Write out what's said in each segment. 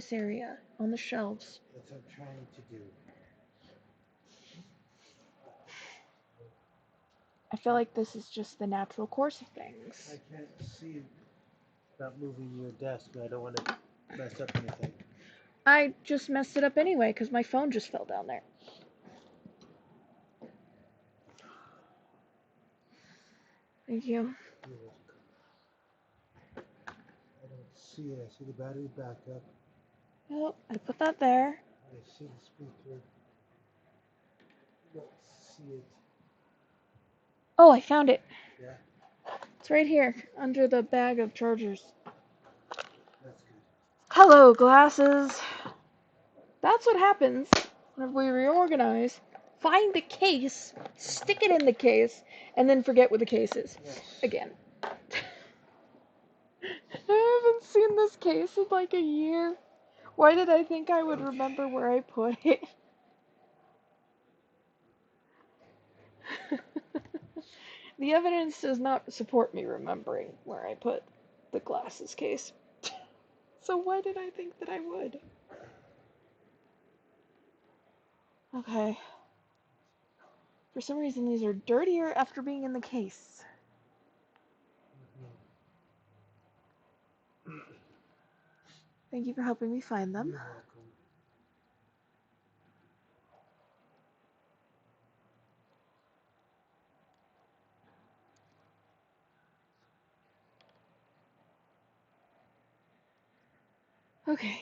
this area, on the shelves. That's what I'm trying to do. I feel like this is just the natural course of I things. can't see without moving your desk, but I don't want to mess up anything. I just messed it up anyway because my phone just fell down there. Thank you. You're welcome. I don't see it. I see the battery backup. Oh, I put that there. I see the speaker. Don't see it. Oh, I found it. Yeah, It's right here, under the bag of chargers. that's good. Hello, glasses. That's what happens when we reorganize. Find the case, stick it in the case, and then forget what the case is. Yes. Again. I haven't seen this case in like a year. Why did I think I would remember where I put it? The evidence does not support me remembering where I put the glasses case. So why did I think that I would? Okay. For some reason, these are dirtier after being in the case. Thank you for helping me find them. You're welcome. Okay.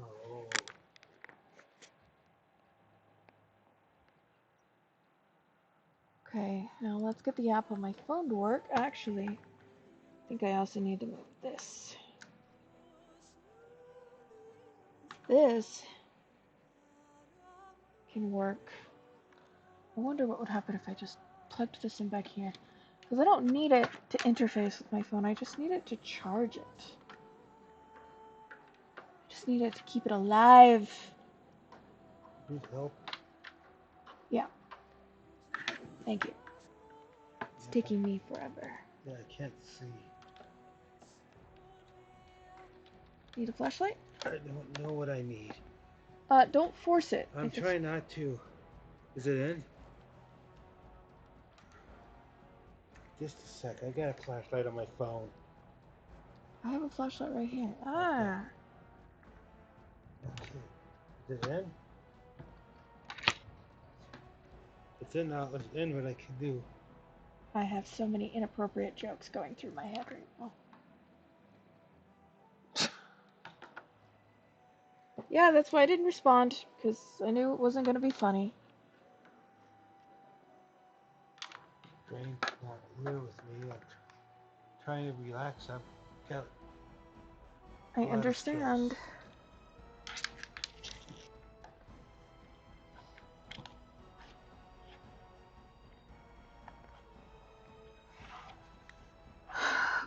Oh. Okay, now let's get the app on my phone to work. Actually, I think I also need to move this. This can work. I wonder what would happen if I just plugged this in back here. Because I don't need it to interface with my phone, I just need it to charge it. I just need it to keep it alive. Need help? Yeah. Thank you. It's taking me forever. Yeah, I can't see. Need a flashlight? I don't know what I need. Don't force it. I'm trying not to. Is it in? Just a sec. I got a flashlight on my phone. I have a flashlight right here. Ah. Okay. Is it in? It's in now. It's in what I can do. I have so many inappropriate jokes going through my head right now. Yeah, that's why I didn't respond, because I knew it wasn't going to be funny. Brain's not here with me. I'm trying to relax. I've got I a lot of stress. understand.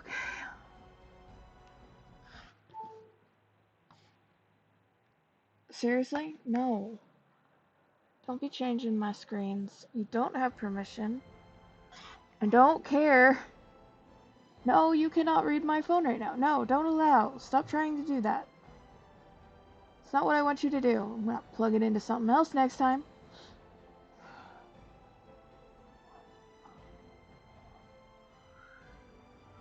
Okay. Seriously? No. Don't be changing my screens. You don't have permission. I don't care. No, you cannot read my phone right now. No, don't allow. Stop trying to do that. It's not what I want you to do. I'm gonna plug it into something else next time.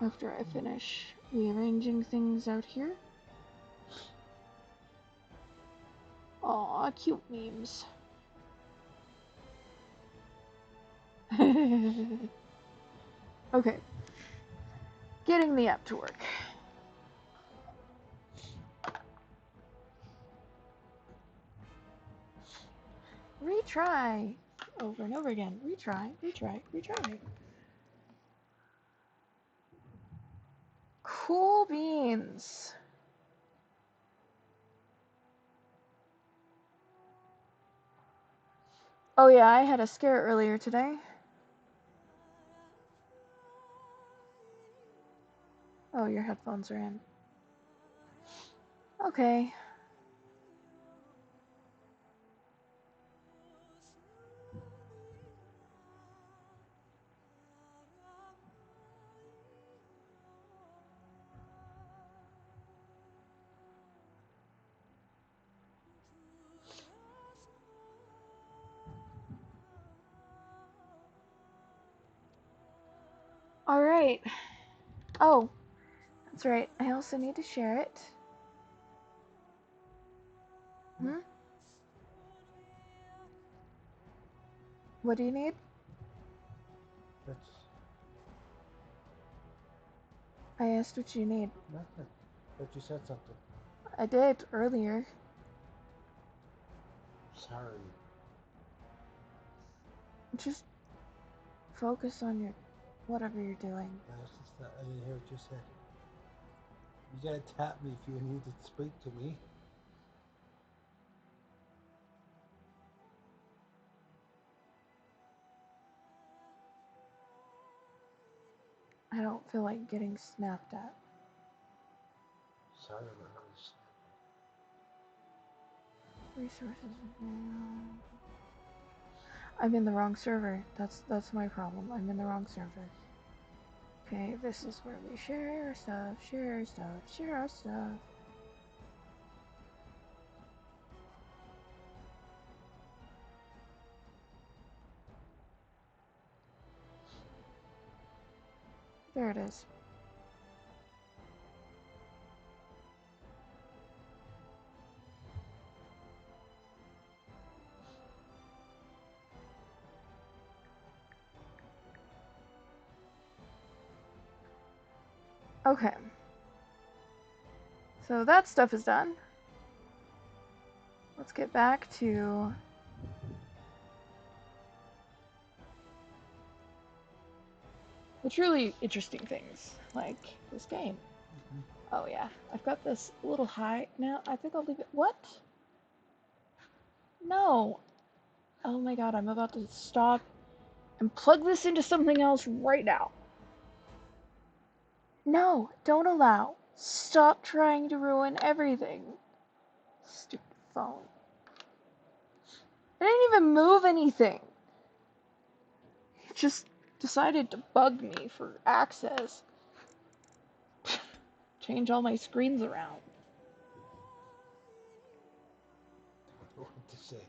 After I finish rearranging things out here. Aw, cute memes. Okay. Getting the app to work. Retry. Over and over again. Retry, retry, retry. Cool beans. Oh yeah, I had a scare earlier today. Oh, your headphones are in. Okay. Alright. Oh, that's right. I also need to share it. Hmm? What do you need? That's I asked what you need. nothing. But you said something. I did earlier. Sorry. Just focus on your whatever you're doing. That's just not, I didn't hear what you said. You gotta tap me if you need to speak to me. I don't feel like getting snapped at. Sorry about how you Resources. I'm in the wrong server. That's my problem. I'm in the wrong server. Okay, this is where we share our stuff, share our stuff, share our stuff. There it is. Okay. So that stuff is done. Let's get back to the truly interesting things, like this game. Oh yeah, I've got this a little high now. I think I'll leave it. What? No. Oh my god, I'm about to stop and plug this into something else right now. No, don't allow. Stop trying to ruin everything. Stupid phone. I didn't even move anything. It just decided to bug me for access. Change all my screens around. I don't know what to say.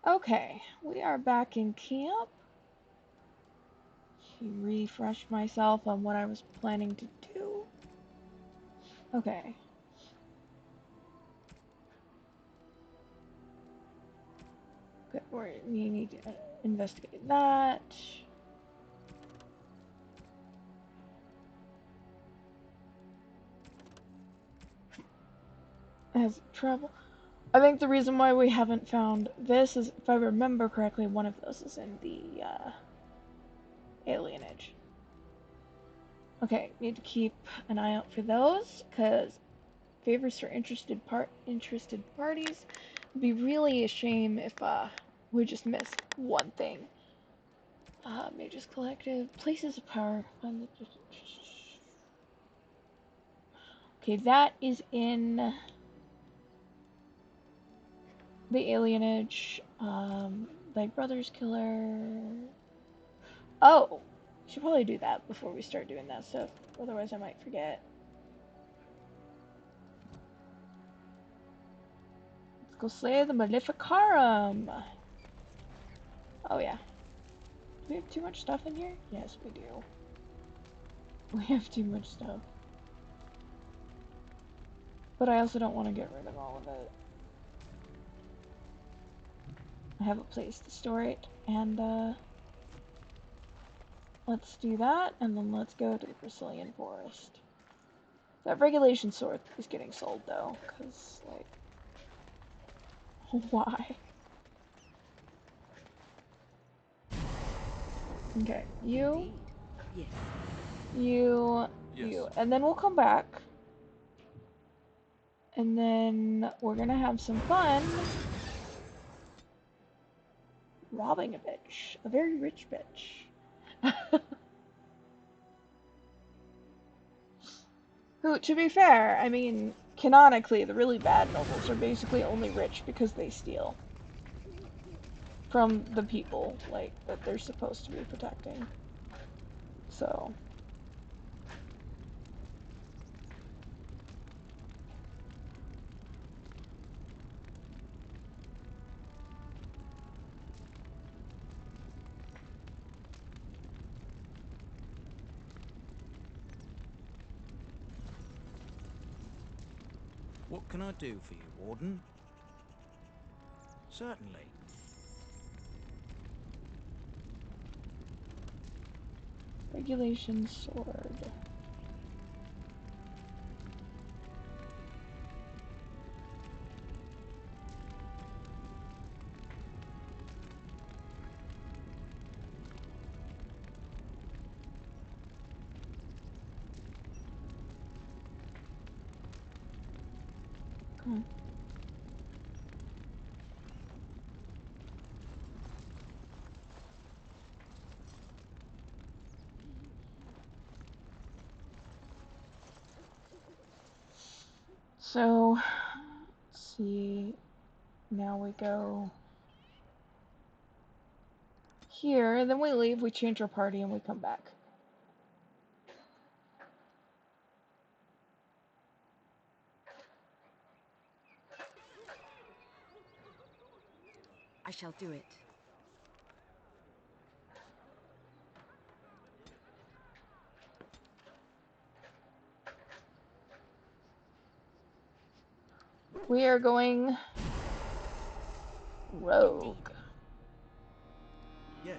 Okay, we are back in camp. Refresh myself on what I was planning to do. Okay. Good, we need to investigate that. As travel. I think the reason why we haven't found this is, if I remember correctly, one of those is in the alienage. Okay, need to keep an eye out for those, because favors for interested parties. It'd be really a shame if we just missed one thing. Mages Collective, Places of Power. Okay, that is in the alienage. Like Brother's Killer. Oh, should probably do that before we start doing that stuff. Otherwise, I might forget. Let's go slay the Maleficarum. Oh yeah. Do we have too much stuff in here? Yes, we do. We have too much stuff. But I also don't want to get rid of all of it. I have a place to store it, and let's do that, and then let's go to the Brazilian forest. That regulation sword is getting sold though, because, like, why? Okay, you, Yes. you, Yes. you, and then we'll come back. And then we're gonna have some fun robbing a bitch. A very rich bitch. Who, to be fair, I mean, canonically, the really bad nobles are basically only rich because they steal from the people, like, that they're supposed to be protecting. So. What can I do for you, Warden? Certainly. Regulation sword. Come on. So, let's see. Now we go here, then we leave, we change our party, and we come back. I shall do it. We are going rogue. Indeed. Yes.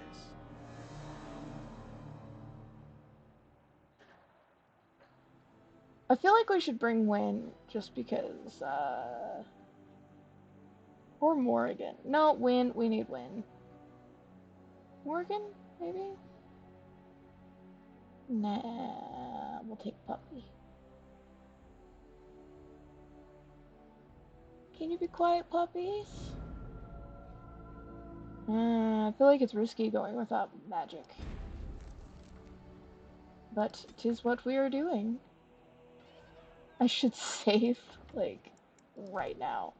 I feel like we should bring Win, just because, or Morrigan. No, Win, we need Win. Morgan, maybe? Nah, we'll take Puppy. Can you be quiet, puppies? I feel like it's risky going without magic. But 'tis what we are doing. I should save, like, right now.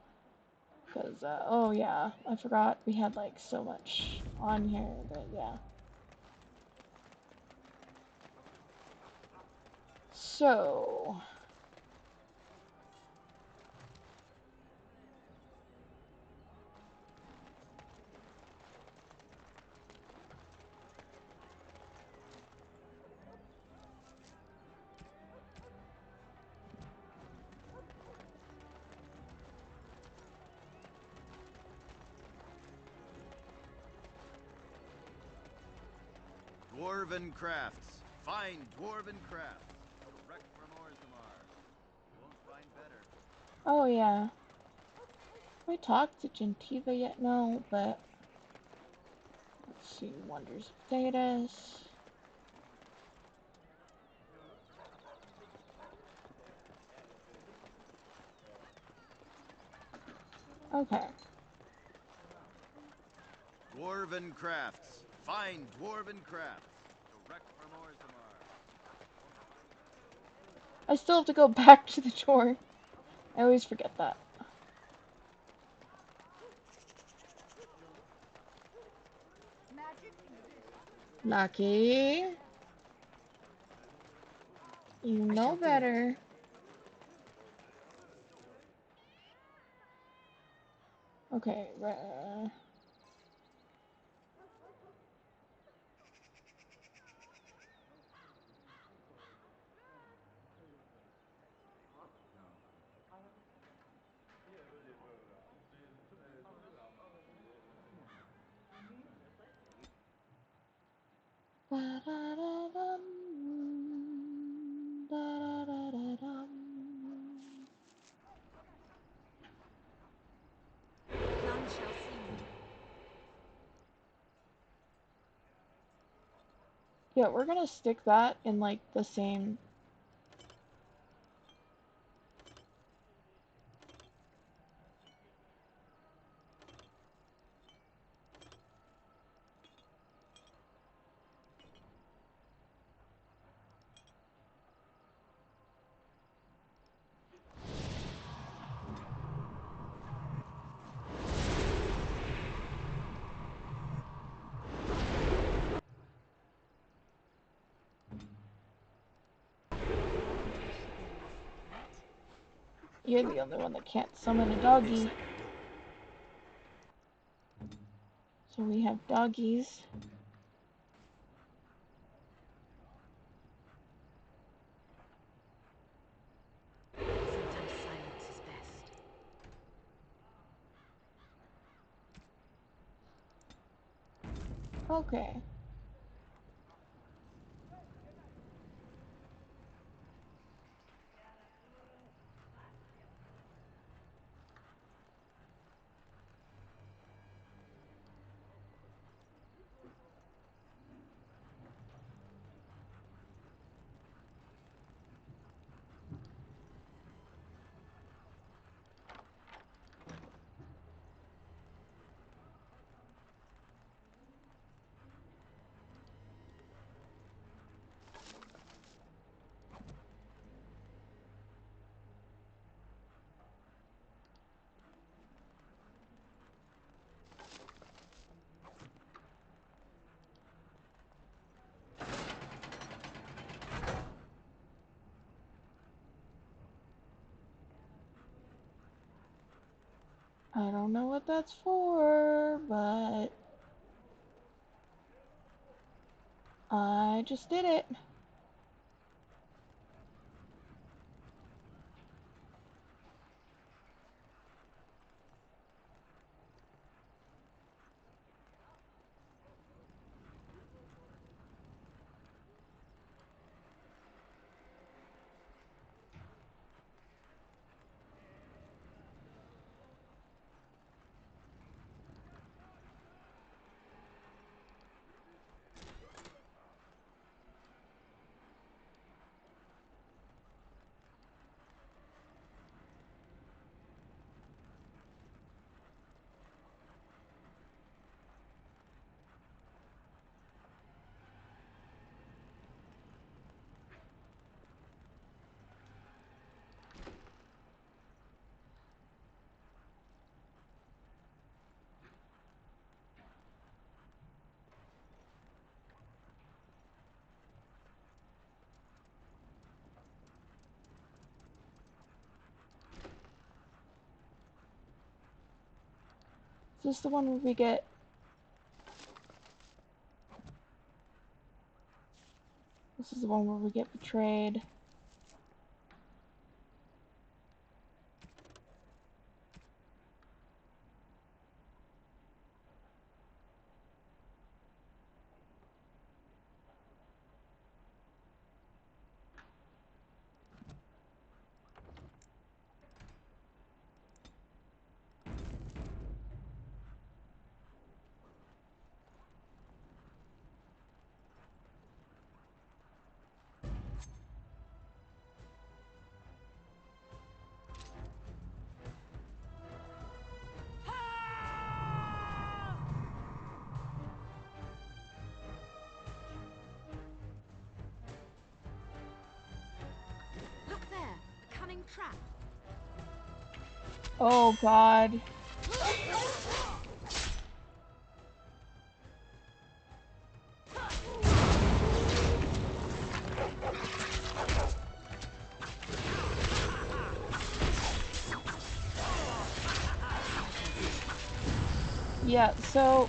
Because, oh yeah, I forgot we had, like, so much on here, but yeah. So... Dwarven crafts. Fine dwarven crafts. Direct from Orzammar. You won't find better. Oh yeah. Have I talked to Gentiva yet? No, but... Let's see, Wonders of Thetis. Okay. Dwarven crafts. Fine dwarven crafts. Direct from Orzammar. I still have to go back to the door. I always forget that. Lucky. You I know shall do it. better. Okay, da-da-da-dum, da-da-da-da-dum. None shall see me. Yeah, we're gonna stick that in like the same. You're the only one that can't summon a This doggy. I can do. So we have doggies. Sometimes silence is best. Okay. I don't know what that's for, but I just did it. Is this the one where we get... This is the one where we get betrayed. Look there, a cunning trap. Oh god. Yeah, so...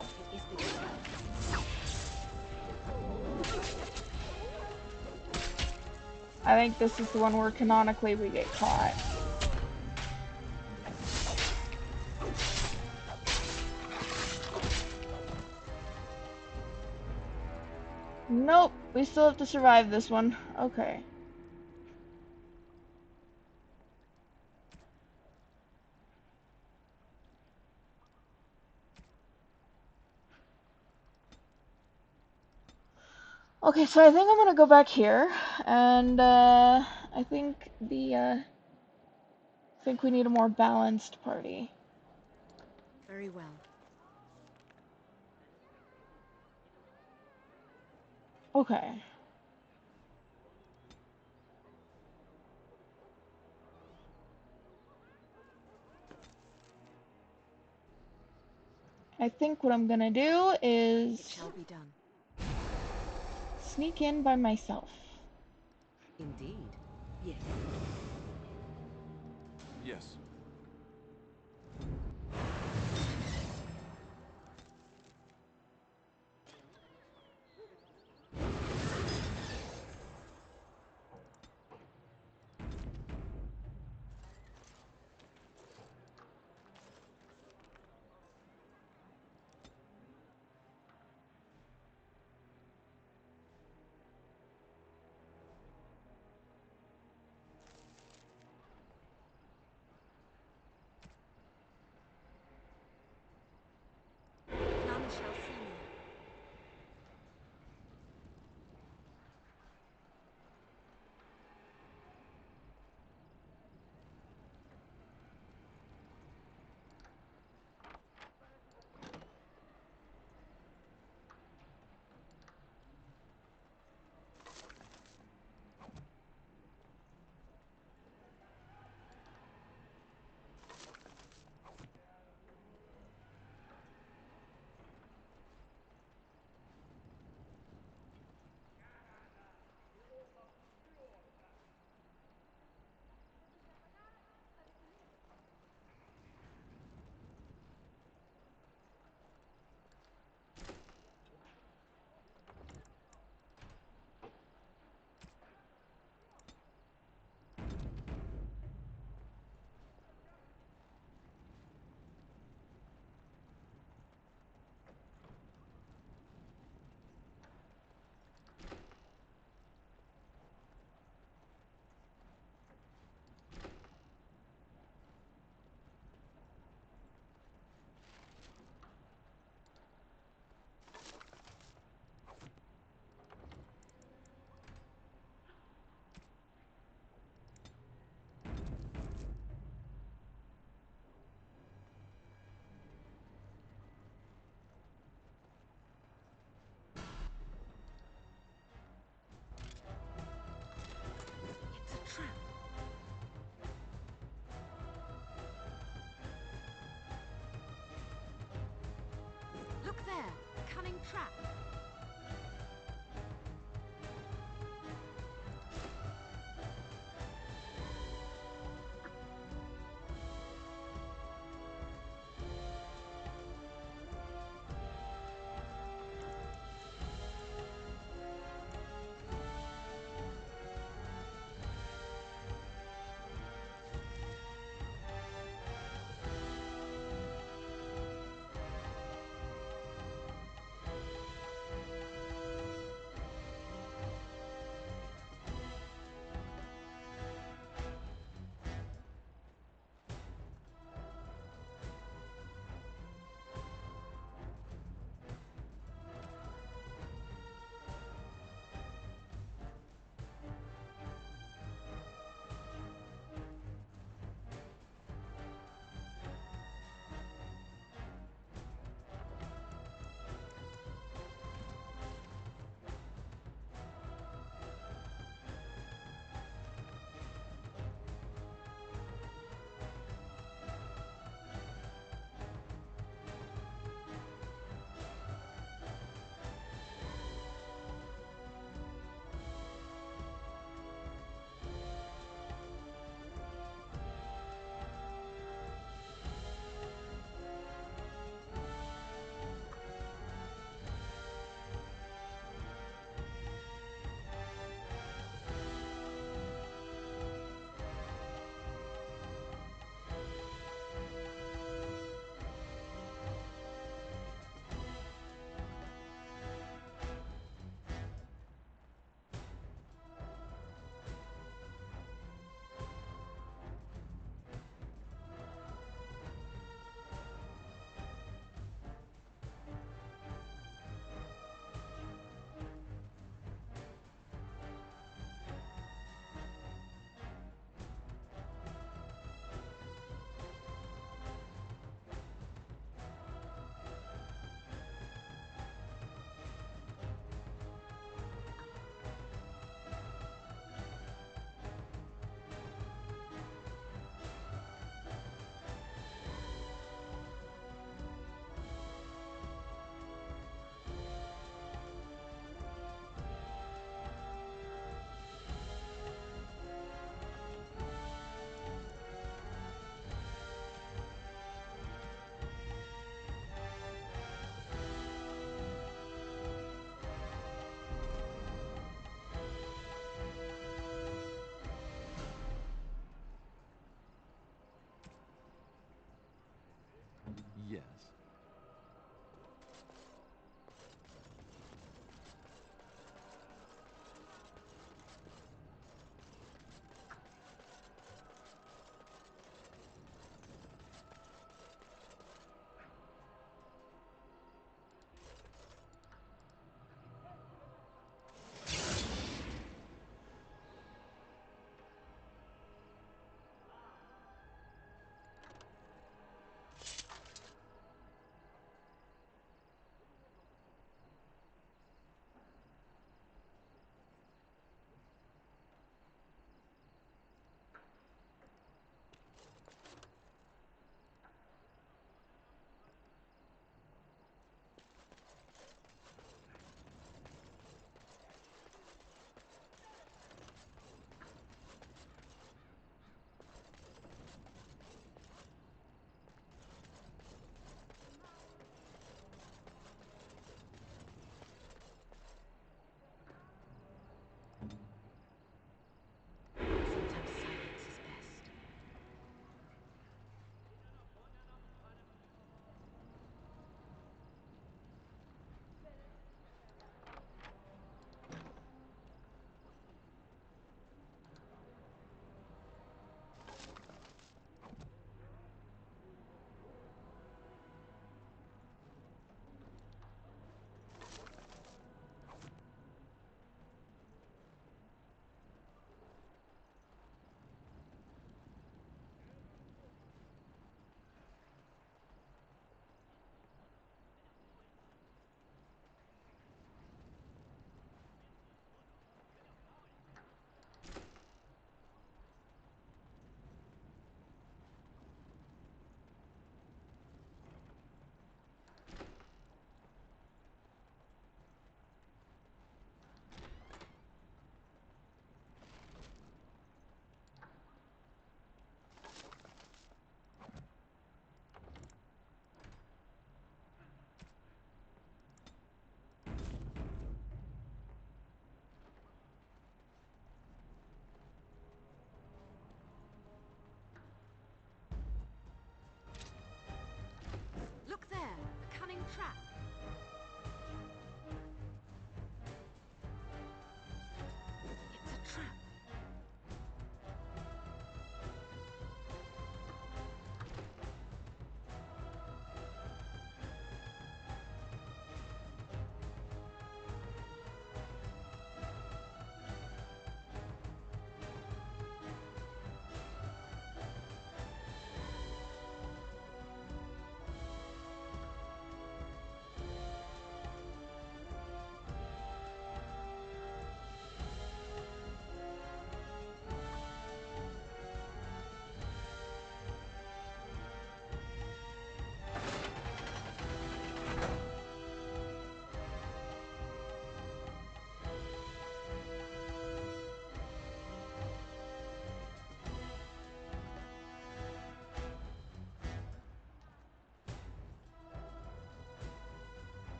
It is beginning. I think this is the one where canonically we get caught. Nope, we still have to survive this one. Okay. Okay, so I think I'm gonna go back here, and I think I think we need a more balanced party. Very well. Okay. I think what I'm gonna do It is shall be done. sneak in by myself. Indeed. Yes. Yes.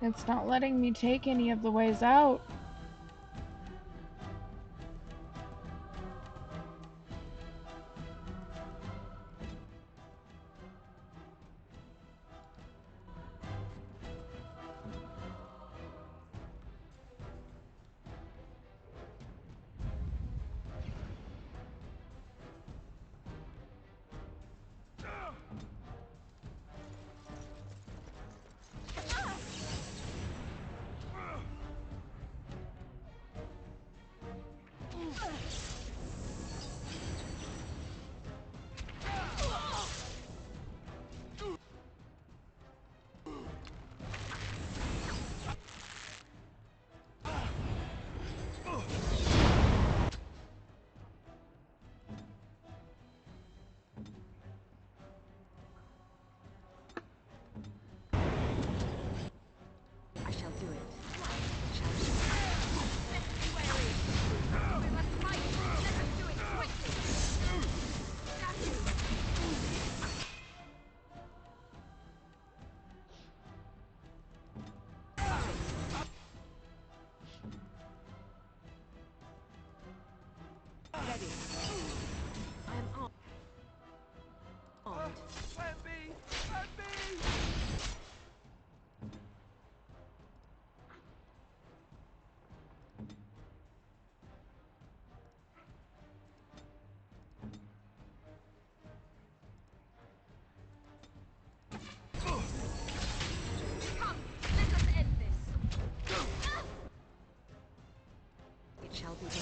It's not letting me take any of the ways out. I shall do it. Shall do it. Let's be wary. We must fight. Let us do it quickly. Damn you. Ready. I am armed. Plan B! Plan B! Come, let us end this. It shall be done.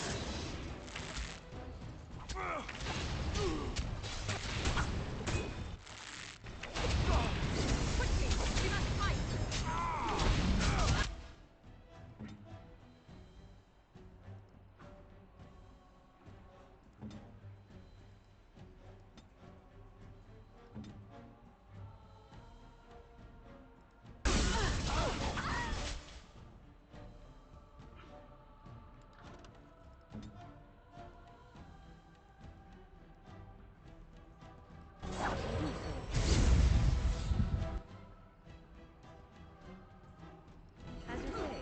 Quickly, we must fight. As you say.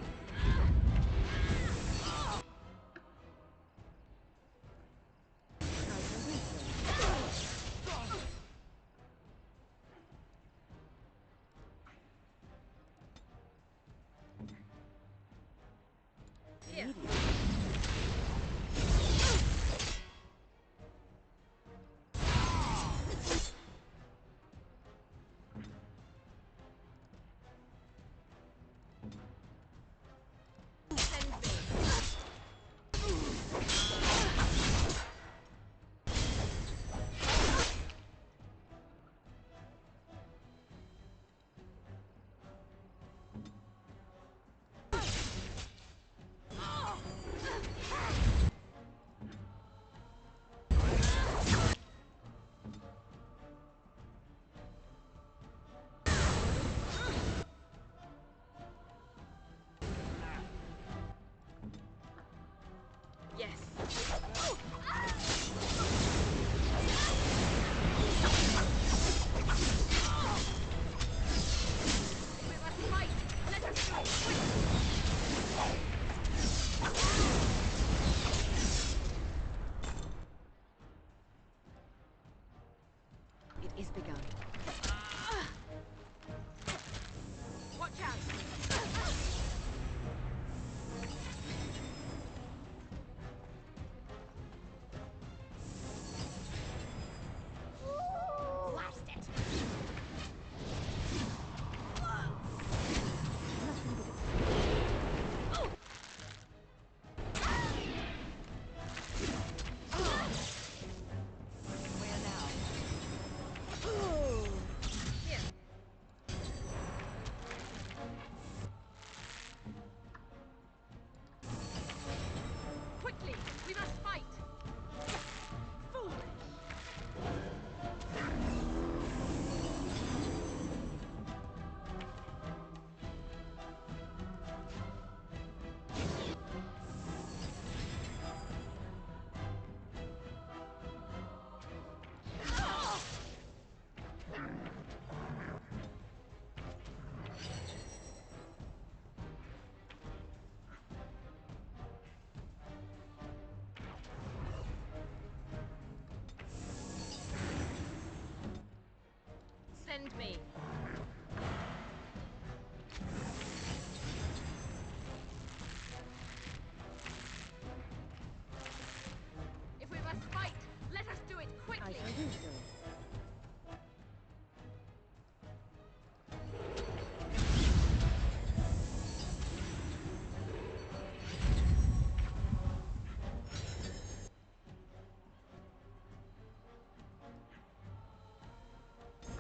Here. Yes. We must fight. Let us do it quickly. It is begun. Watch out. Blast it. Where now? Here. Quickly, we must fight. Foolish. Defend me. If we must fight, let us do it quickly.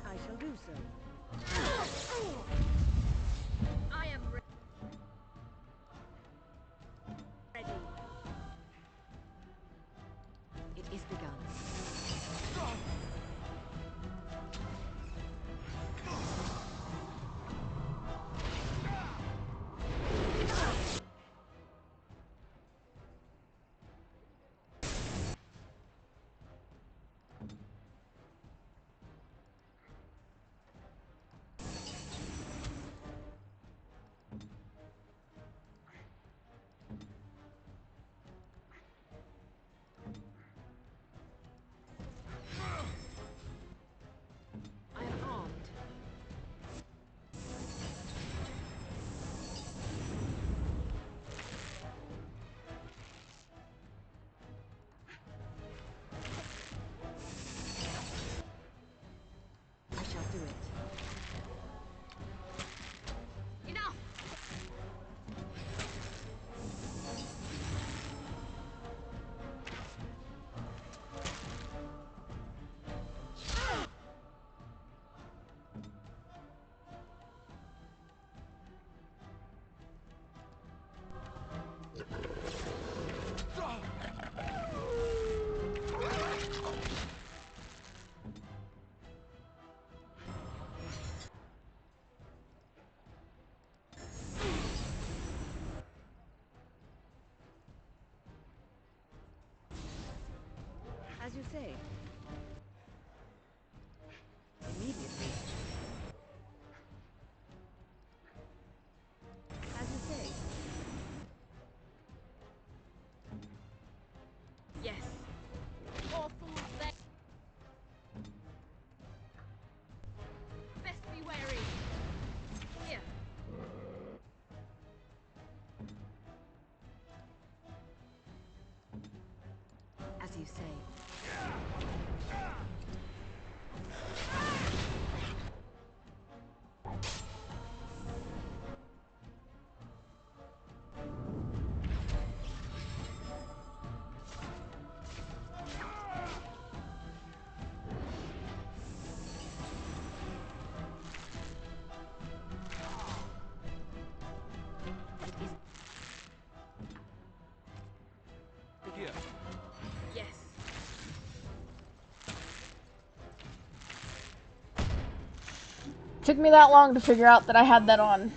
I shall do so. I shall do so. I am ready. It is begun. I am armed. I shall do it. Enough! As you say. Immediately. As you say. Yes. Awful they. Best be wary. Here. As you say. It is Here. Yes. Took me that long to figure out that I had that on.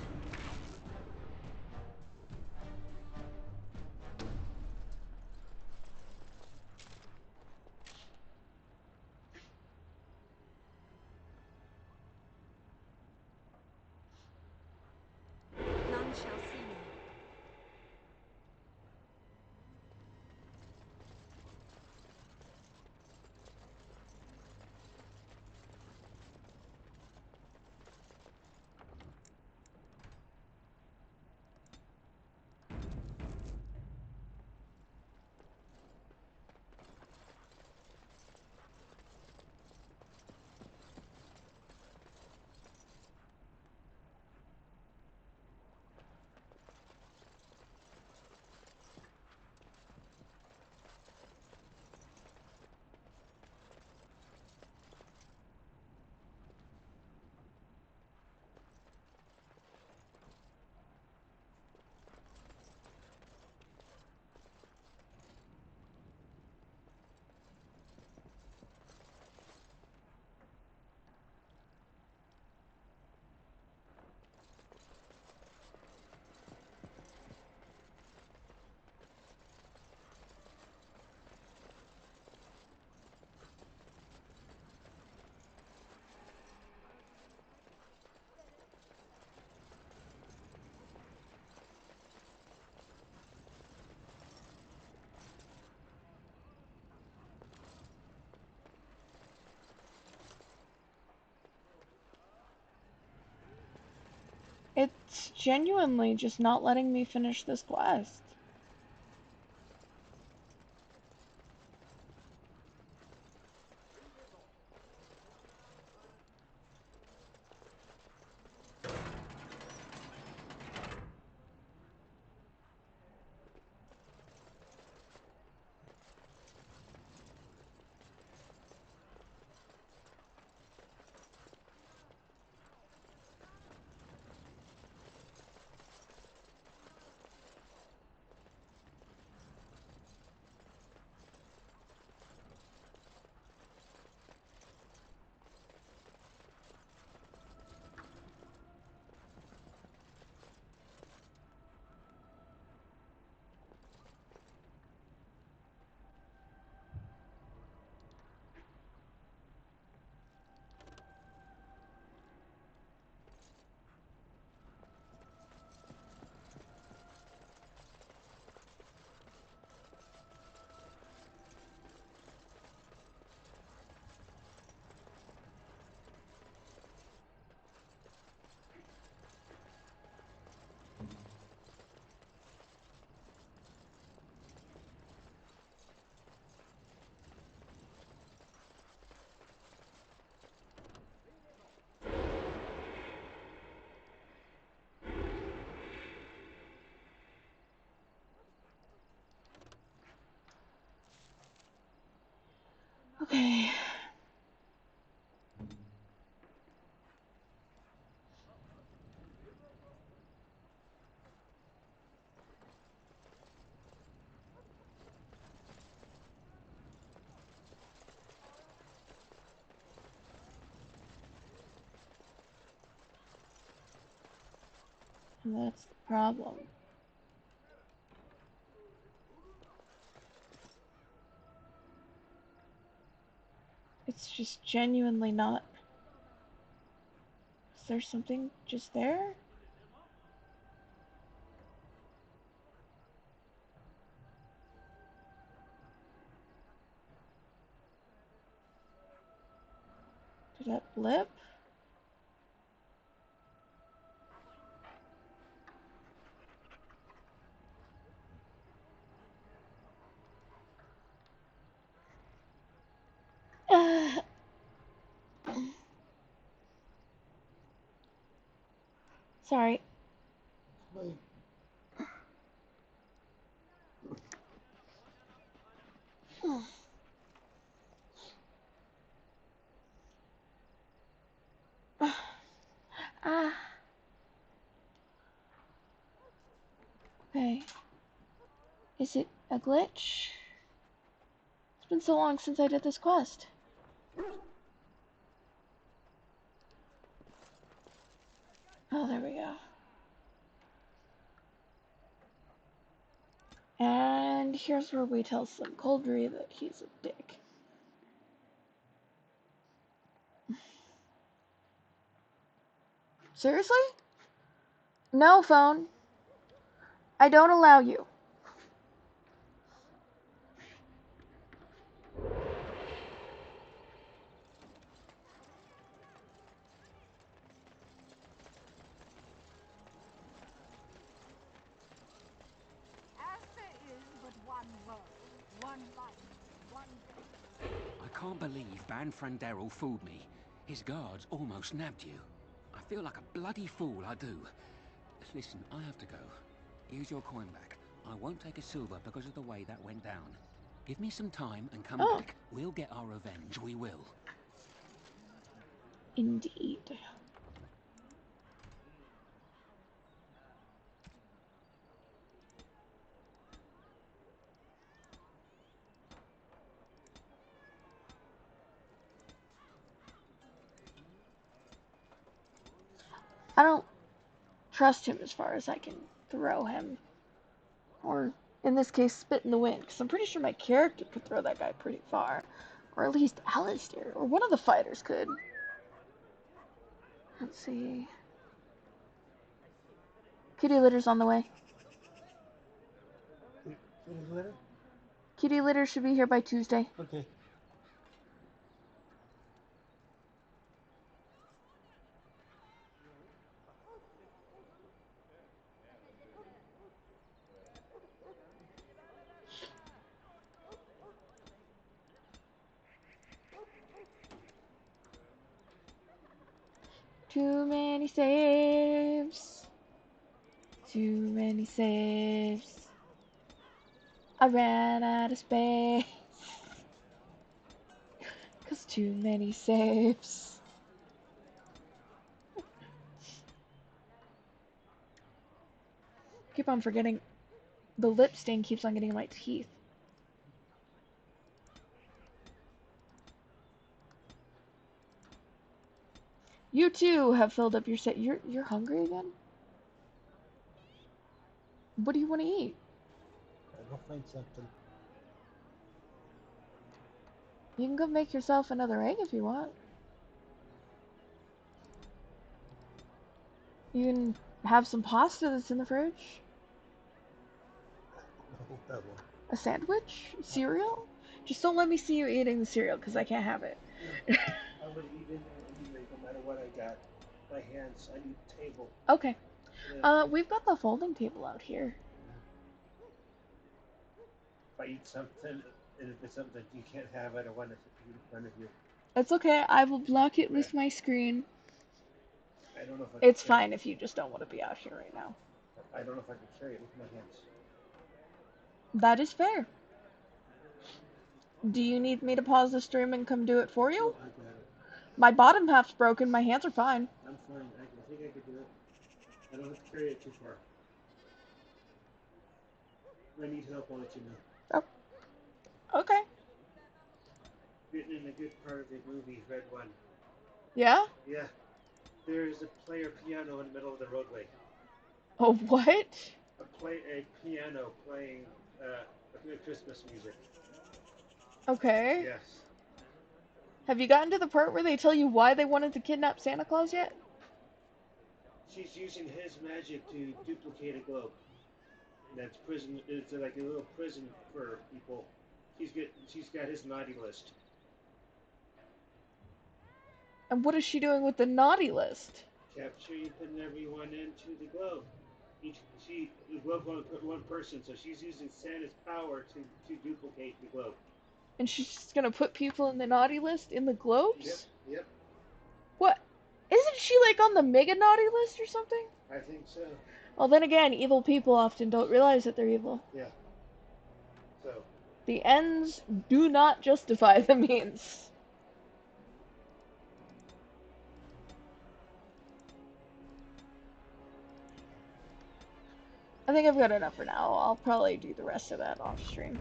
None shall see me. It's genuinely just not letting me finish this quest. Okay. And that's the problem. It's just genuinely not. Is there something just there? Did that blip? Sorry. Wait. Ah. Okay. Is it a glitch? It's been so long since I did this quest. Oh, there we go. And here's where we tell Slim Coldry that he's a dick. Seriously? No, phone. I don't allow you. As there is but one world, one life, one death. I can't believe Banfran Daryl fooled me. His guards almost nabbed you. I feel like a bloody fool, I do. Listen, I have to go. Here's your coin back. I won't take a silver because of the way that went down. Give me some time and come Oh, back. We'll get our revenge, we will. indeed. I don't trust him as far as I can throw him. Or, in this case, spit in the wind, because I'm pretty sure my character could throw that guy pretty far. Or at least Alistair, or one of the fighters could. Let's see. Kitty litter's on the way. Kitty litter? Kitty litter should be here by Tuesday. Okay. Too many saves. Too many saves. I ran out of space. 'Cause too many saves. Keep on forgetting. The lip stain keeps on getting in my teeth. You too have filled up your set. You're hungry again? What do you want to eat? I'll find something. You can go make yourself another egg if you want. You can have some pasta that's in the fridge. No, that won't. A sandwich? Cereal? Just don't let me see you eating the cereal, because I can't have it. I would eat in there anyway, no matter what I got. My hands, I need a table. Okay. Yeah. We've got the folding table out here. If I eat something, and if it's something that you can't have, I don't want it to be in front of you. It's okay. I will block it with my screen. I don't know if I It's can carry fine if you just don't want to be out here right now. I don't know if I can carry it with my hands. That is fair. Do you need me to pause the stream and come do it for No, you? I got it. My bottom half's broken. My hands are fine. I'm fine. I think I could do it. I don't have to carry it too far. If I need help, I'll let you know. Oh, okay. Written in a good part of the movie, Red One. Yeah? Yeah. There is a player piano in the middle of the roadway. Oh, what? A piano playing Christmas music. Okay. Yes. Have you gotten to the part where they tell you why they wanted to kidnap Santa Claus yet? She's using his magic to duplicate a globe. That's prison. It's like a little prison for people. She's got his naughty list. And what is she doing with the naughty list? Capturing and putting everyone into the globe. The globe only put one person, so she's using Santa's power to duplicate the globe. And she's just gonna put people in the naughty list in the globes? Yep. What? Isn't she like on the mega naughty list or something? I think so. Well, then again, evil people often don't realize that they're evil. Yeah. So. The ends do not justify the means. I think I've got enough for now. I'll probably do the rest of that off stream.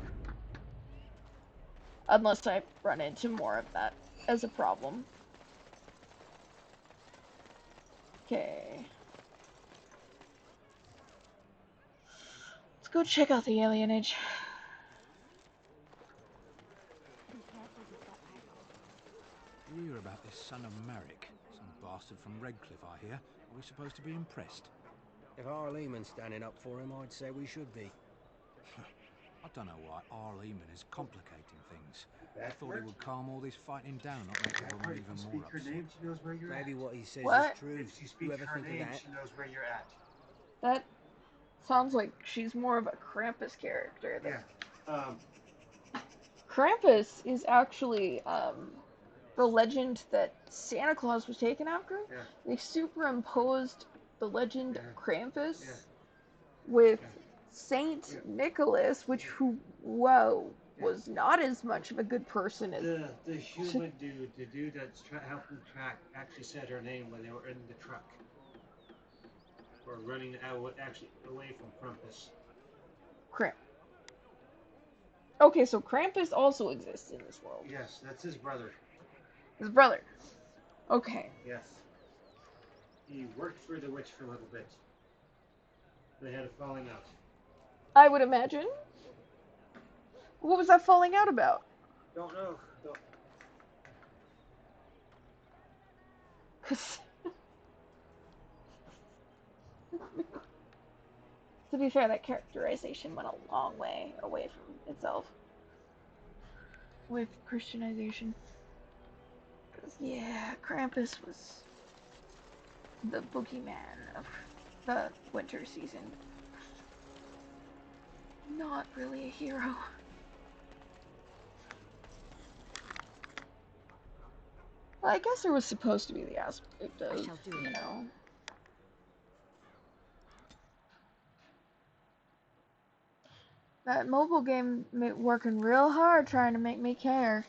Unless I run into more of that as a problem. Okay. Let's go check out the alienage. You hear about this son of Merrick? Some bastard from Redcliffe, I hear. Are we supposed to be impressed? If R. Lehman's standing up for him, I'd say we should be. I don't know why R. Lehman is complicating things. I thought he would calm all this fighting down, not make the woman even more upset. She knows where you're Maybe at. what he says What? is true. If she You speaks ever her think name, of that? she knows where you're at. That sounds like she's more of a Krampus character. Yeah. Krampus is actually the legend that Santa Claus was taken after. Yeah. They superimposed the legend of Krampus Yeah. with Yeah. Saint Yeah. Nicholas, which was not as much of a good person as The human dude, the dude that's helping track, actually said her name when they were in the truck. Or running out, actually away from Krampus. Kramp. Okay, so Krampus also exists in this world. Yes, that's his brother. His brother. Okay. Yes. He worked for the witch for a little bit. They had a falling out. I would imagine. What was that falling out about? Don't know. To be fair, that characterization went a long way away from itself. With Christianization. Yeah, Krampus was the boogeyman of the winter season. Not really a hero. Well, I guess there was supposed to be the aspect I of, shall do you it. know. That mobile game working real hard trying to make me care.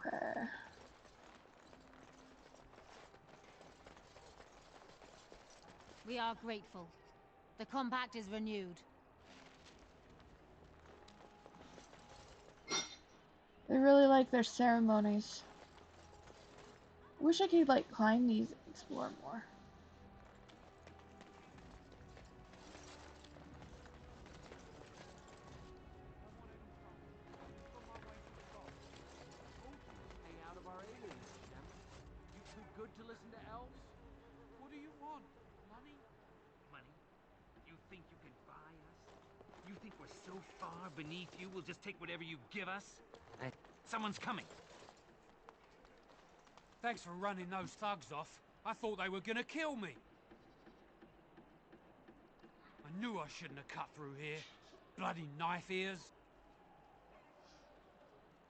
Okay. We are grateful. The compact is renewed. They really like their ceremonies. Wish I could like climb these and explore more. Stay out of our aliens, Shem. You too good to listen to elves? What do you want? Money? Money? You think you can buy us? You think we're so far beneath you we'll just take whatever you give us? Someone's coming. Thanks for running those thugs off. I thought they were gonna kill me. I knew I shouldn't have cut through here. Bloody knife ears.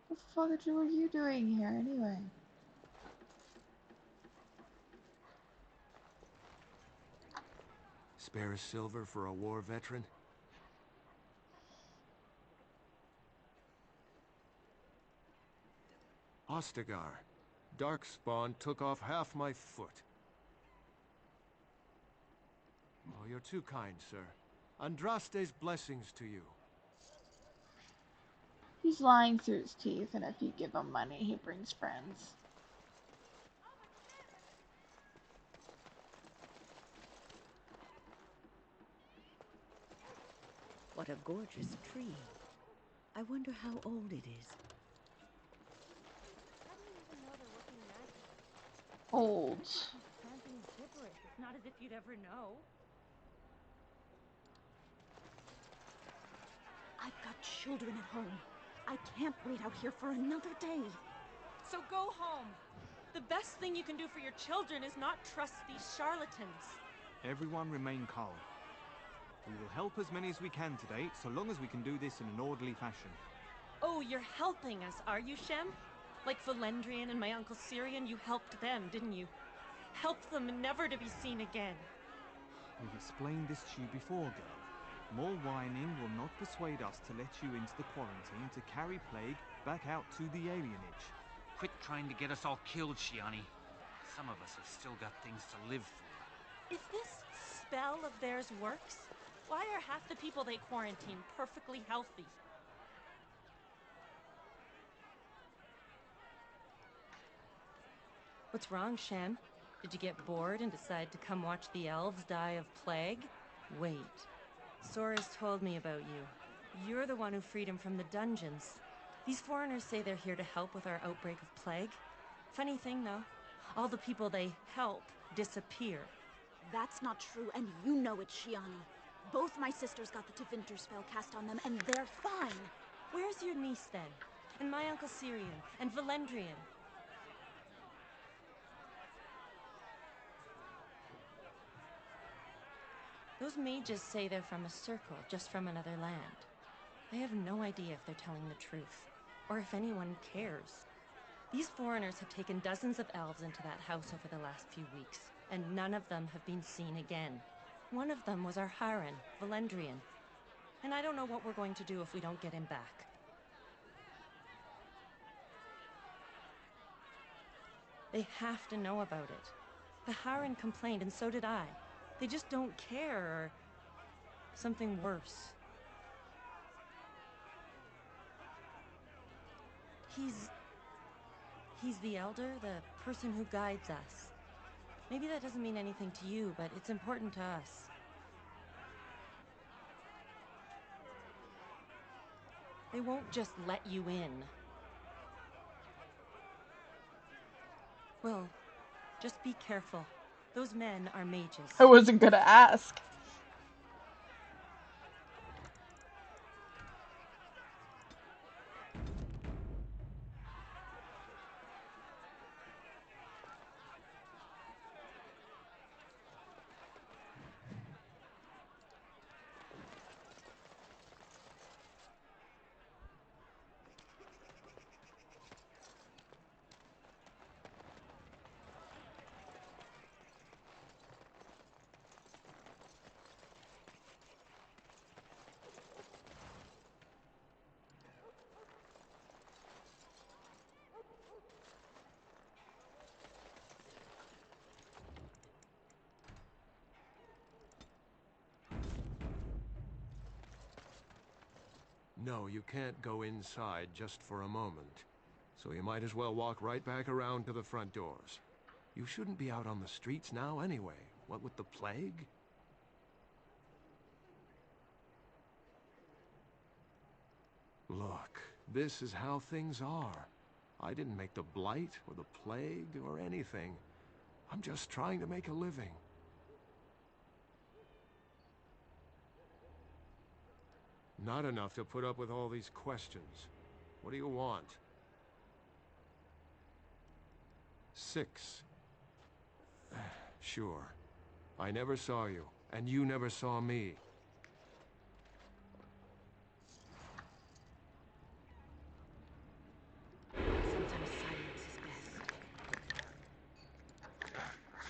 What the fuck are you doing here anyway? Spare a silver for a war veteran? Ostagar. Darkspawn took off half my foot. Oh, you're too kind, sir. Andraste's blessings to you. He's lying through his teeth, and if you give him money, he brings friends. What a gorgeous tree. I wonder how old it is. How do you even know they're working magic? Old. Chanting gibberish. It's not as if you'd ever know. I've got children at home. I can't wait out here for another day. So go home. The best thing you can do for your children is not trust these charlatans. Everyone remain calm. We will help as many as we can today, so long as we can do this in an orderly fashion. Oh, you're helping us, are you, Shem? Like Valendrian and my Uncle Syrian, you helped them, didn't you? Helped them never to be seen again. We've explained this to you before, girl. More whining will not persuade us to let you into the quarantine to carry plague back out to the alienage. Quit trying to get us all killed, Shiani. Some of us have still got things to live for. If this spell of theirs works, why are half the people they quarantine perfectly healthy? What's wrong, Shem? Did you get bored and decide to come watch the elves die of plague? Wait. Sora's told me about you. You're the one who freed him from the dungeons. These foreigners say they're here to help with our outbreak of plague. Funny thing, though, all the people they help disappear. That's not true, and you know it, Shiani. Both my sisters got the Tevinter spell cast on them, and they're fine. Where's your niece, then? And my Uncle Syrian? And Valendrian? Those mages say they're from a circle, just from another land. I have no idea if they're telling the truth, or if anyone cares. These foreigners have taken dozens of elves into that house over the last few weeks, and none of them have been seen again. One of them was our Haran, Valendrian. And I don't know what we're going to do if we don't get him back. They have to know about it. The Haran complained, and so did I. They just don't care, or something worse. He's the elder, the person who guides us. Maybe that doesn't mean anything to you, but it's important to us. They won't just let you in. Well, just be careful. Those men are mages. I wasn't gonna ask. No, you can't go inside just for a moment. So you might as well walk right back around to the front doors. You shouldn't be out on the streets now anyway. What with the plague? Look, this is how things are. I didn't make the blight or the plague or anything. I'm just trying to make a living. Not enough to put up with all these questions. What do you want? 6. Sure. I never saw you, and you never saw me. Sometimes silence is best.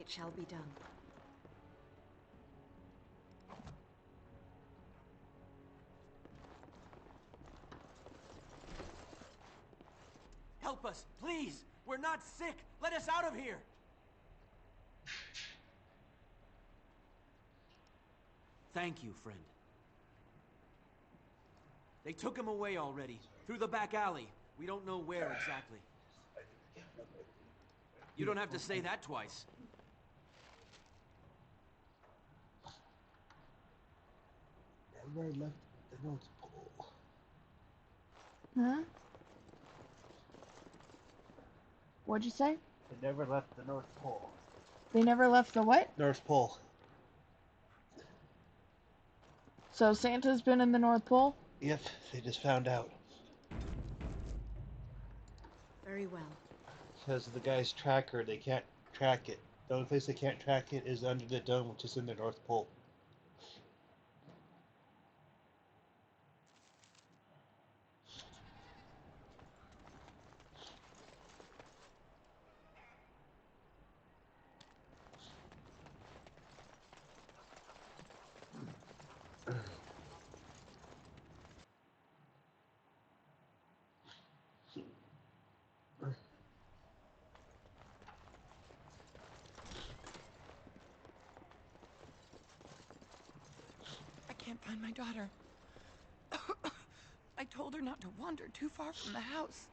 It shall be done. Help us, please! We're not sick! Let us out of here! Thank you, friend. They took him away already, through the back alley. We don't know where exactly. You don't have to say that twice. Never left the North Pole. Huh? What'd you say? They never left the North Pole. They never left the what? North Pole. So Santa's been in the North Pole? Yep, they just found out. Very well. Because of the guy's tracker, they can't track it. The only place they can't track it is under the dome, which is in the North Pole. I can't find my daughter. I told her not to wander too far from the house.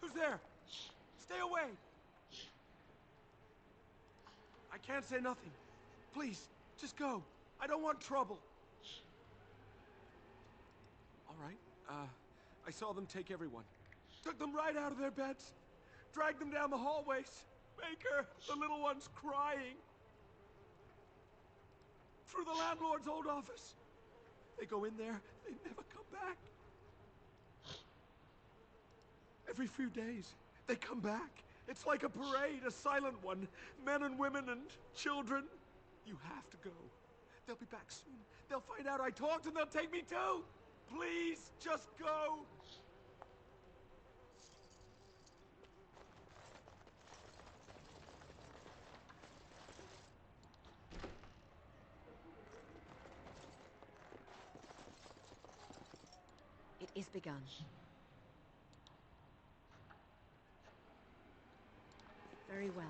Who's there? Stay away! I can't say nothing. Please, just go. I don't want trouble. All right, I saw them take everyone. Took them right out of their beds. Dragged them down the hallways. Baker, the little one's crying. Through the landlord's old office. They go in there, they never come back. Every few days, they come back. It's like a parade, a silent one. Men and women and children. You have to go. They'll be back soon. They'll find out I talked and they'll take me too. Please, just go. It is begun. Very well.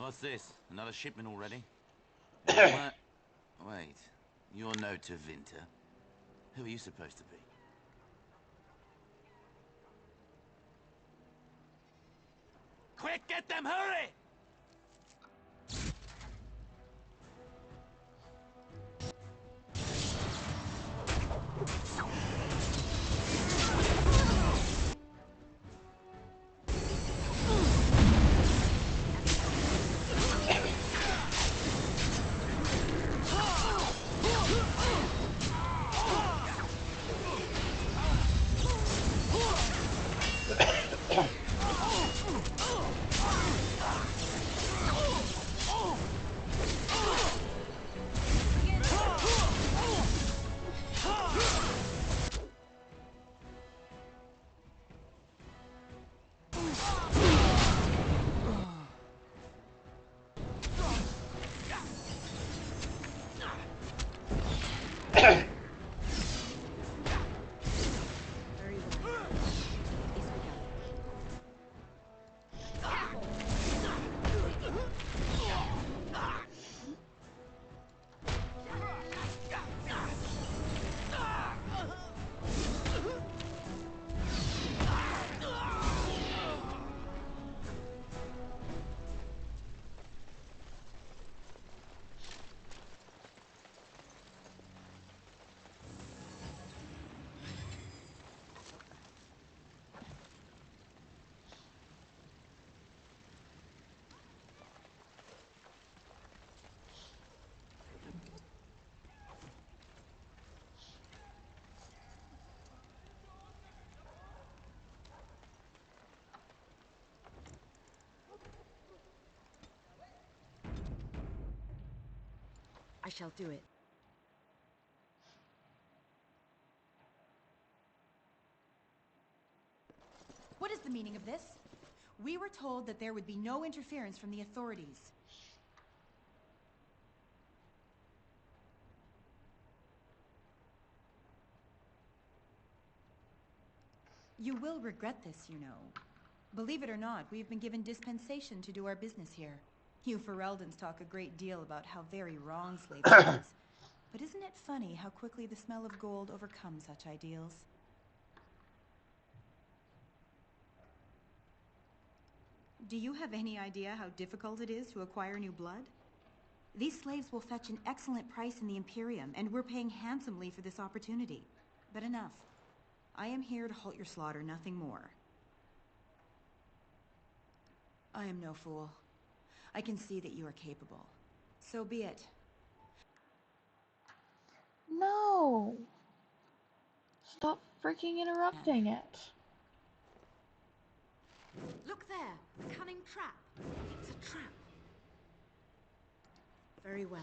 What's this? Another shipment already? What? Wait, you're no Tevinter. Who are you supposed to be? Quick, get them, hurry! I shall do it. What is the meaning of this? We were told that there would be no interference from the authorities. You will regret this, you know. Believe it or not, we've been given dispensation to do our business here. You Fereldans talk a great deal about how very wrong slavery is. But isn't it funny how quickly the smell of gold overcomes such ideals? Do you have any idea how difficult it is to acquire new blood? These slaves will fetch an excellent price in the Imperium, and we're paying handsomely for this opportunity. But enough. I am here to halt your slaughter, nothing more. I am no fool. I can see that you are capable. So be it. No! Stop freaking interrupting it. Look there! A cunning trap. It's a trap. Very well.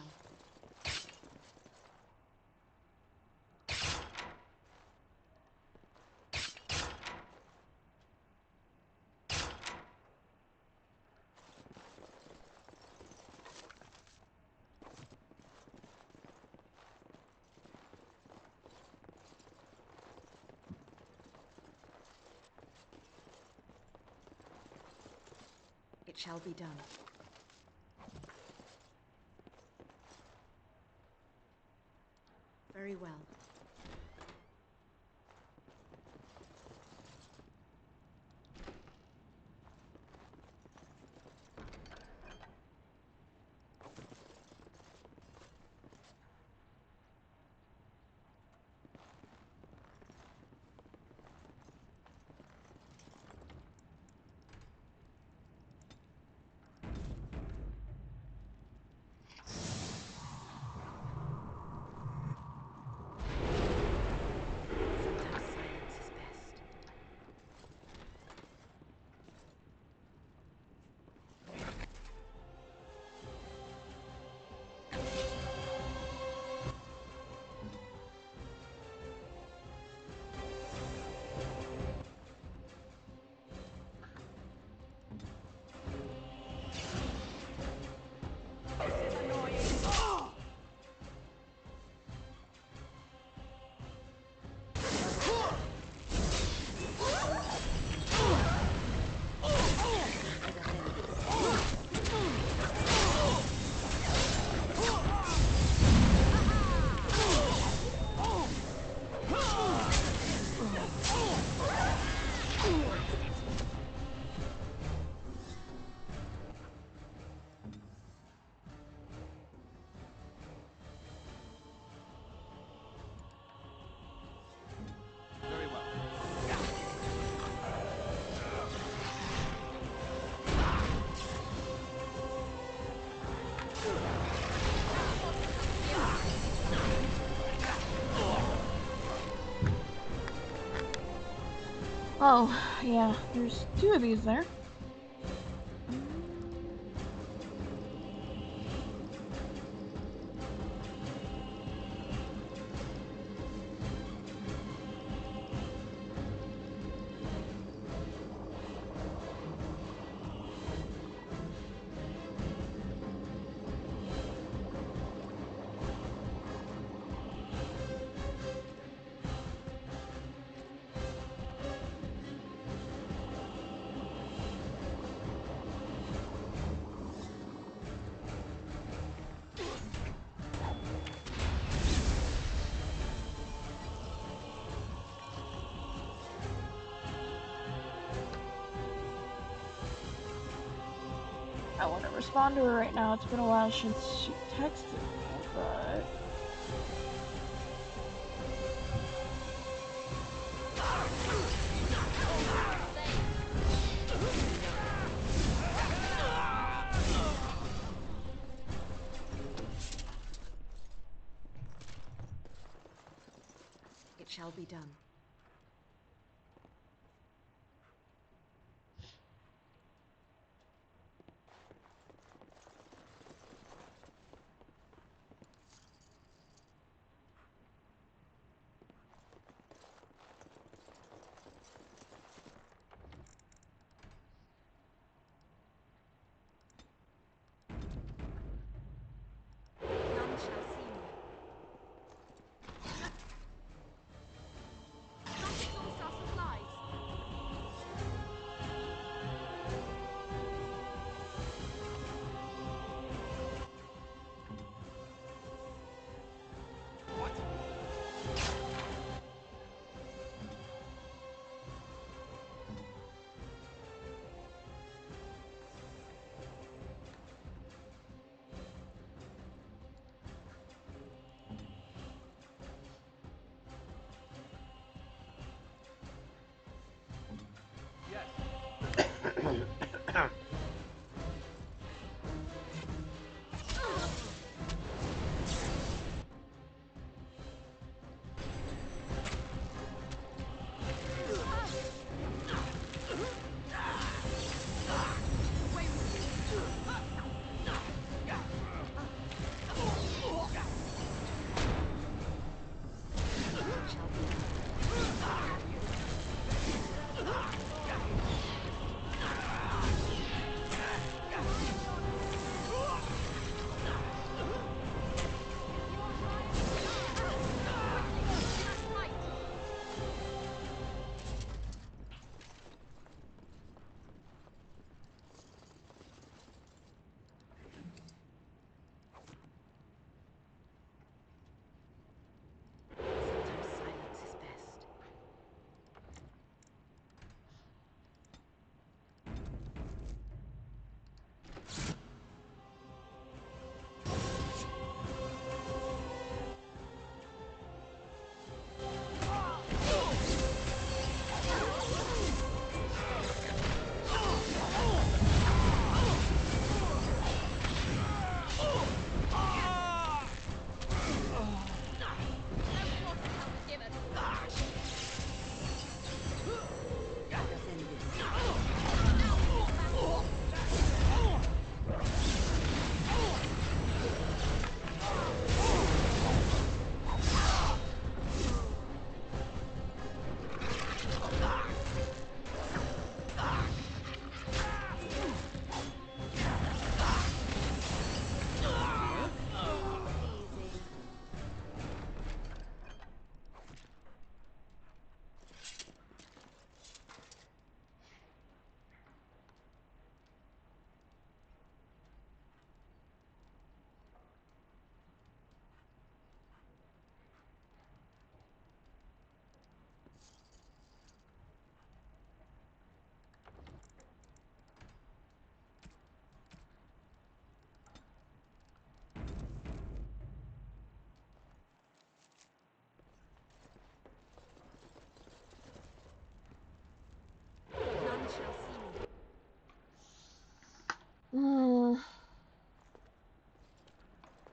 It shall be done. Very well. Very well. Oh, yeah, there's two of these there. I want to respond to her right now. It's been a while since she texted me, but... It shall be done. None shall see me.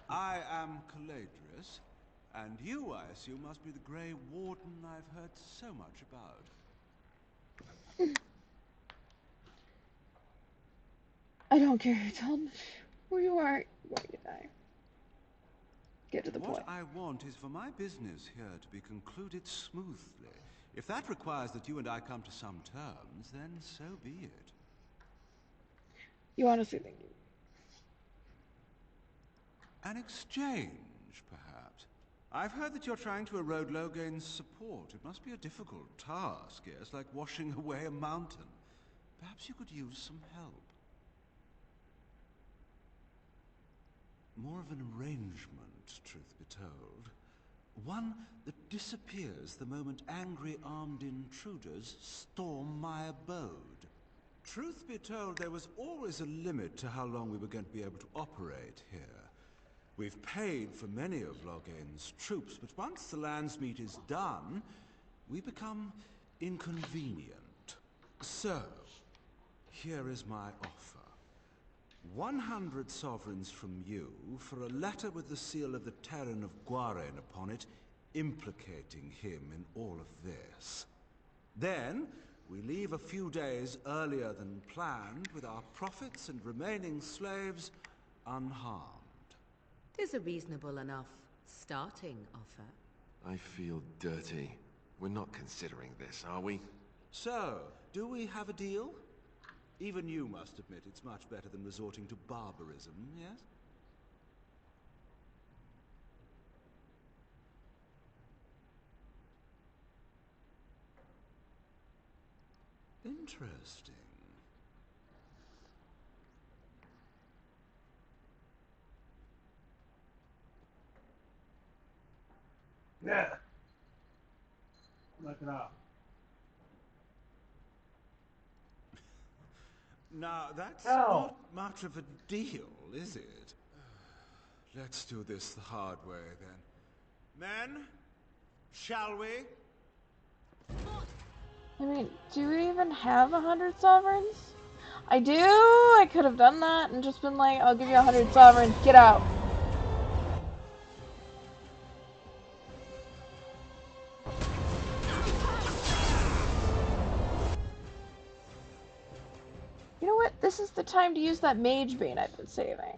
I am Caladrius, and you, I assume, must be the Grey Warden I've heard so much about. I don't care. Tell me who you are. You're going to die. Get to the point. What I want is for my business here to be concluded smoothly. If that requires that you and I come to some terms, then so be it. You honestly think you... An exchange, perhaps. I've heard that you're trying to erode Logain's support. It must be a difficult task, yes, like washing away a mountain. Perhaps you could use some help. More of an arrangement, truth be told. One that disappears the moment angry armed intruders storm my abode. Truth be told, there was always a limit to how long we were going to be able to operate here. We've paid for many of Logain's troops, but once the Landsmeet is done, we become inconvenient. So, here is my offer. 100 sovereigns from you for a letter with the seal of the Terran of Guaren upon it, implicating him in all of this. Then, we leave a few days earlier than planned with our profits and remaining slaves unharmed. 'Tis a reasonable enough starting offer. I feel dirty. We're not considering this, are we? So, do we have a deal? Even you must admit it's much better than resorting to barbarism, yes? Interesting. Yeah. Knock it off. Now, that's Ow. not much of a deal, is it? Let's do this the hard way, then. Men, shall we? I mean, do we even have 100 sovereigns? I do! I could have done that and just been like, I'll give you 100 sovereigns, get out. You know what? This is the time to use that mage bane I've been saving.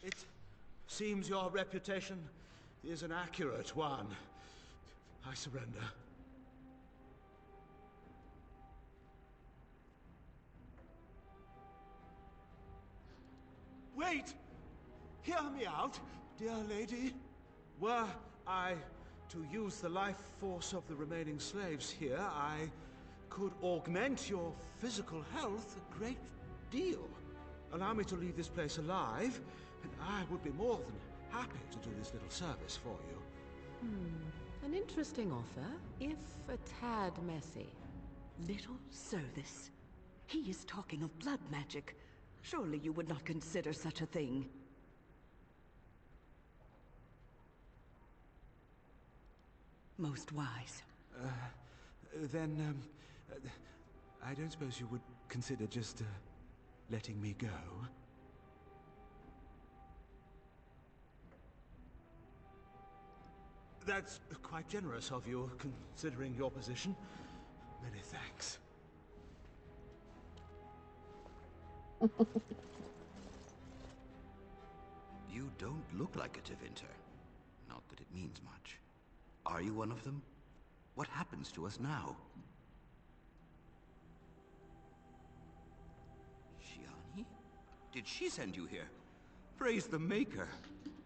It seems your reputation is an accurate one. I surrender. Wait! Hear me out, dear lady. Were I to use the life force of the remaining slaves here, I could augment your physical health a great deal. Allow me to leave this place alive, and I would be more than happy to do this little service for you. An interesting offer, if a tad messy. Little service. He is talking of blood magic. Surely you would not consider such a thing. Most wise. Then, I don't suppose you would consider just, letting me go? That's quite generous of you, considering your position. Many thanks. You don't look like a Tevinter. Not that it means much. Are you one of them? What happens to us now? Shiani? Did she send you here? Praise the Maker.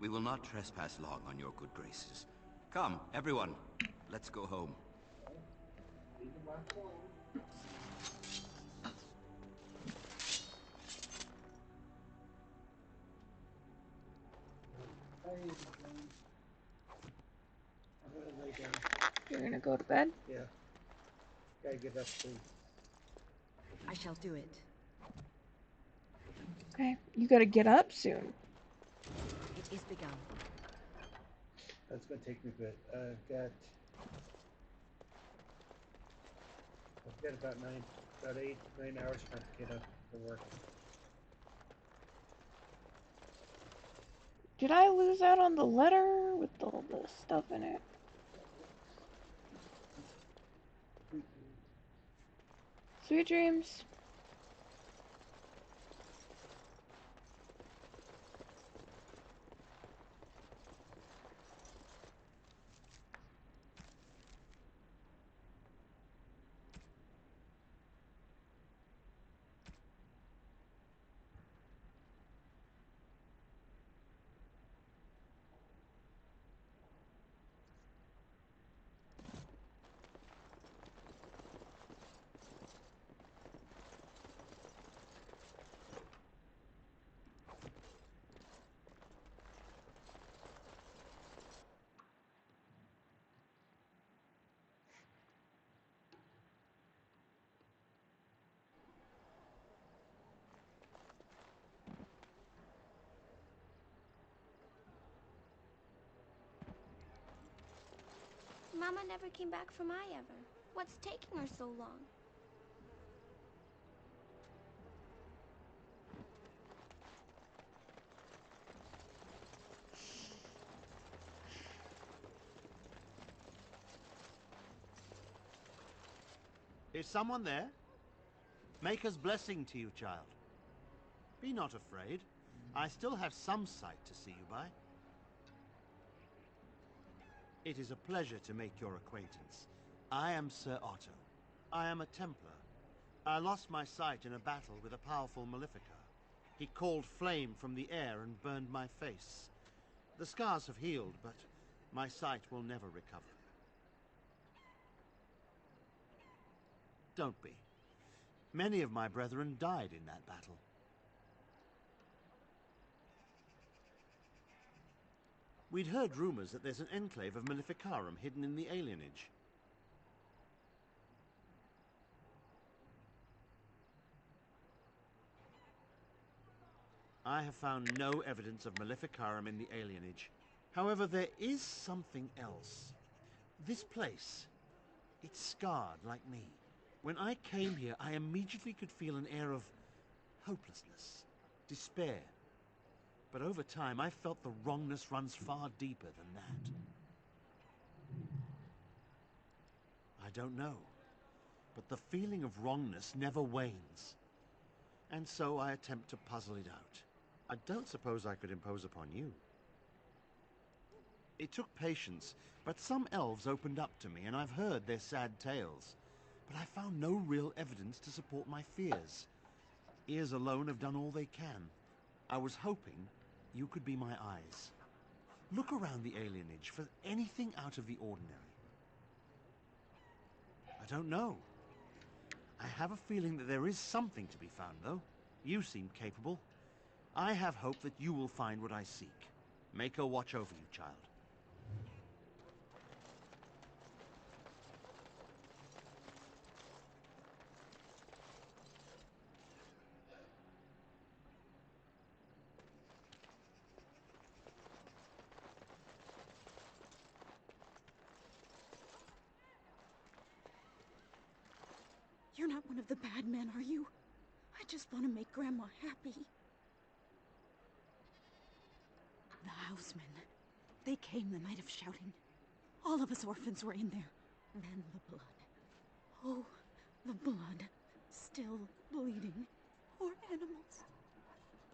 We will not trespass long on your good graces. Come, everyone. Let's go home. You're gonna go to bed? Yeah. Gotta get up soon. I shall do it. Okay, you gotta get up soon. It is begun. That's gonna take me a bit. I've got about 9 hours trying to get up for work. Did I lose out on the letter with all the stuff in it? Sweet dreams. Mama never came back from ever. What's taking her so long? Is someone there? Maker's blessing to you, child. Be not afraid. I still have some sight to see you by. It is a pleasure to make your acquaintance. I am Sir Otto. I am a Templar. I lost my sight in a battle with a powerful Maleficar. He called flame from the air and burned my face. The scars have healed, but my sight will never recover. Don't be. Many of my brethren died in that battle. We'd heard rumors that there's an enclave of Maleficarum hidden in the alienage. I have found no evidence of Maleficarum in the alienage. However, there is something else. This place, it's scarred like me. When I came here, I immediately could feel an air of hopelessness, despair. But over time, I felt the wrongness runs far deeper than that. I don't know, but the feeling of wrongness never wanes. And so I attempt to puzzle it out. I don't suppose I could impose upon you. It took patience, but some elves opened up to me, and I've heard their sad tales. But I found no real evidence to support my fears. Ears alone have done all they can. I was hoping you could be my eyes. Look around the alienage for anything out of the ordinary. I don't know. I have a feeling that there is something to be found, though. You seem capable. I have hope that you will find what I seek. Make her watch over you, child. You're not one of the bad men, are you? I just want to make Grandma happy. The housemen. They came the night of shouting. All of us orphans were in there. Then the blood. Oh, the blood. Still bleeding. Poor animals.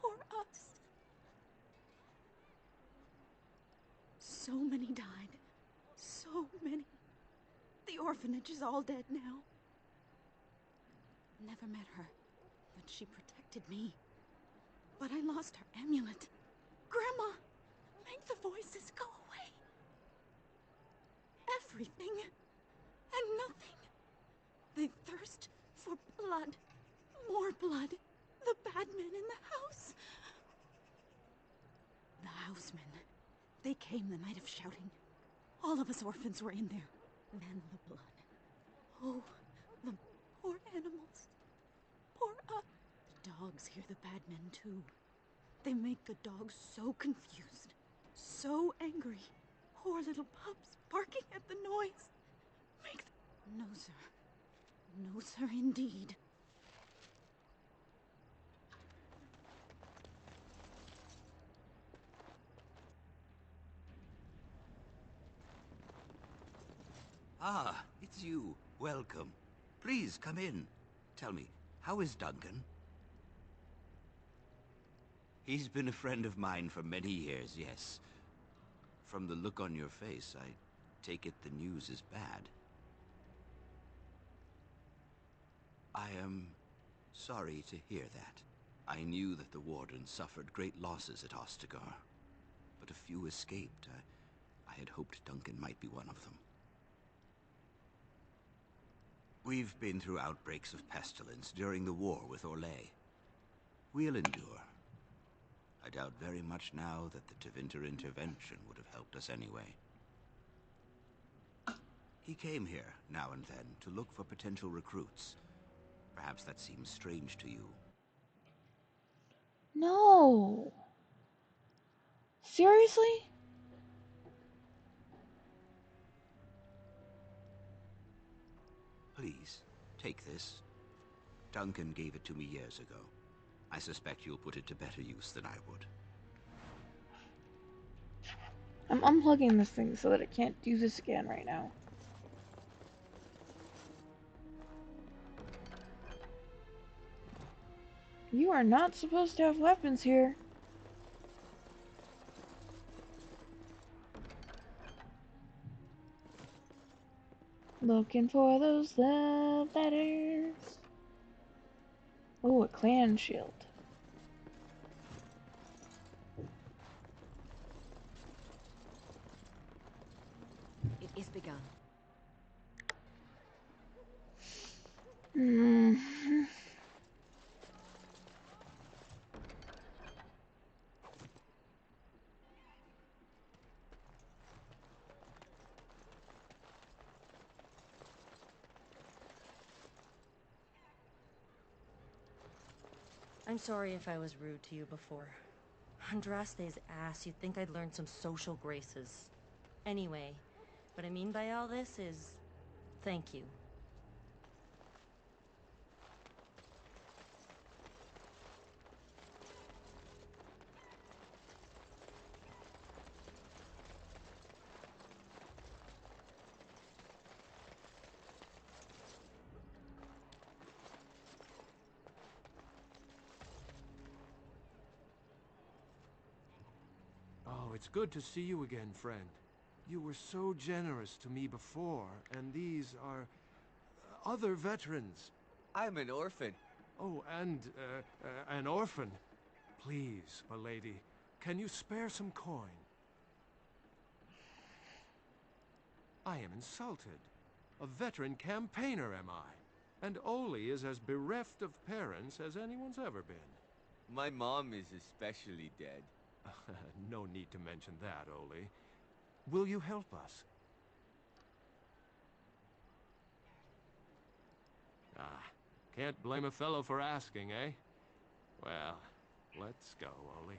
Poor us. So many died. So many. The orphanage is all dead now. Never met her, but she protected me. But I lost her amulet. Grandma, make the voices go away. Everything and nothing. They thirst for blood. More blood. The bad men in the house. The housemen. They came the night of shouting. All of us orphans were in there. Then the blood. Oh, the poor animals. Poor us. The dogs hear the bad men too. They make the dogs so confused, so angry. Poor little pups barking at the noise. Make them... No, sir. No, sir, indeed. Ah, it's you. Welcome. Please, come in. Tell me, how is Duncan? He's been a friend of mine for many years, yes. From the look on your face, I take it the news is bad. I am sorry to hear that. I knew that the Warden suffered great losses at Ostagar, but a few escaped. I had hoped Duncan might be one of them. We've been through outbreaks of pestilence during the war with Orlais. We'll endure. I doubt very much now that the Tevinter intervention would have helped us anyway. He came here, now and then, to look for potential recruits. Perhaps that seems strange to you. No. Seriously? Please, take this. Duncan gave it to me years ago. I suspect you'll put it to better use than I would. I'm unplugging this thing so that it can't do this again right now. You are not supposed to have weapons here. Looking for those love letters. Oh, a clan shield. It is begun. I'm sorry if I was rude to you before. Andraste's ass, you'd think I'd learned some social graces. Anyway, what I mean by all this is... thank you. Oh, it's good to see you again, friend. You were so generous to me before, and these are other veterans. I'm an orphan. Oh, and an orphan. Please, my lady, can you spare some coin? I am insulted. A veteran campaigner am I, and Oli is as bereft of parents as anyone's ever been. My mom is especially dead. No need to mention that, Oli. Will you help us? Ah, can't blame a fellow for asking, eh? Well, let's go, Oli.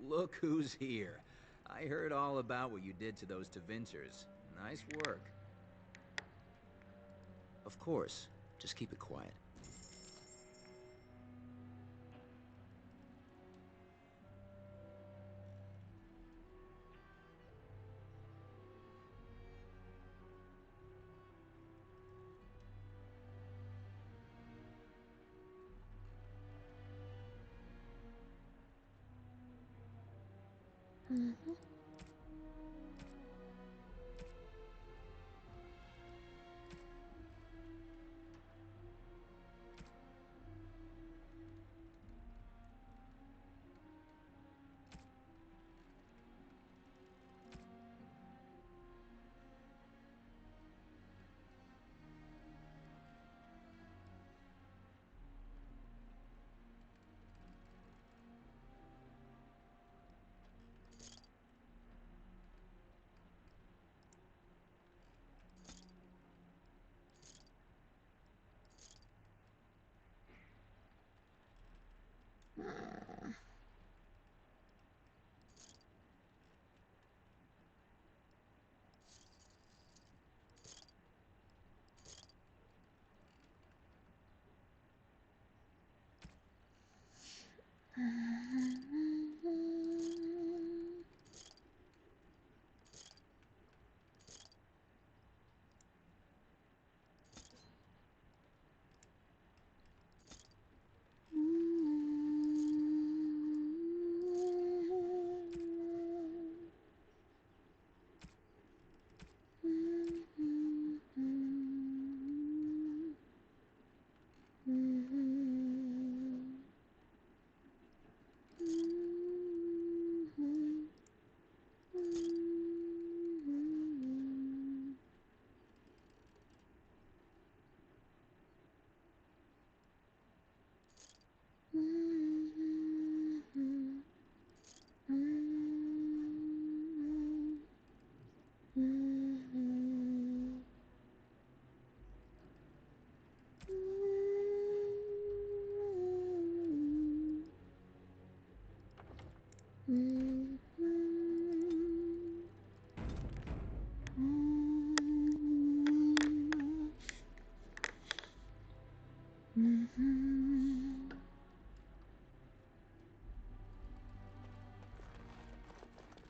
Look who's here. I heard all about what you did to those Tevincers. Nice work. Of course. Just keep it quiet. Mm-hmm.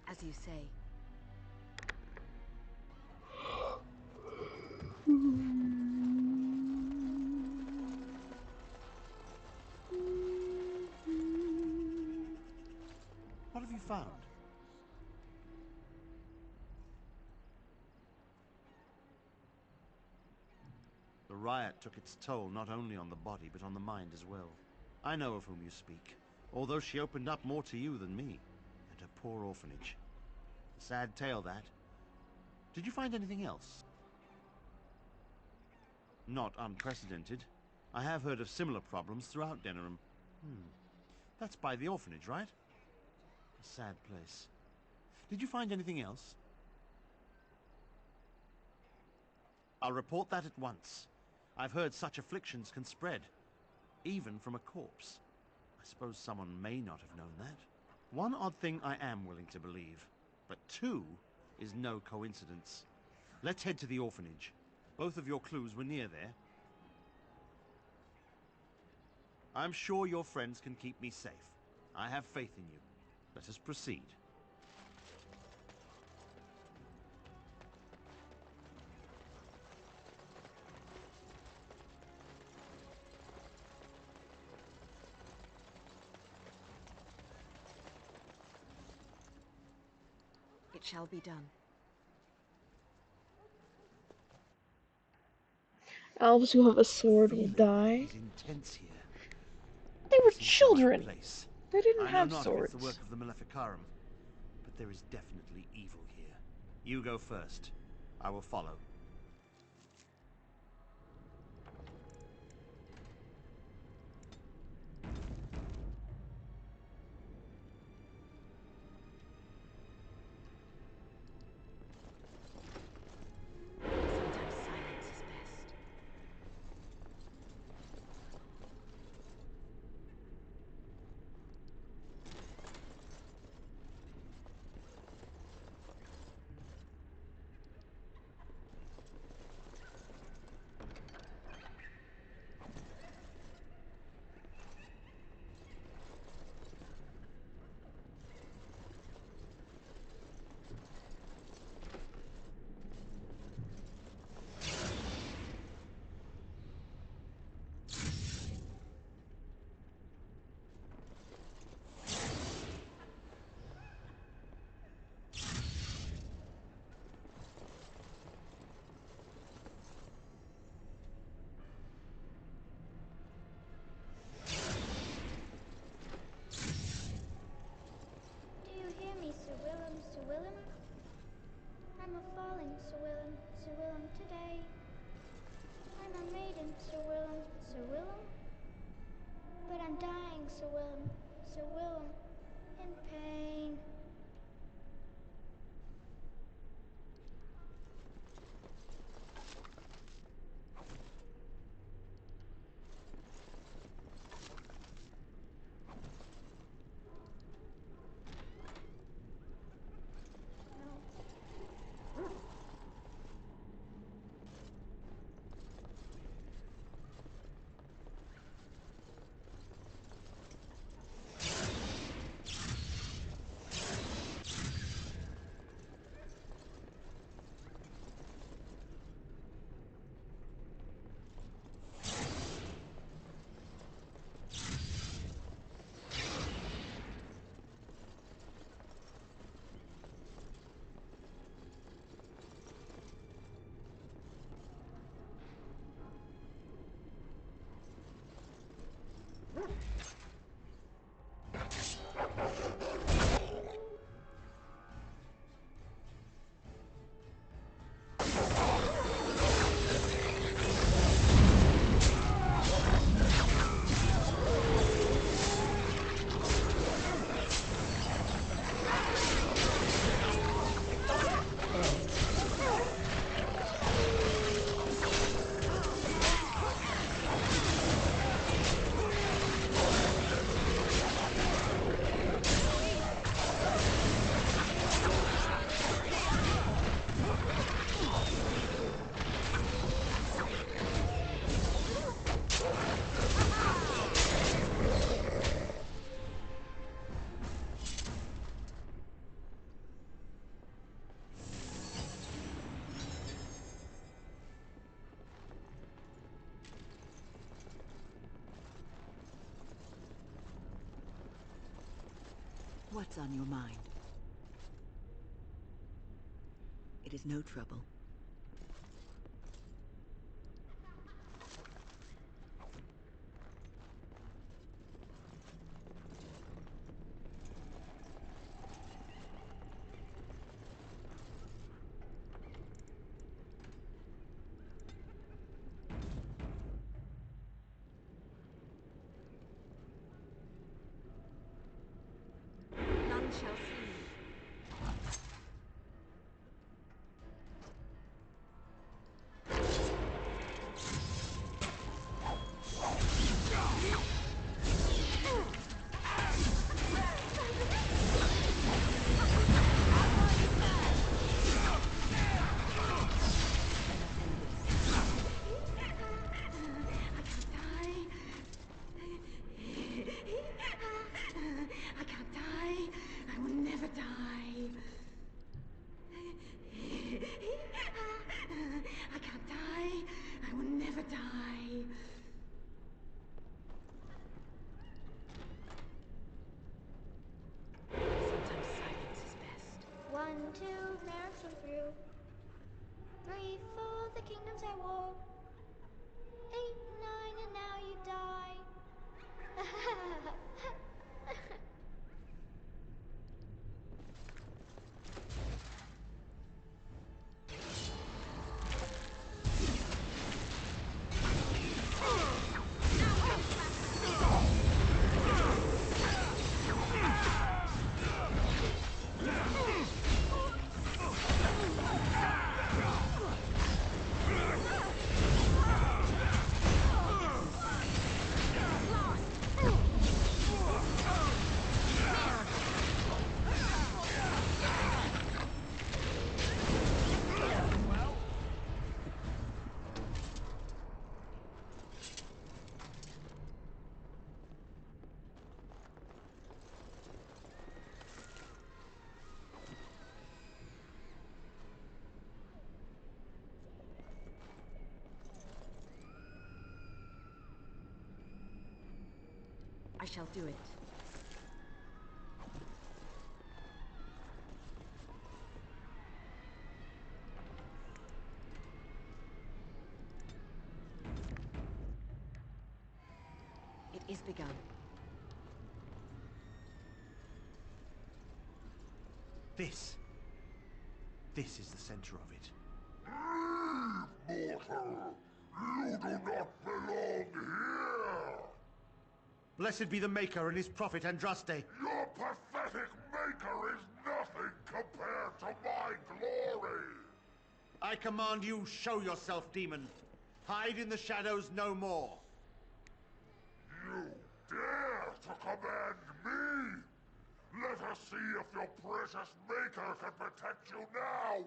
As you say. What have you found? The riot took its toll not only on the body, but on the mind as well. I know of whom you speak, although she opened up more to you than me, and her poor orphanage. A sad tale, that. Did you find anything else? Not unprecedented. I have heard of similar problems throughout Denerim. That's by the orphanage, right? A sad place. Did you find anything else? I'll report that at once. I've heard such afflictions can spread, even from a corpse. I suppose someone may not have known that. One odd thing I am willing to believe, but two is no coincidence. Let's head to the orphanage. Both of your clues were near there. I'm sure your friends can keep me safe. I have faith in you. Let us proceed. It shall be done. Elves who have a sword will die. Is intense here. They were This is the right children. place. They didn't I know have not swords. if it's the work of the Maleficarum, but there is definitely evil here. You go first. I will follow. Sometimes silence is best. Do you hear me, Sir Willem, Sir Willem? I'm a falling, Sir Willem, Sir Willem, today. I'm a maiden, Sir Willem, Sir Willem. But I'm dying, Sir Willem, Sir Willem, in pain. What's on your mind? It is no trouble. die. Sometimes silence is best. 1, 2, march on through. 3, 4, the kingdoms at war. 8, 9, and now you die. I shall do it. It is begun. This is the center of it. Mortal! You do not belong here! Blessed be the Maker and his prophet Andraste. Your pathetic maker is nothing compared to my glory! I command you, show yourself, demon. Hide in the shadows no more. You dare to command me? Let us see if your precious maker can protect you now,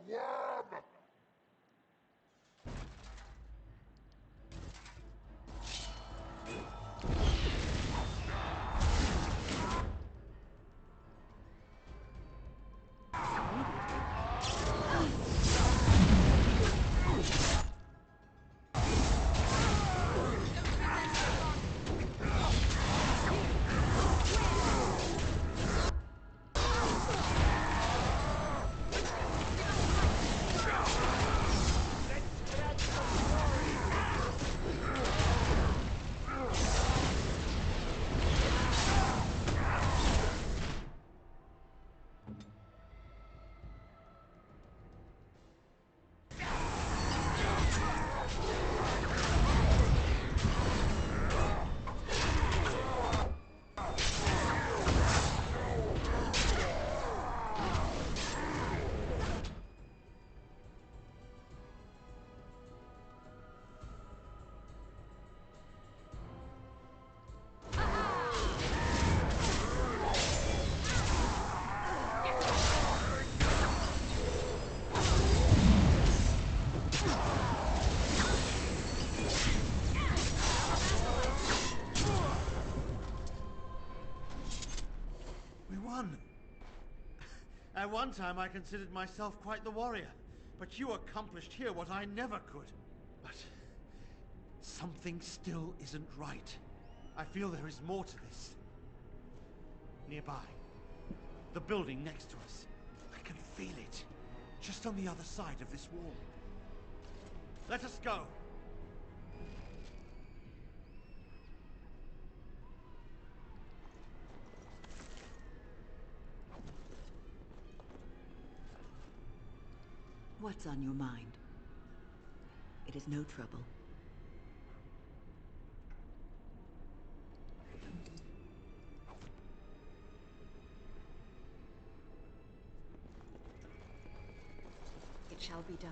worm! At one time, I considered myself quite the warrior, but you accomplished here what I never could. But something still isn't right. I feel there is more to this. Nearby, the building next to us. I can feel it, just on the other side of this wall. Let us go. What's on your mind? It is no trouble. It shall be done.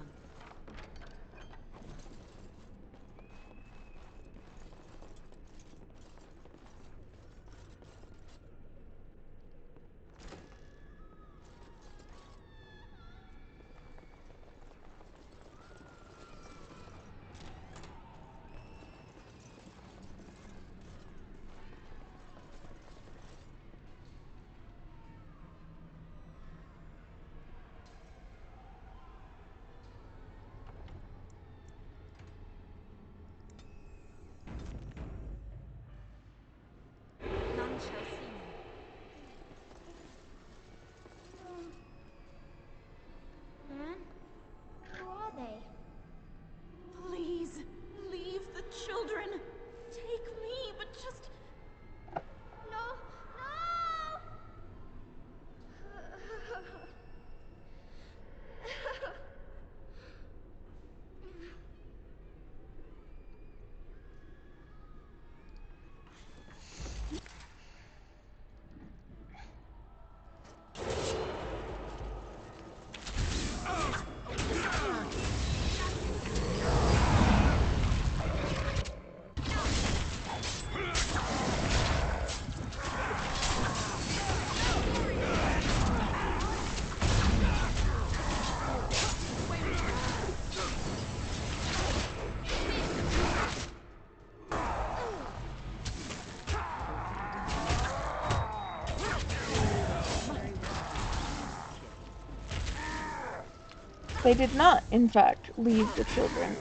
They did not, in fact, leave the children.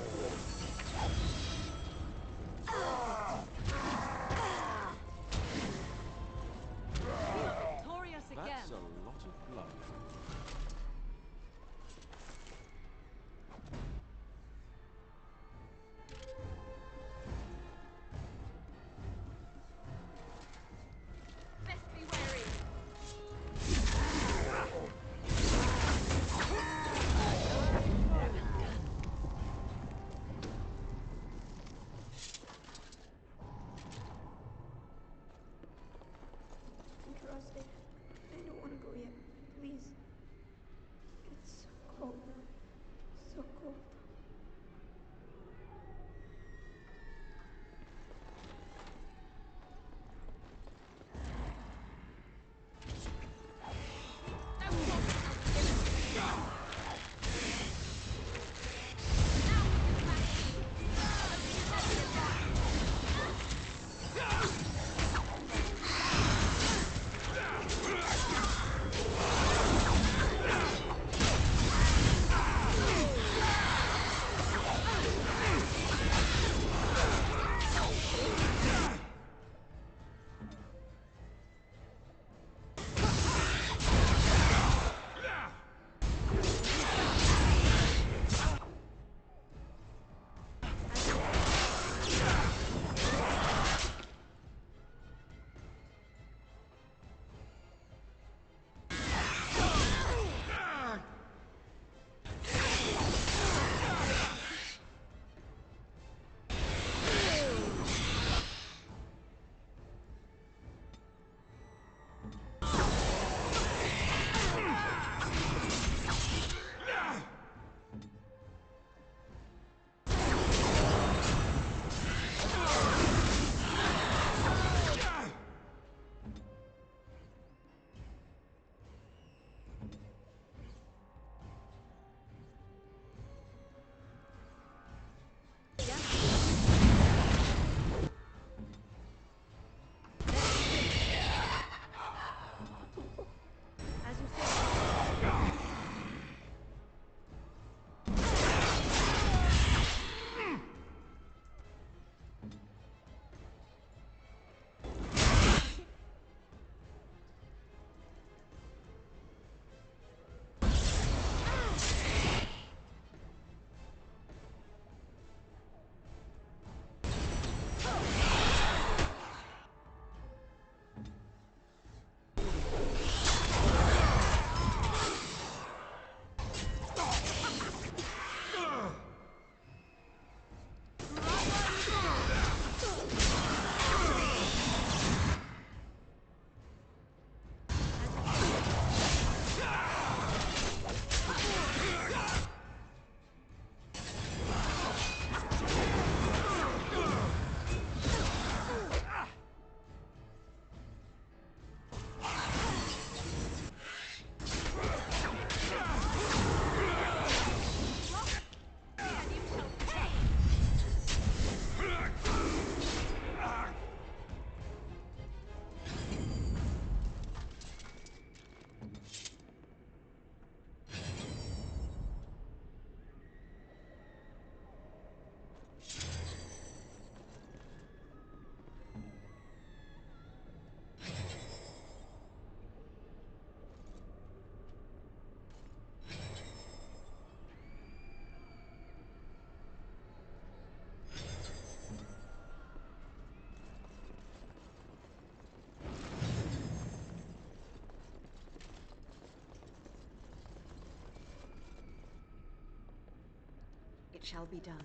Victorious again. That's a lot of blood. Best be wary. I'm exhausted. I don't want to go yet. Please. It's so cold. So cold. It shall be done.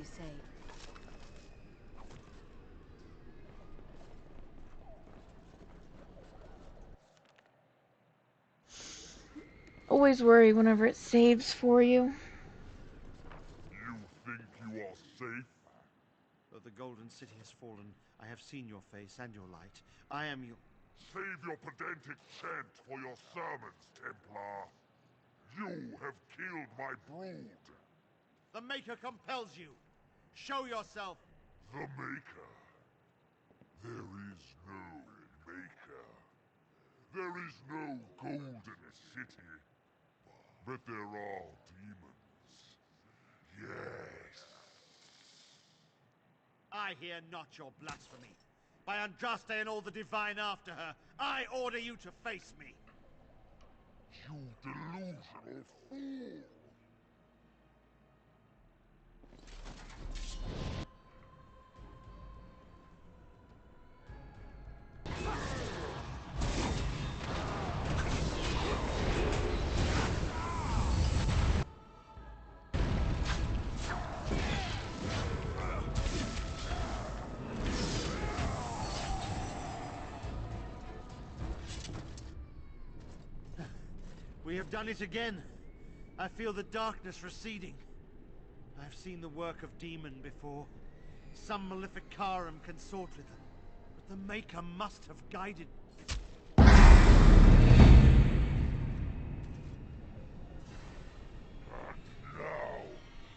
you say. Always worry whenever it saves for you. You think you are safe? Though the Golden City has fallen, I have seen your face and your light. I am your... Save your pedantic chant for your sermons, Templar. You have killed my brood. The Maker compels you. Show yourself. The Maker? There is no Maker. There is no Golden City. But there are demons. Yes. I hear not your blasphemy. By Andraste and all the divine after her, I order you to face me. You delusional fool! We have done it again. I feel the darkness receding. I've seen the work of demon before. Some Maleficarum consort with them. But the Maker must have guided... Now,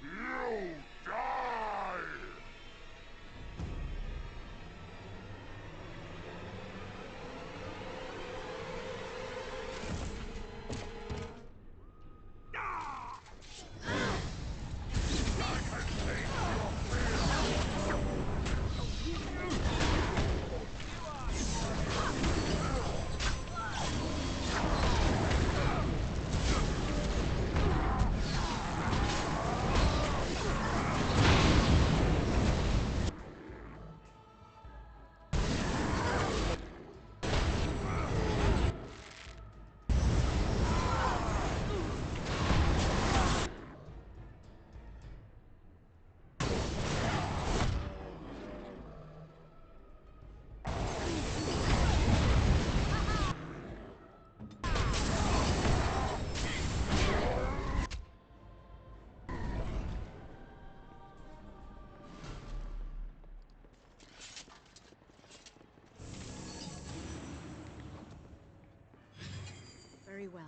you die! Very well.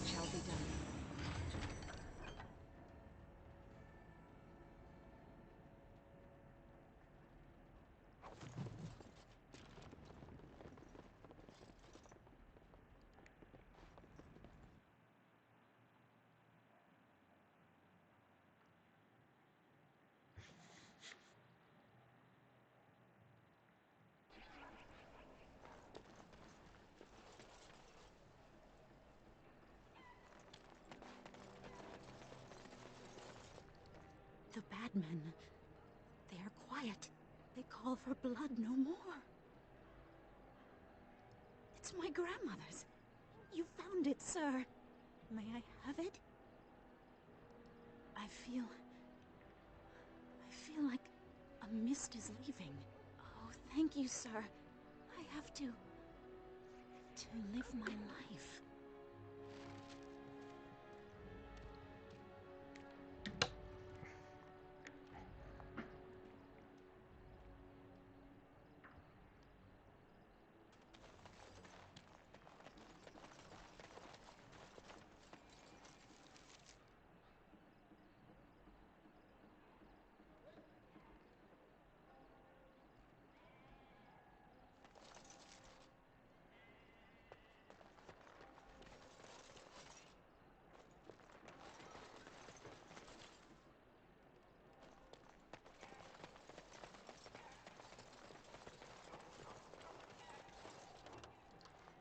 It shall be done. The bad men, they are quiet. They call for blood no more. It's my grandmother's. You found it, sir. May I have it? I feel like a mist is leaving. Oh, thank you, sir. I have to live my life.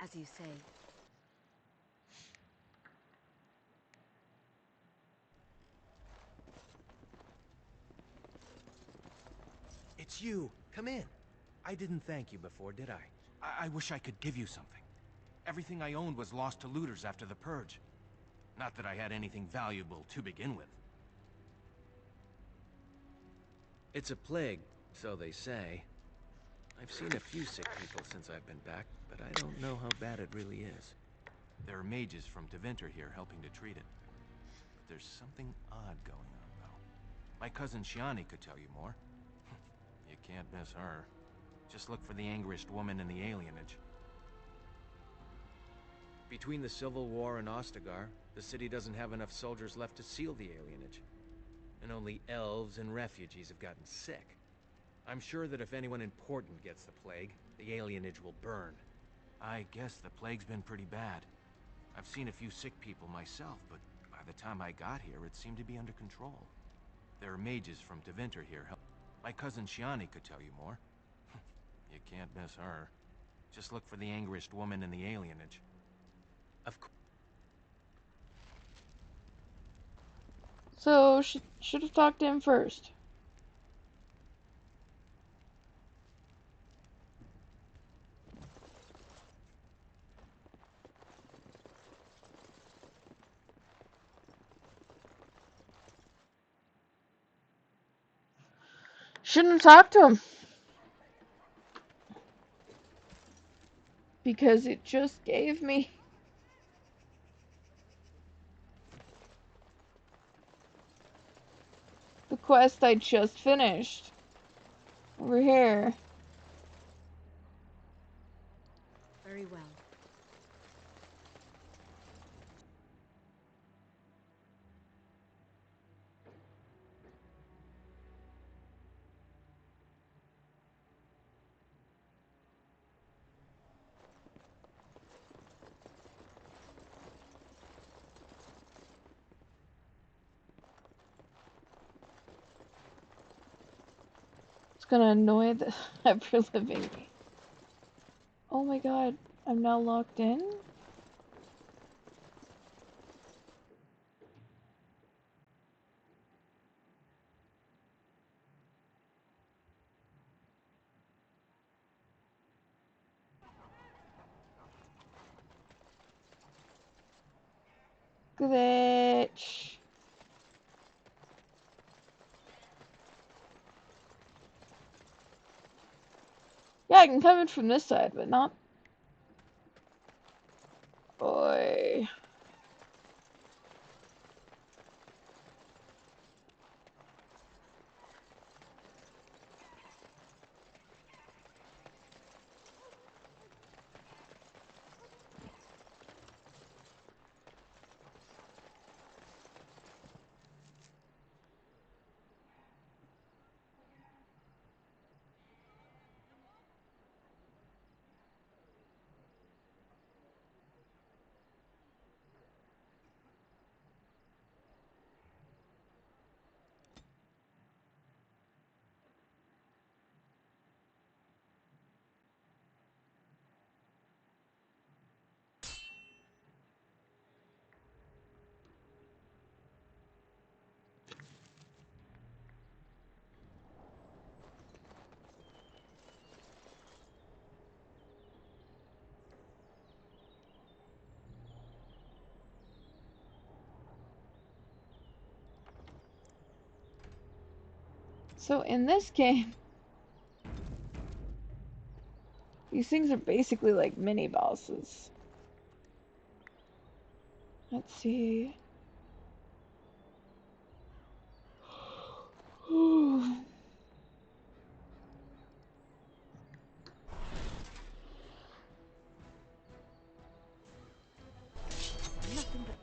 As you say. It's you. Come in. I didn't thank you before, did I? I wish I could give you something. Everything I owned was lost to looters after the purge. Not that I had anything valuable to begin with. It's a plague, so they say. I've seen a few sick people since I've been back, but I don't know how bad it really is. There are mages from Deventer here helping to treat it. But there's something odd going on, though. My cousin Shiani could tell you more. You can't miss her. Just look for the angriest woman in the alienage. Between the Civil War and Ostagar, the city doesn't have enough soldiers left to seal the alienage. And only elves and refugees have gotten sick. I'm sure that if anyone important gets the plague, the alienage will burn. I guess the plague's been pretty bad. I've seen a few sick people myself, but by the time I got here, it seemed to be under control. There are mages from Deventer here. My cousin Shiani could tell you more. You can't miss her. Just look for the angriest woman in the alienage. Of course. So, should have talked to him first. Shouldn't have talked to him. Because it just gave me the quest I just finished. Over here. Very well. It's gonna annoy the ever living me. Oh my god, I'm now locked in? Glitch. Yeah, I can come in from this side, but not... Boy. So in this game, these things are basically like mini bosses. Let's see. Nothing but...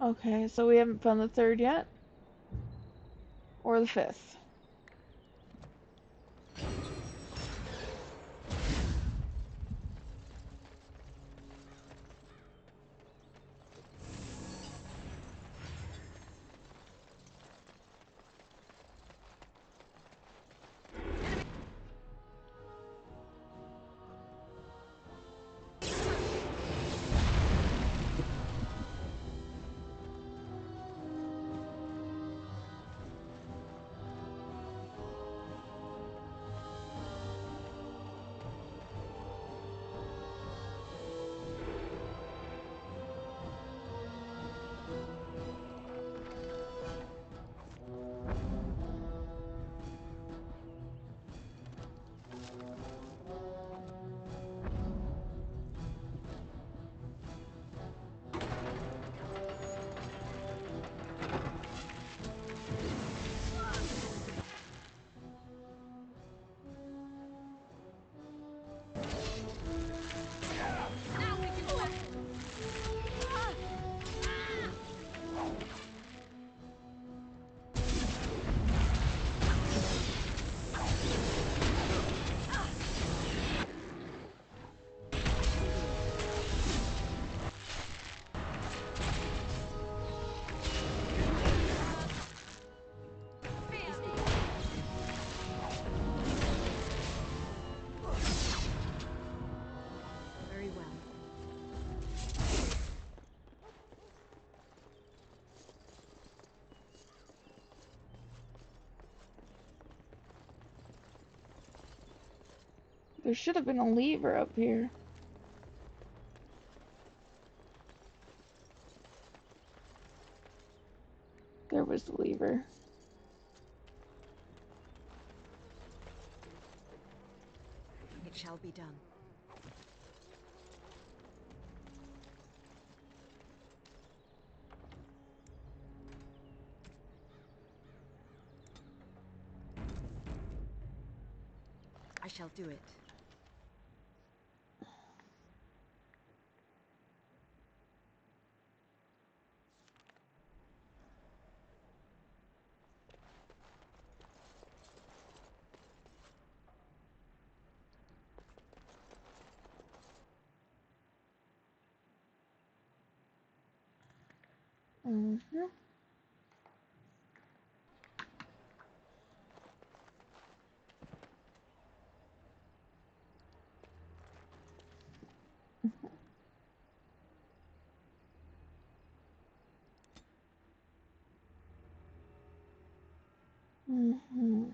Okay, so we haven't found the third yet? Or the fifth? Very well. There should have been a lever up here. There was the lever. It shall be done. I shall do it. Mm-hmm. Mm-hmm.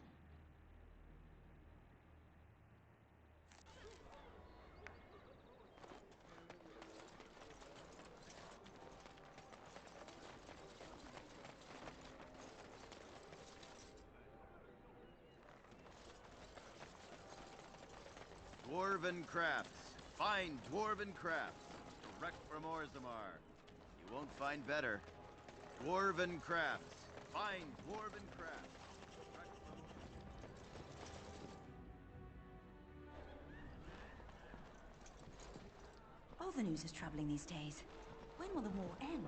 Dwarven crafts. Fine dwarven crafts. Direct from Orzammar. You won't find better. Dwarven crafts. Fine dwarven crafts. Direct from... All the news is troubling these days. When will the war end?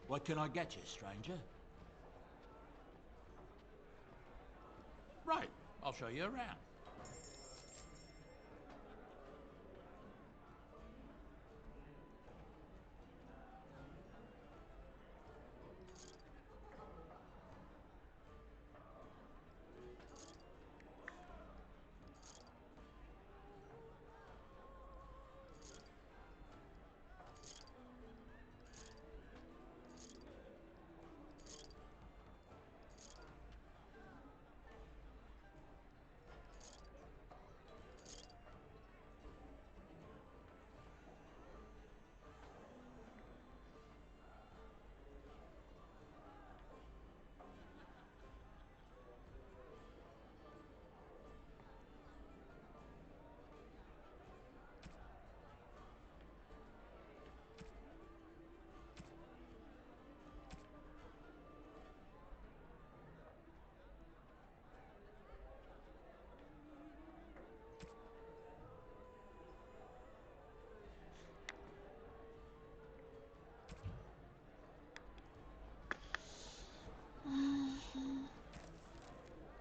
What can I get you, stranger? Right, I'll show you around.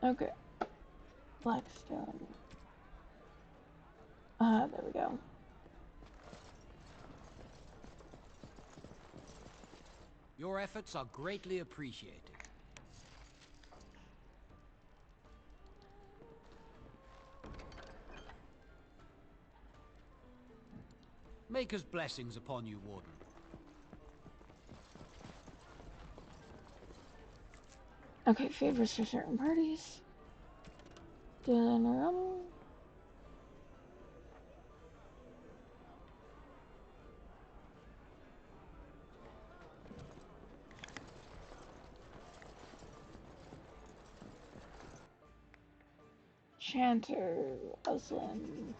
Okay. Blackstone. There we go. Your efforts are greatly appreciated. Maker's blessings upon you, Warden. Okay, favors for certain parties. Dun. Chanter, Aslan.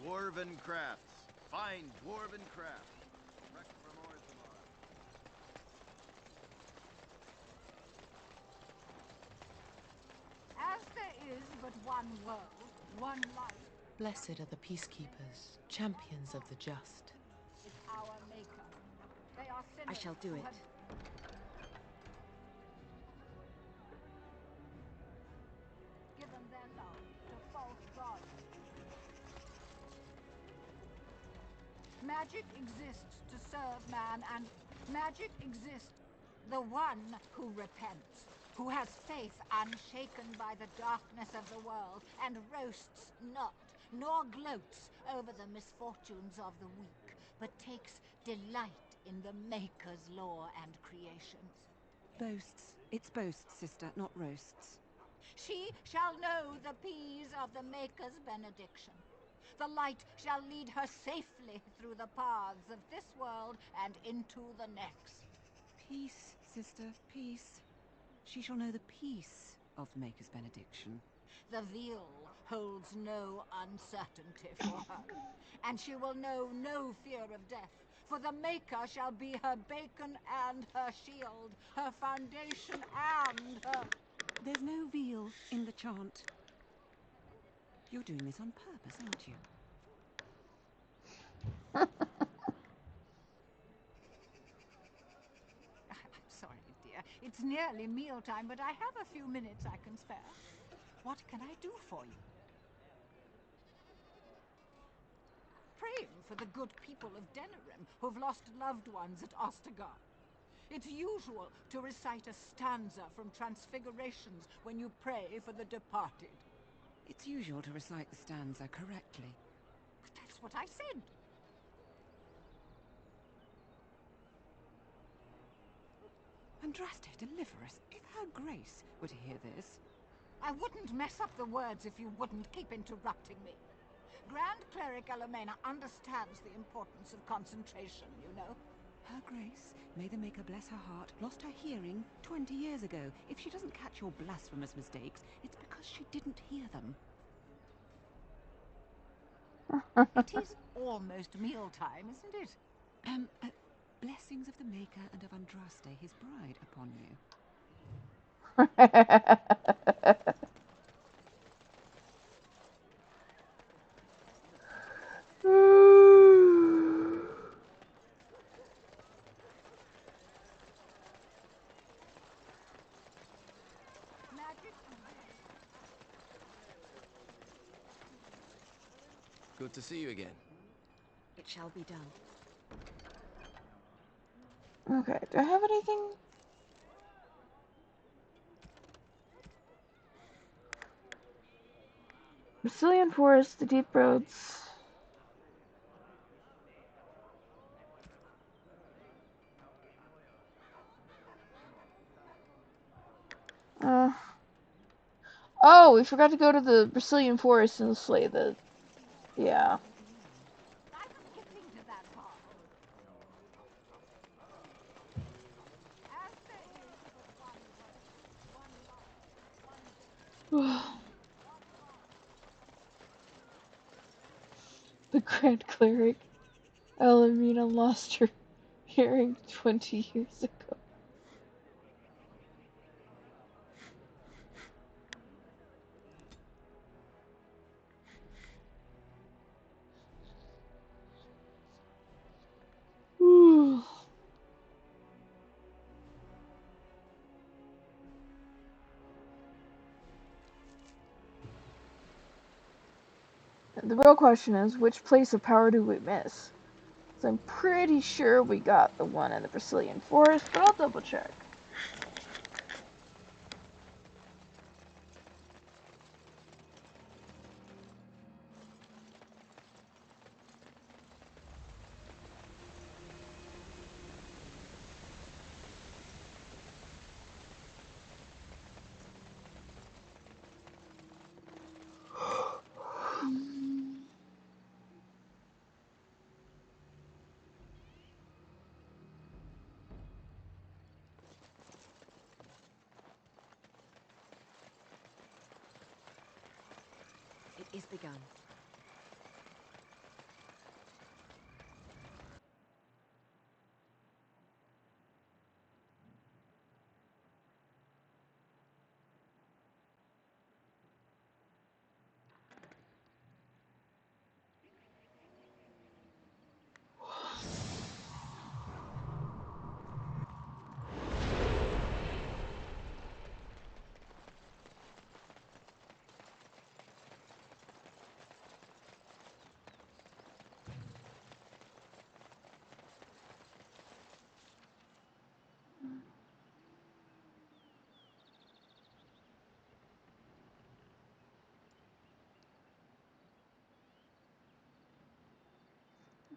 Dwarven crafts. Fine dwarven crafts. Direct from Orzammar. As there is but one world, one life, Blessed are the peacekeepers, champions of the just. is our maker. They are sinners I shall do who it. have given their love to false gods. Magic exists to serve man, and magic exists. The one who repents, who has faith unshaken by the darkness of the world, and roasts not, nor gloats over the misfortunes of the weak, but takes delight in the Maker's law and creations. Boasts. It's boasts, sister, not roasts. She shall know the peace of the Maker's benediction. The light shall lead her safely through the paths of this world and into the next. Peace, sister, peace. She shall know the peace of the Maker's benediction. The veil holds no uncertainty for her, and she will know no fear of death, for the Maker shall be her beacon and her shield, her foundation and her... There's no veal in the chant. You're doing this on purpose, aren't you? I'm sorry, dear. It's nearly mealtime, but I have a few minutes I can spare. What can I do for you? Praying for the good people of Denerim who've lost loved ones at Ostagar. It's usual to recite a stanza from Transfigurations when you pray for the departed. It's usual to recite the stanza correctly. But that's what I said. Andraste, deliver us. If her grace were to hear this... I wouldn't mess up the words if you wouldn't keep interrupting me. Grand Cleric Elomena understands the importance of concentration, you know. Her grace, may the Maker bless her heart, lost her hearing 20 years ago. If she doesn't catch your blasphemous mistakes, it's because she didn't hear them. It is almost mealtime, isn't it? Blessings of the Maker and of Andraste, his bride, upon you. Good to see you again. It shall be done. Okay, do I have anything? Brazilian forest, the deep roads. Oh, we forgot to go to the Brazilian forest and slay the... Yeah. I was getting to that part. As there is but one world, one life, one The Grand Cleric Elomena lost her hearing 20 years ago. The real question is, which place of power do we miss? So I'm pretty sure we got the one in the Brazilian forest, but I'll double check. It is begun.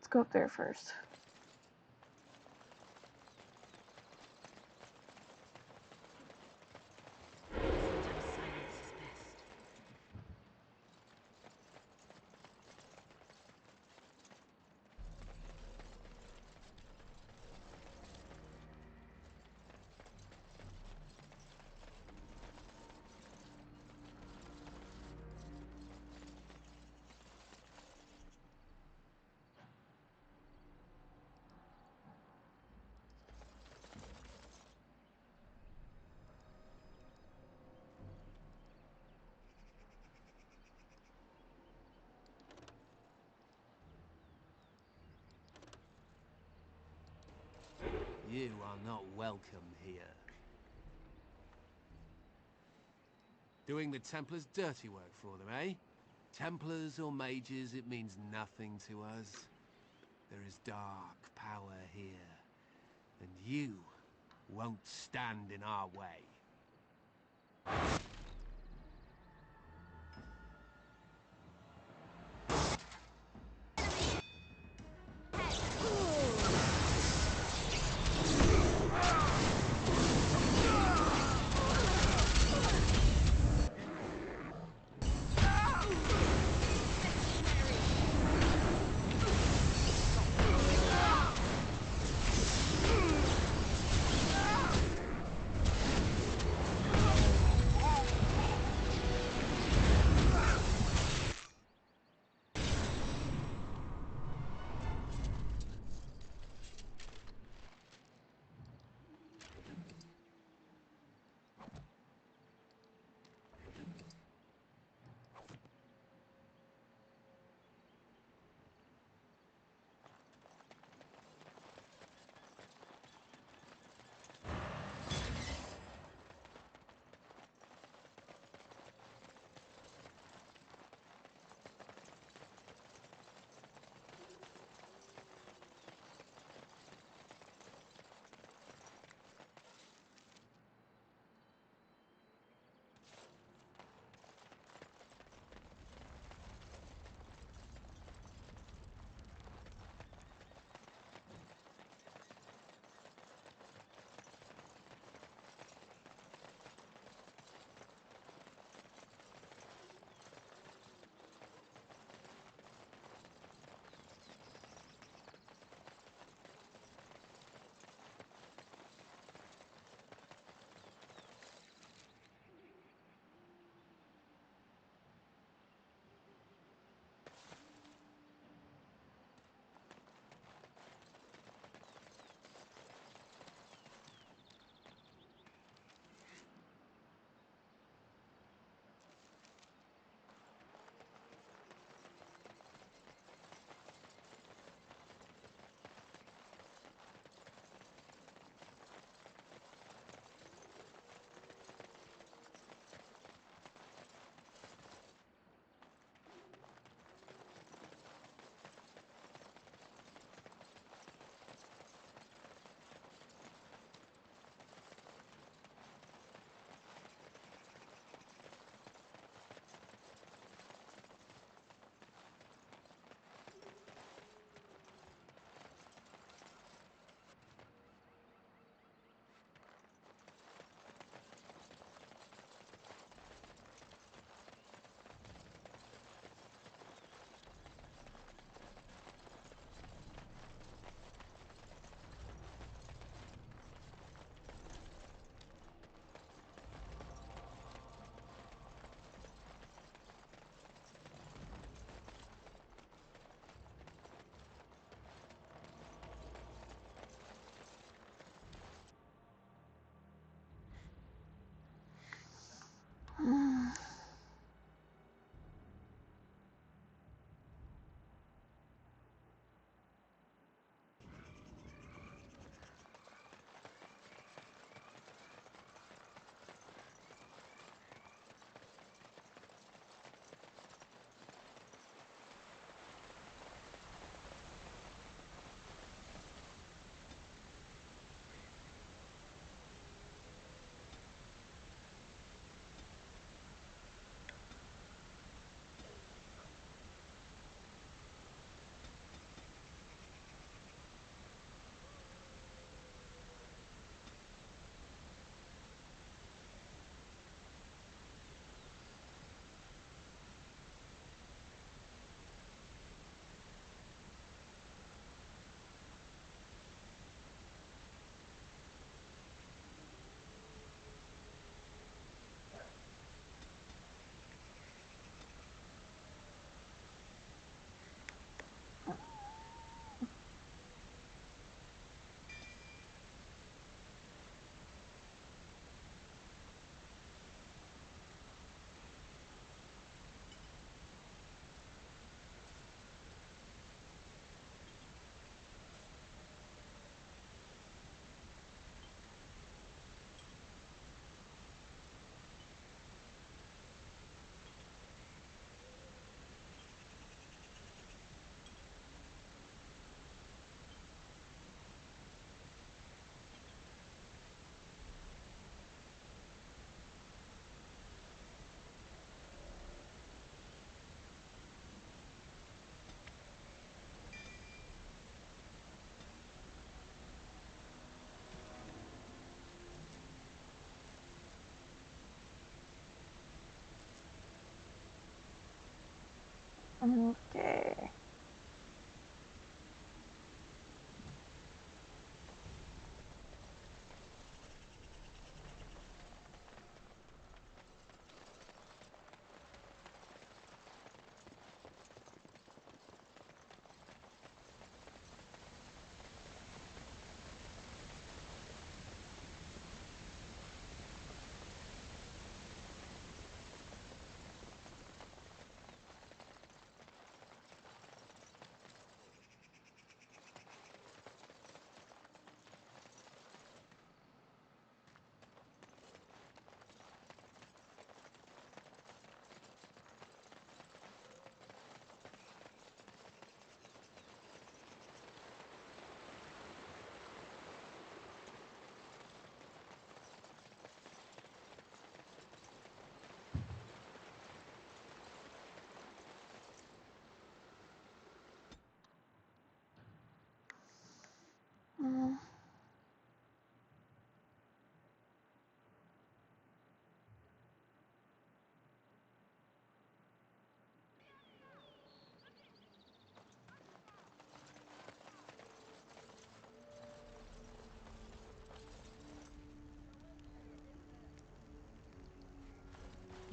Let's go up there first. You are not welcome here. Doing the Templars' dirty work for them, eh? Templars or mages, it means nothing to us. There is dark power here, and you won't stand in our way.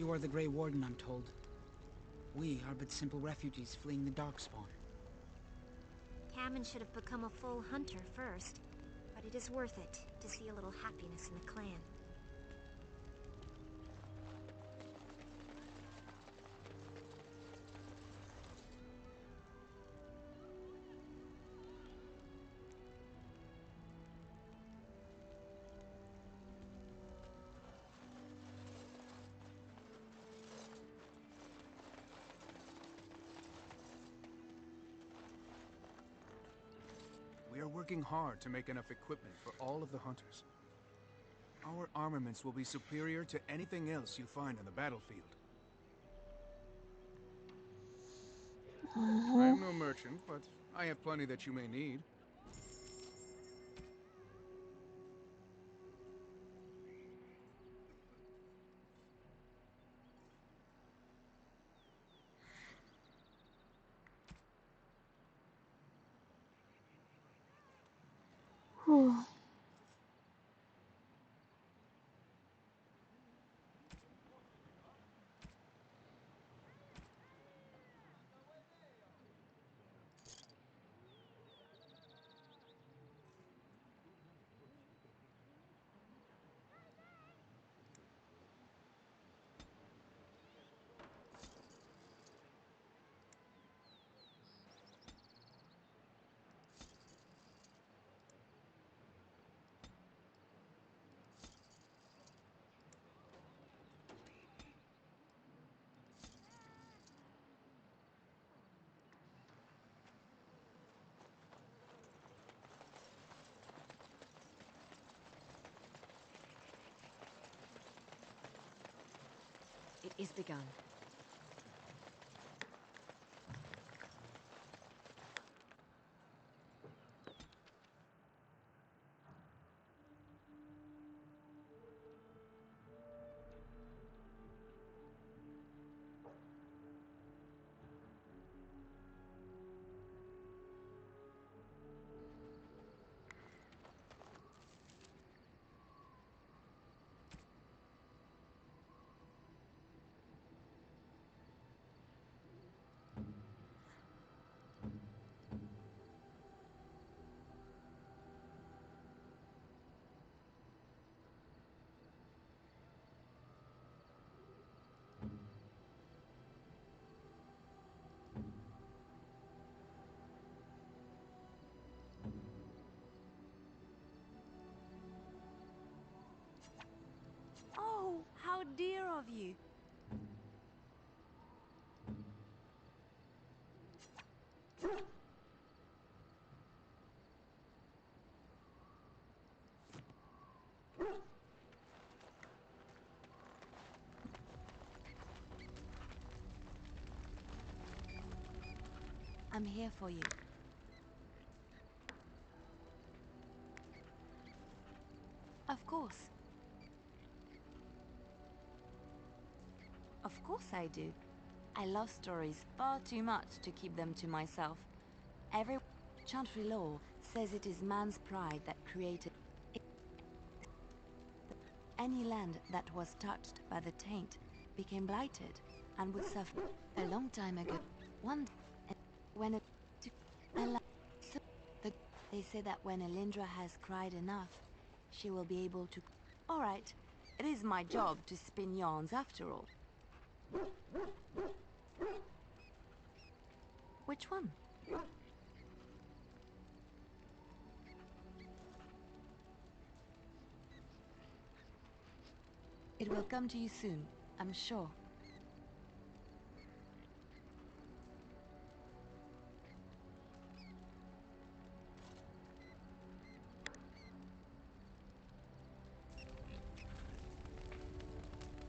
You are the Grey Warden, I'm told. We are but simple refugees fleeing the Darkspawn. Hammond should have become a full hunter first, but it is worth it to see a little happiness in the clan. We are working hard to make enough equipment for all of the hunters. Our armaments will be superior to anything else you find on the battlefield. I am no merchant, but I have plenty that you may need. Whew. It is begun. Oh, how dear of you. I'm here for you. Of course. Of course I do. I love stories far too much to keep them to myself. Every Chantry law says it is man's pride that created any land that was touched by the taint became blighted and would suffer. A long time ago, one day, when they say that when Elindra has cried enough, she will be able to. All right, it is my job to spin yarns after all. Which one? It will come to you soon, I'm sure.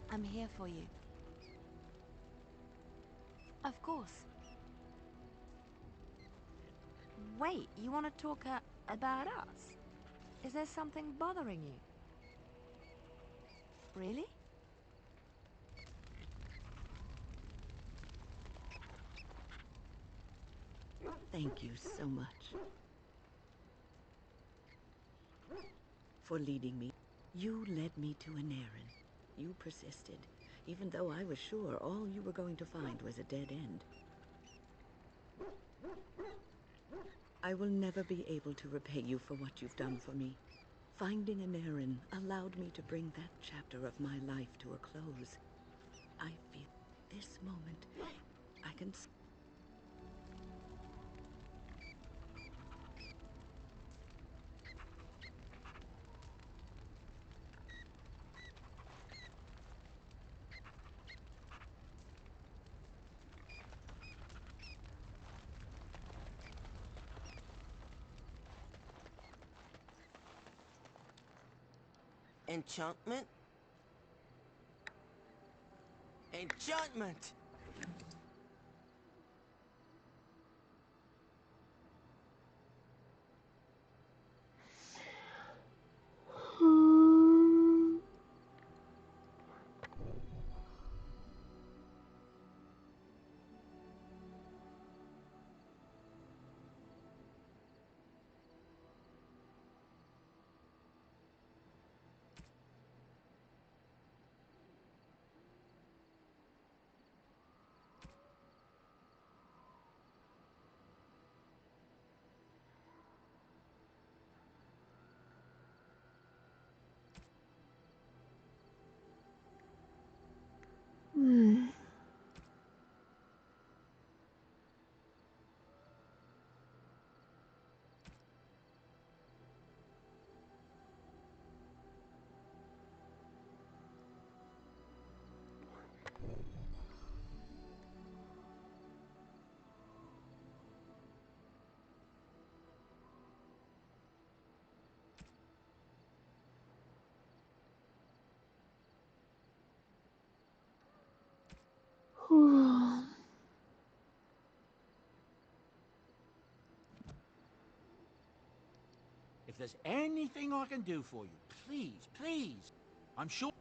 I'm here for you. Of course. Wait, you want to talk about us? Is there something bothering you? Really? Thank you so much for leading me. You led me to an errand. You persisted. even though I was sure all you were going to find was a dead end. I will never be able to repay you for what you've done for me. Finding an Aaron allowed me to bring that chapter of my life to a close. I feel this moment, I can... Enchantment? Enchantment! Hmm. If there's anything I can do for you, please, please. I'm sure...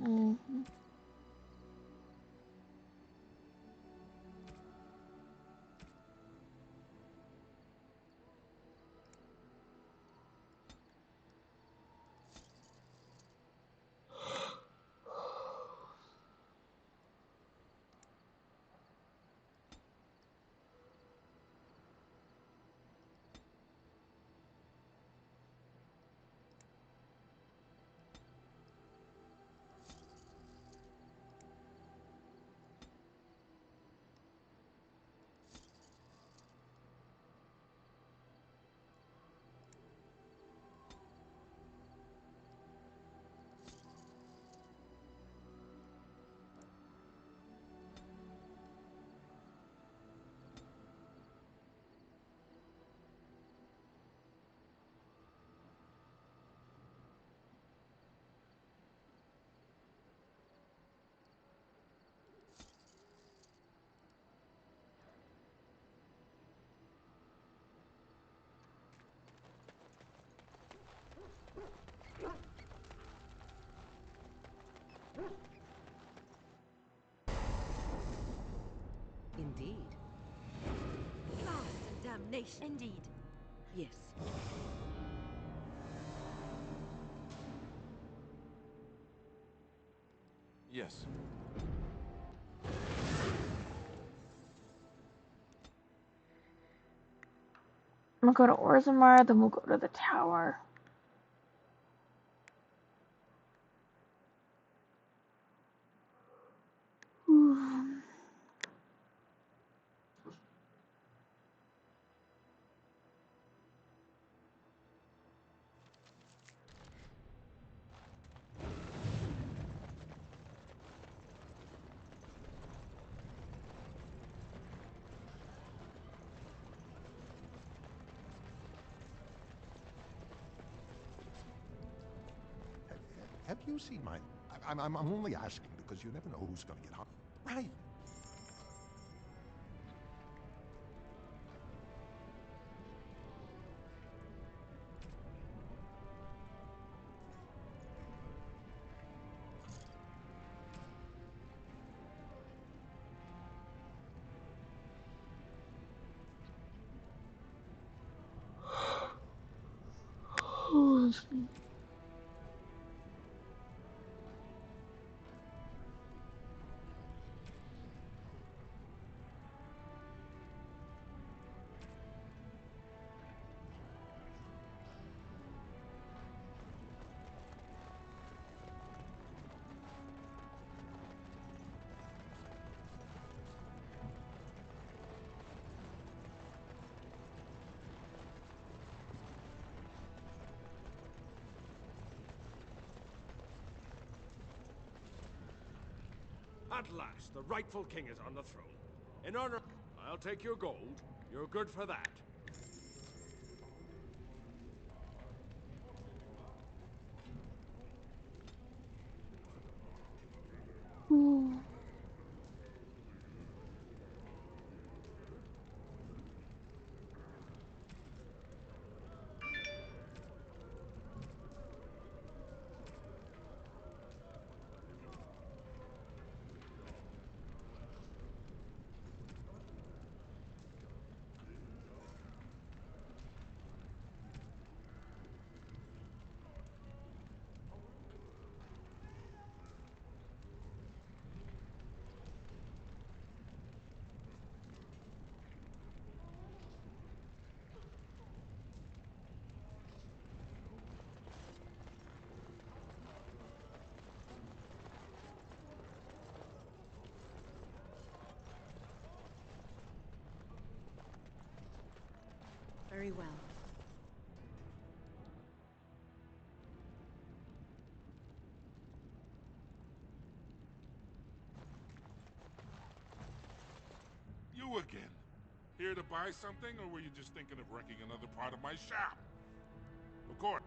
Mhm. Indeed. Loss and damnation. Indeed. Yes. Yes. I'm gonna go to Orzammar, then we'll go to the tower. Have you seen my... I'm only asking because you never know who's going to get hurt. Right. At last, the rightful king is on the throne. In honor, I'll take your gold. You're good for that. Ooh. Very well. You again. Here to buy something, or were you just thinking of wrecking another part of my shop? Of course.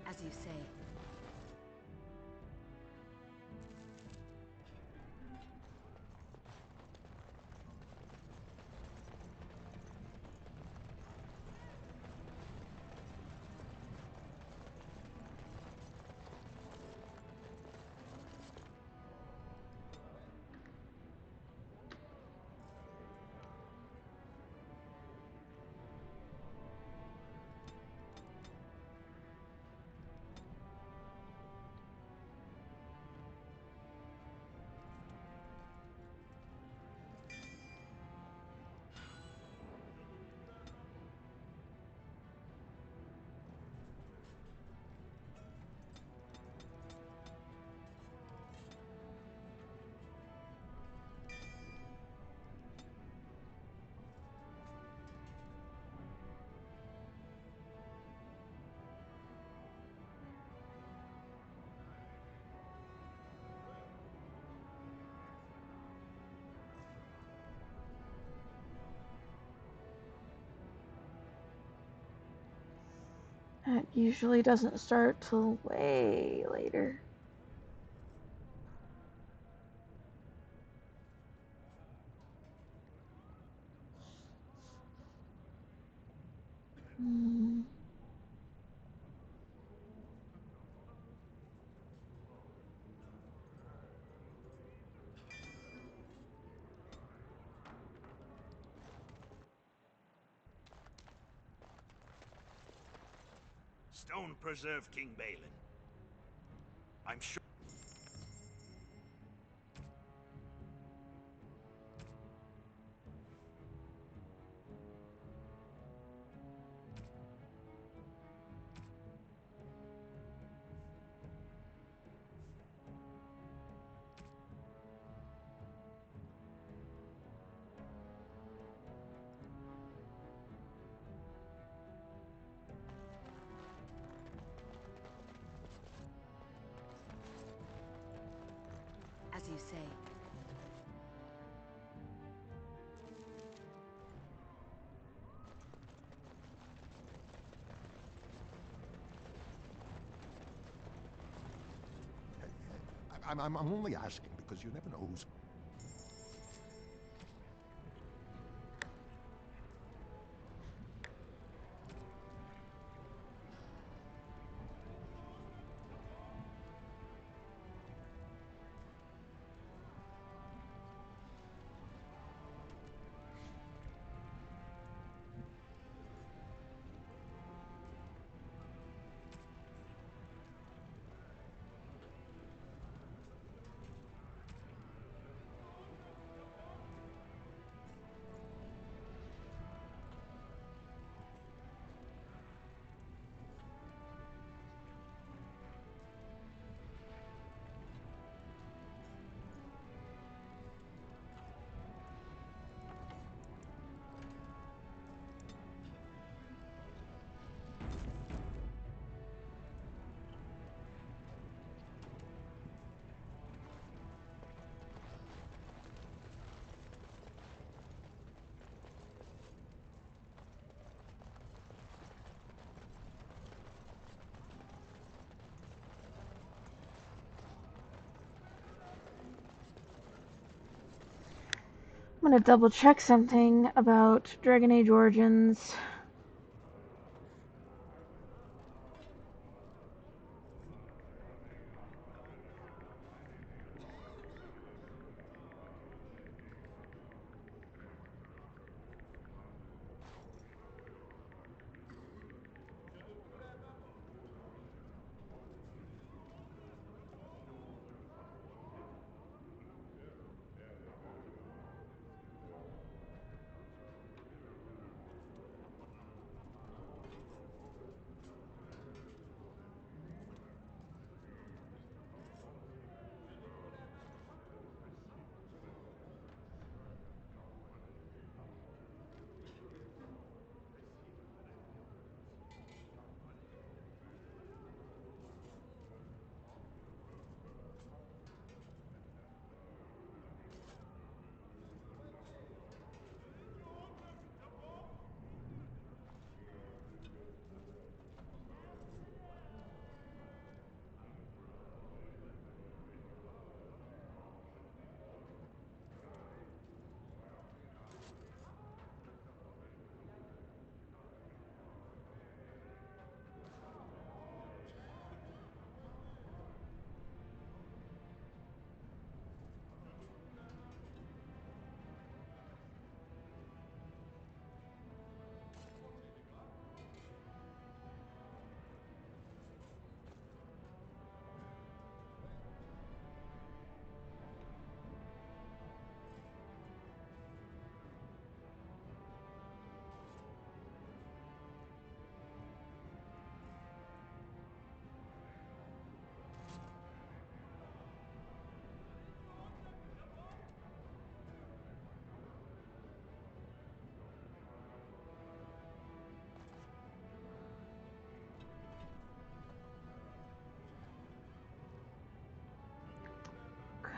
As you say. That usually doesn't start till way later. Hmm. Stone Preserve King Balin. I'm sure. As you say. I'm only asking because you never know who's... gonna double check something about Dragon Age Origins.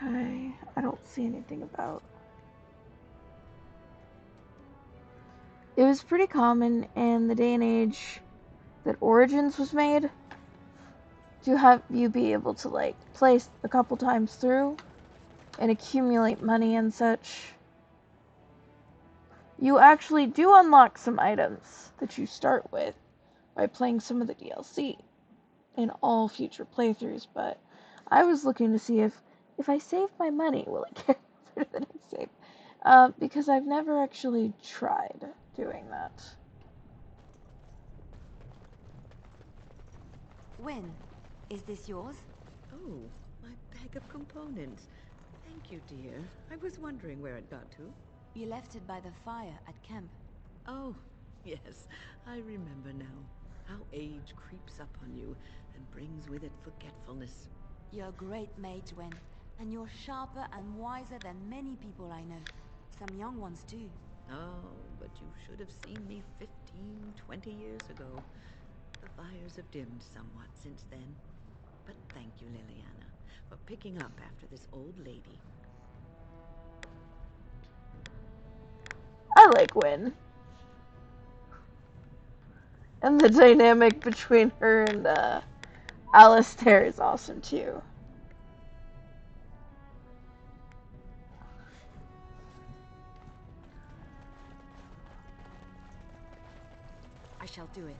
Okay, I don't see anything about. It was pretty common in the day and age that Origins was made to have you be able to like play a couple times through and accumulate money and such. You actually do unlock some items that you start with by playing some of the DLC in all future playthroughs, but I was looking to see if I save my money, will it carry over to the next save? Because I've never actually tried doing that. Wynne, is this yours? Oh, my bag of components. Thank you, dear. I was wondering where it got to. You left it by the fire at camp. Oh, yes, I remember now. How age creeps up on you and brings with it forgetfulness. You're a great mage, Wynne, and you're sharper and wiser than many people I know. Some young ones, too. Oh, but you should have seen me 15, 20 years ago. The fires have dimmed somewhat since then. But thank you, Liliana, for picking up after this old lady. I like Wynne. And the dynamic between her and Alistair is awesome too. I shall do it.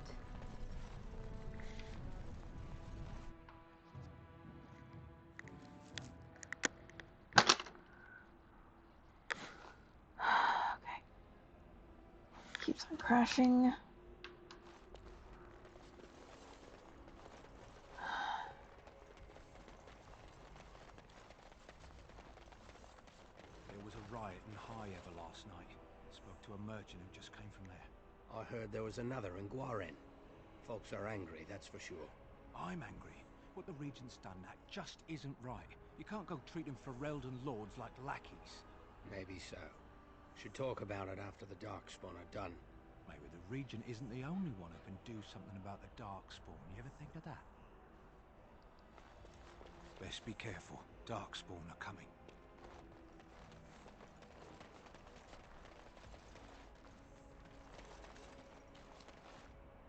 Okay. Keeps on crashing. There was a riot in High Ever last night. Spoke to a merchant who just came from there. I heard there was another in Guaren. Folks are angry, that's for sure. I'm angry. What the Regent's done, that just isn't right. You can't go treating Ferelden lords like lackeys. Maybe so. Should talk about it after the Darkspawn are done. Maybe the Regent isn't the only one who can do something about the Darkspawn. You ever think of that? Best be careful. Darkspawn are coming.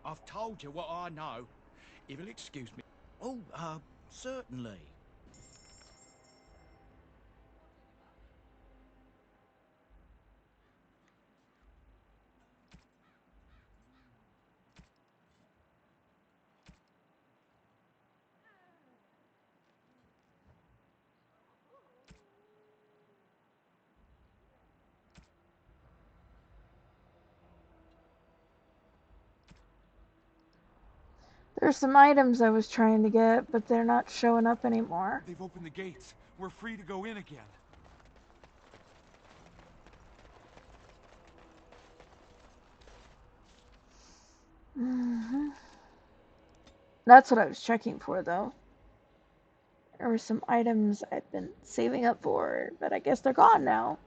I've told you what I know. If you'll excuse me. Oh, certainly. There's some items I was trying to get, but they're not showing up anymore. They've opened the gates. We're free to go in again. That's what I was checking for, though. There were some items I'd been saving up for, but I guess they're gone now.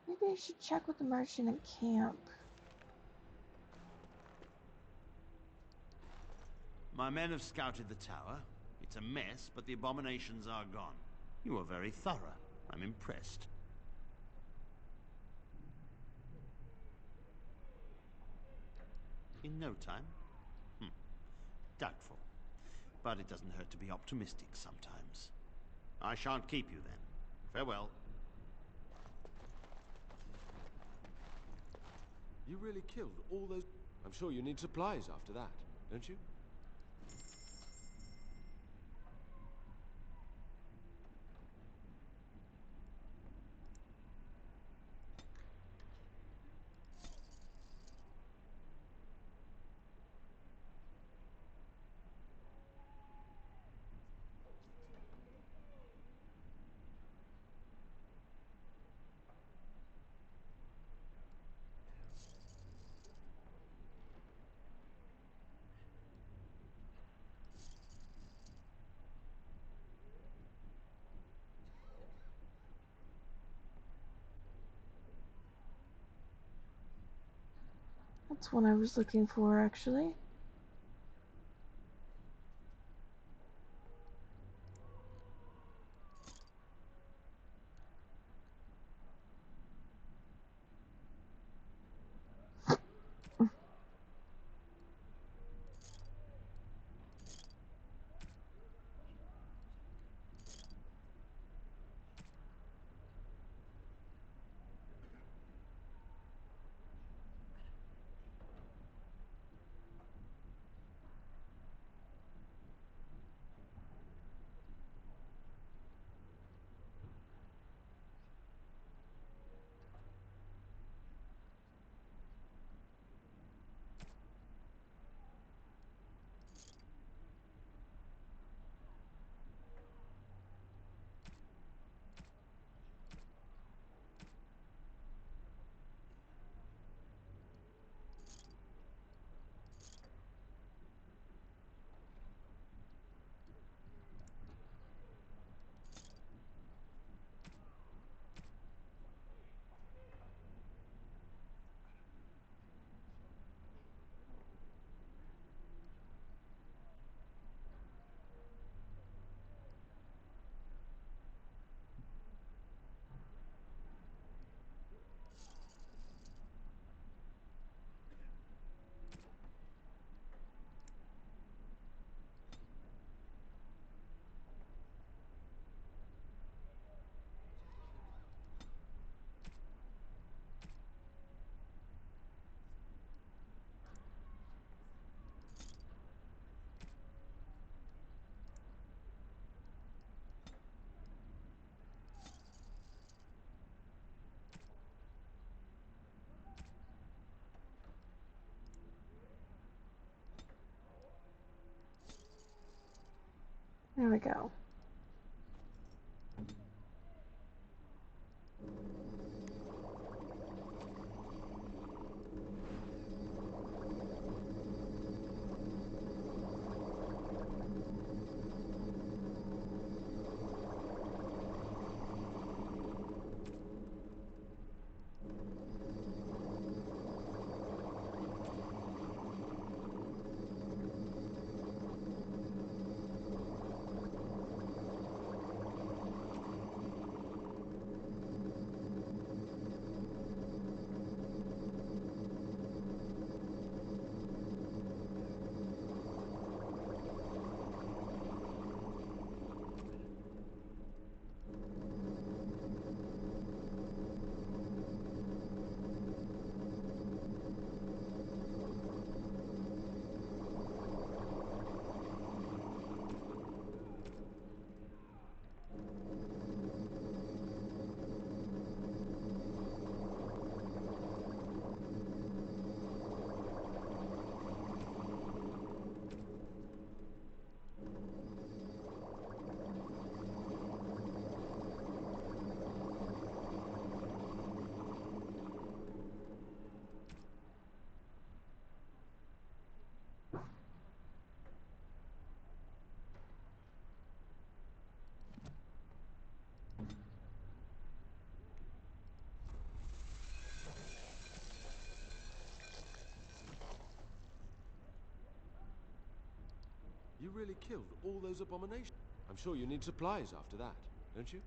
Maybe I should check with the merchant in camp. My men have scouted the tower. It's a mess, but the abominations are gone. You are very thorough. I'm impressed. In no time? Doubtful. But it doesn't hurt to be optimistic sometimes. I shan't keep you then. Farewell. You really killed all those... I'm sure you need supplies after that, don't you? That's what I was looking for, actually. There we go. killed all those abominations. I'm sure you need supplies after that, don't you?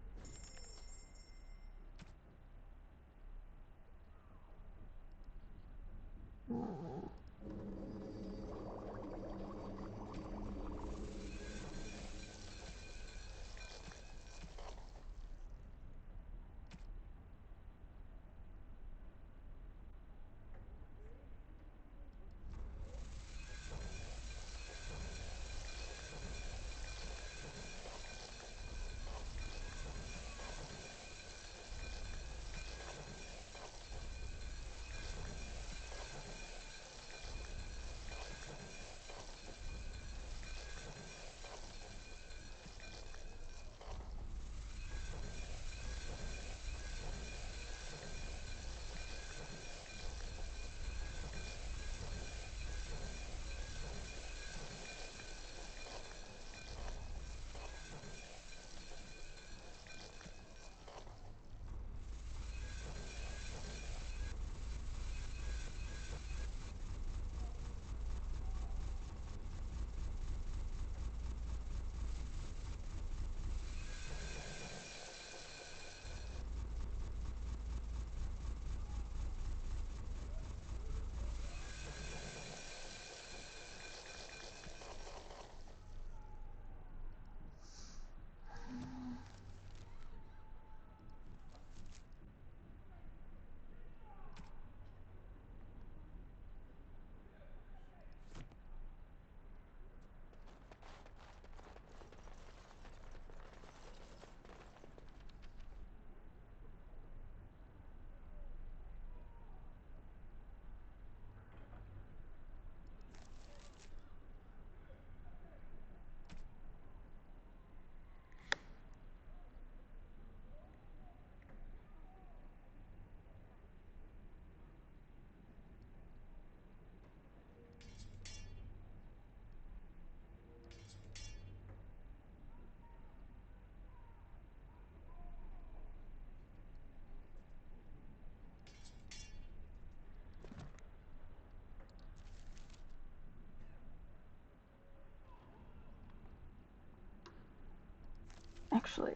Actually,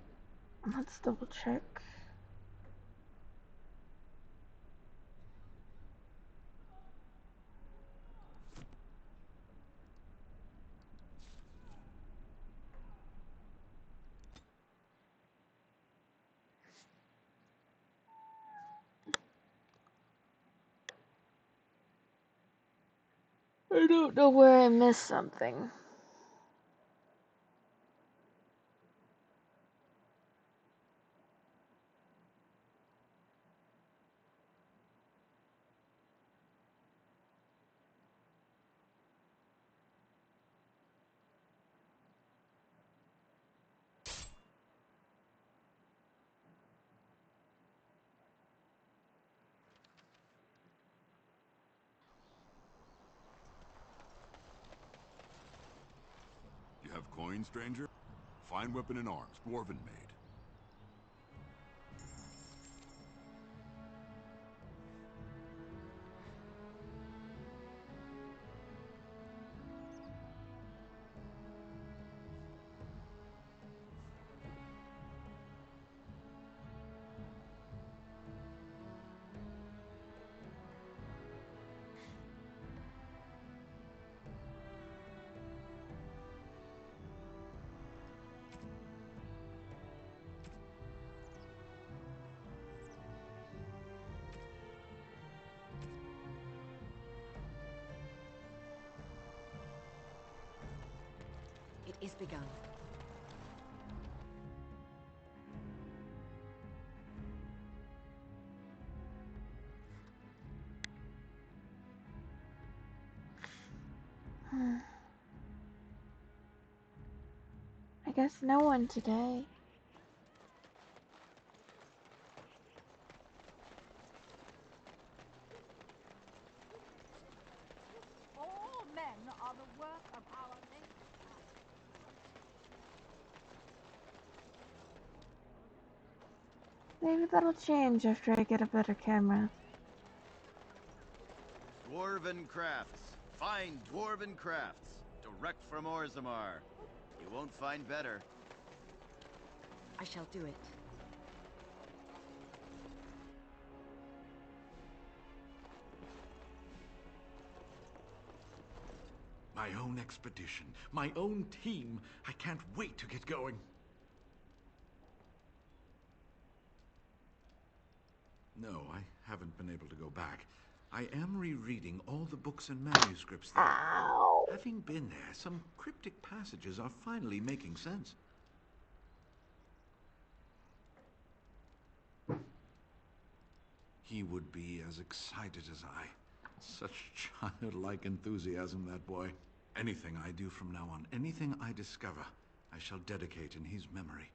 let's double check. I don't know where I missed something. You have coin, stranger? Fine weapon and arms, dwarven made. It is begun. I guess no one today. All men are the work of our Lady. Maybe that'll change after I get a better camera. Dwarven crafts. Fine dwarven crafts. Direct from Orzammar. You won't find better. I shall do it. My own expedition, my own team. I can't wait to get going. No, I haven't been able to go back. I am rereading all the books and manuscripts there. Ow. Having been there, some cryptic passages are finally making sense. He would be as excited as I. Such childlike enthusiasm, that boy. Anything I do from now on, anything I discover, I shall dedicate in his memory.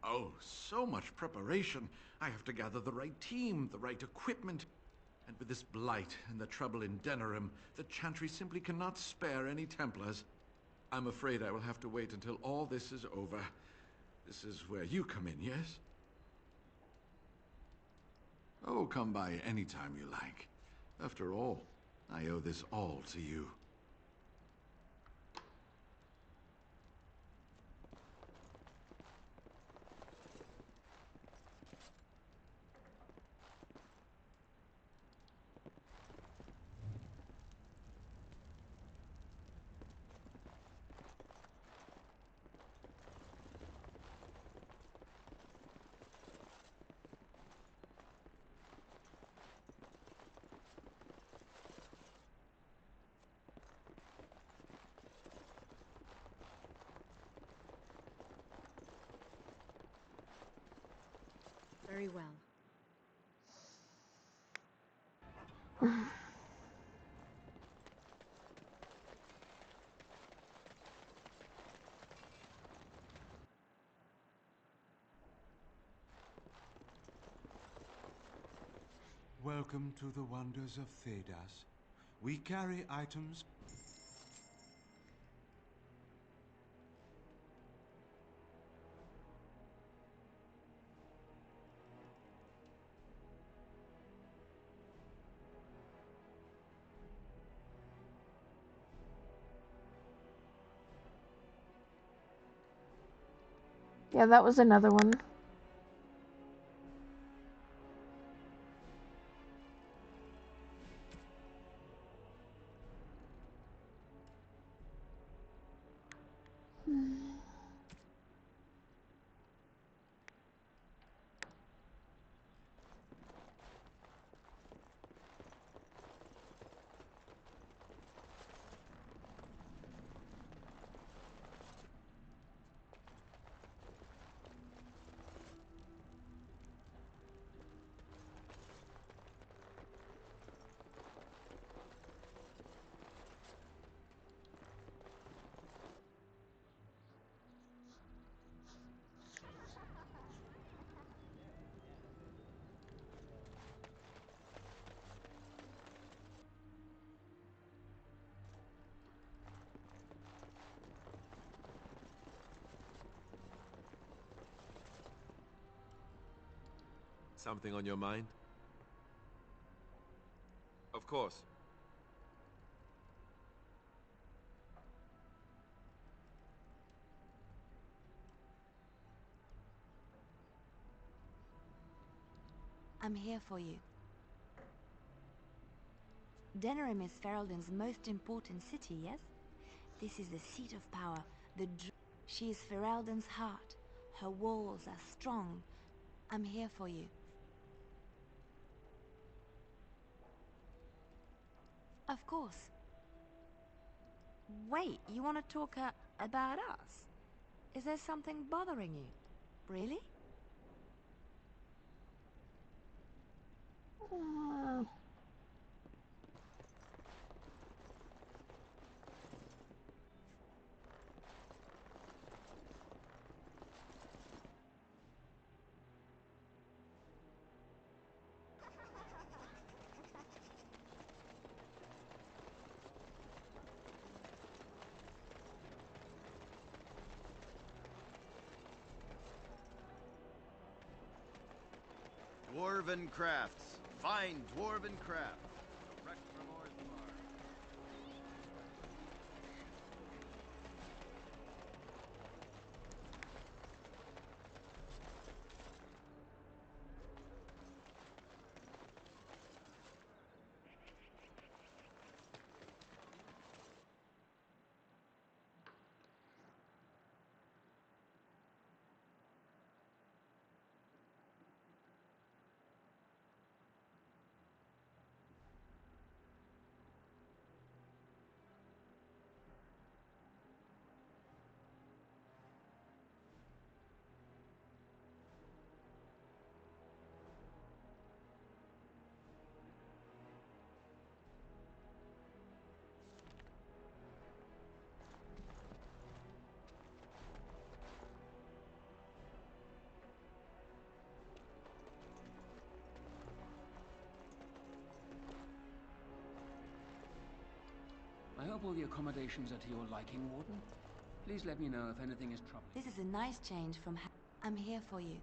Oh, so much preparation. I have to gather the right team, the right equipment. And with this blight and the trouble in Denerim, the Chantry simply cannot spare any Templars. I'm afraid I will have to wait until all this is over. This is where you come in, yes? Oh, come by any time you like. After all, I owe this all to you. Very well. Welcome to the wonders of Thedas. We carry items. Yeah, that was another one. Something on your mind? Of course. I'm here for you. Denerim is Ferelden's most important city, yes? This is the seat of power. She is Ferelden's heart. Her walls are strong. I'm here for you. Of course. Wait, you want to talk about us? Is there something bothering you? Really? Dwarven crafts. Fine dwarven crafts. Direct from Orzammar. hope all the accommodations are to your liking, Warden. Please let me know if anything is troubling. This is a nice change from I'm here for you.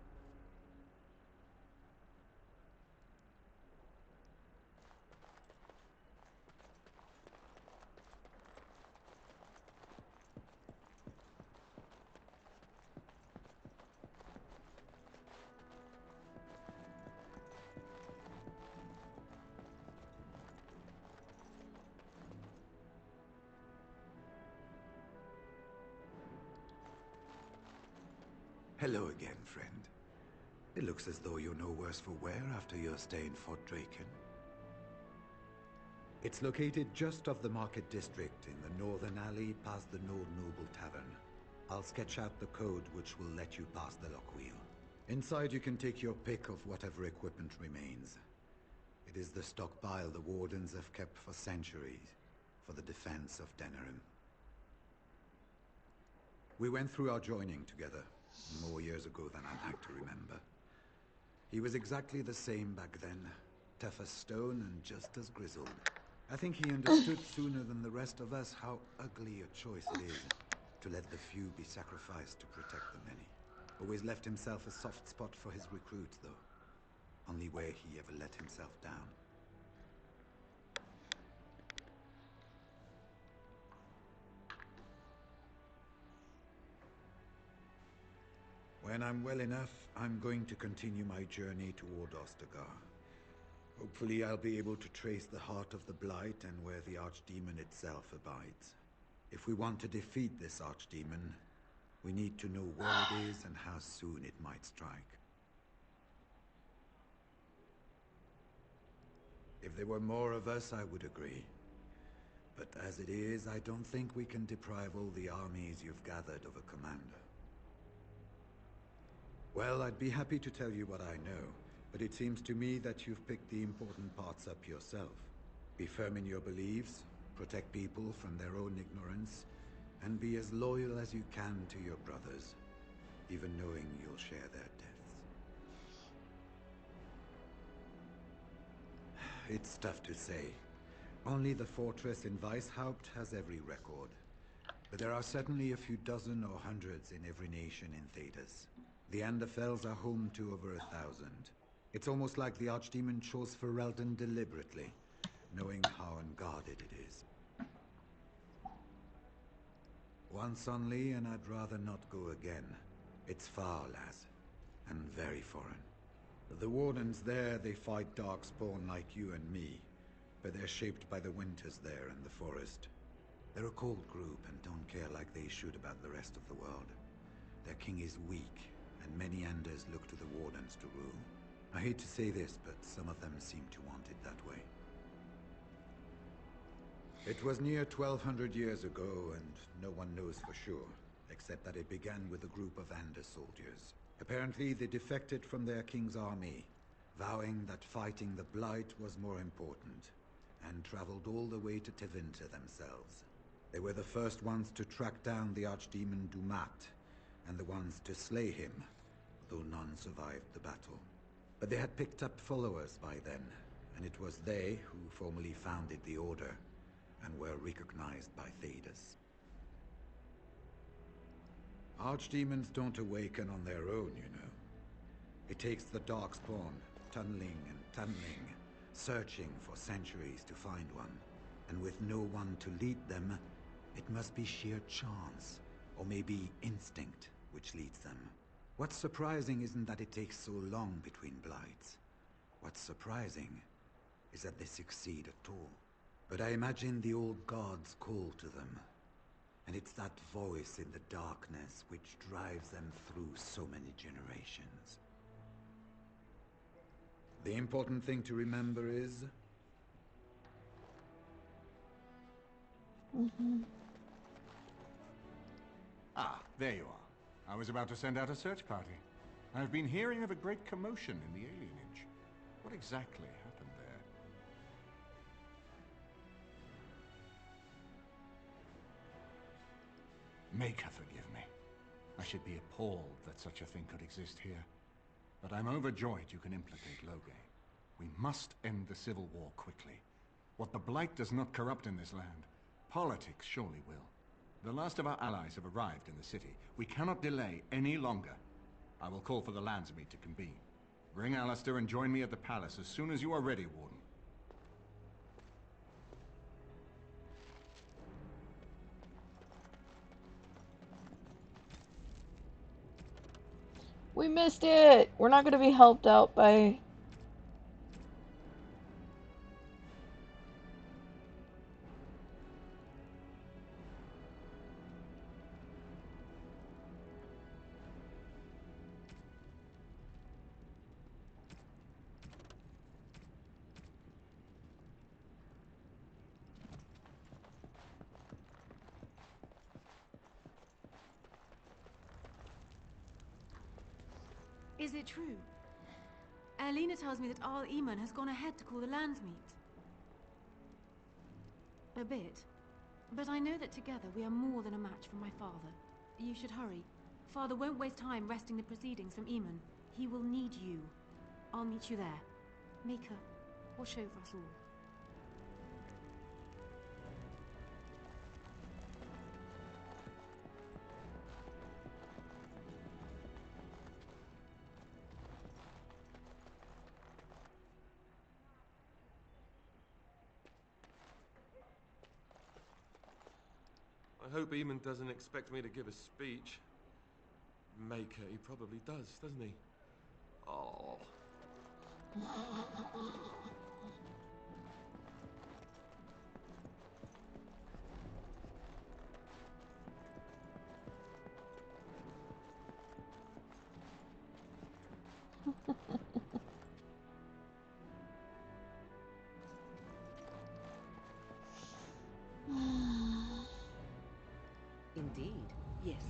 Hello again, friend. It looks as though you're no worse for wear after your stay in Fort Draken. It's located just off the Market District in the northern alley past the Nord Noble Tavern. I'll sketch out the code which will let you pass the lock wheel. Inside you can take your pick of whatever equipment remains. It is the stockpile the Wardens have kept for centuries, for the defense of Denerim. We went through our joining together, more years ago than I'd like to remember. He was exactly the same back then, tough as stone and just as grizzled. I think he understood sooner than the rest of us how ugly a choice it is to let the few be sacrificed to protect the many. Always left himself a soft spot for his recruits, though. Only where he ever let himself down. When I'm well enough, I'm going to continue my journey toward Ostagar. Hopefully I'll be able to trace the heart of the Blight and where the Archdemon itself abides. If we want to defeat this Archdemon, we need to know where it is and how soon it might strike. If there were more of us, I would agree. But as it is, I don't think we can deprive all the armies you've gathered of a commander. Well, I'd be happy to tell you what I know, but it seems to me that you've picked the important parts up yourself. Be firm in your beliefs, protect people from their own ignorance, and be as loyal as you can to your brothers, even knowing you'll share their deaths. It's tough to say. Only the fortress in Weishaupt has every record. But there are certainly a few dozen or hundreds in every nation in Thedas. The Anderfells are home to over 1,000. It's almost like the Archdemon chose Ferelden deliberately, knowing how unguarded it is. Once only, and I'd rather not go again. It's far, lass, and very foreign. The Wardens there, they fight Darkspawn like you and me, but they're shaped by the winters there and the forest. They're a cold group and don't care like they should about the rest of the world. Their king is weak, and many Anders look to the Wardens to rule. I hate to say this, but some of them seem to want it that way. It was near 1,200 years ago, and no one knows for sure, except that it began with a group of Anders soldiers. Apparently, they defected from their king's army, vowing that fighting the Blight was more important, and traveled all the way to Tevinter themselves. They were the first ones to track down the Archdemon Dumat, and the ones to slay him, though none survived the battle. But they had picked up followers by then, and it was they who formally founded the Order, and were recognized by Thedas. Archdemons don't awaken on their own, you know. It takes the Darkspawn, tunneling and tunneling, searching for centuries to find one. And with no one to lead them, it must be sheer chance, or maybe instinct, which leads them. What's surprising isn't that it takes so long between blights. What's surprising is that they succeed at all. But I imagine the old gods call to them. And it's that voice in the darkness which drives them through so many generations. The important thing to remember is... Ah, there you are. I was about to send out a search party. I've been hearing of a great commotion in the alienage. What exactly happened there? Make her forgive me. I should be appalled that such a thing could exist here. But I'm overjoyed you can implicate Loghain. We must end the civil war quickly. What the Blight does not corrupt in this land, Politics surely will. The last of our allies have arrived in the city. We cannot delay any longer. I will call for the Landsmeet to convene. Bring Alistair and join me at the palace as soon as you are ready, Warden. We missed it! We're not gonna be helped out by... Is it true? Alina tells me that Al Eamon has gone ahead to call the Landsmeet. A bit. But I know that together we are more than a match for my father. You should hurry. Father won't waste time wresting the proceedings from Eamon. He will need you. I'll meet you there. Make a watch over us all. I hope Eamon doesn't expect me to give a speech. Maker, he probably does, doesn't he? Oh. Indeed, yes.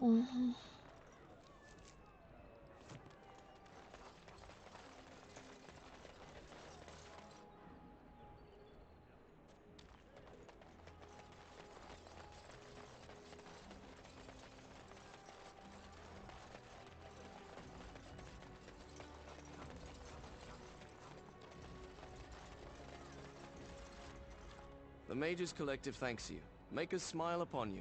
Mm-hmm. The Mages Collective thanks you. Make us smile upon you.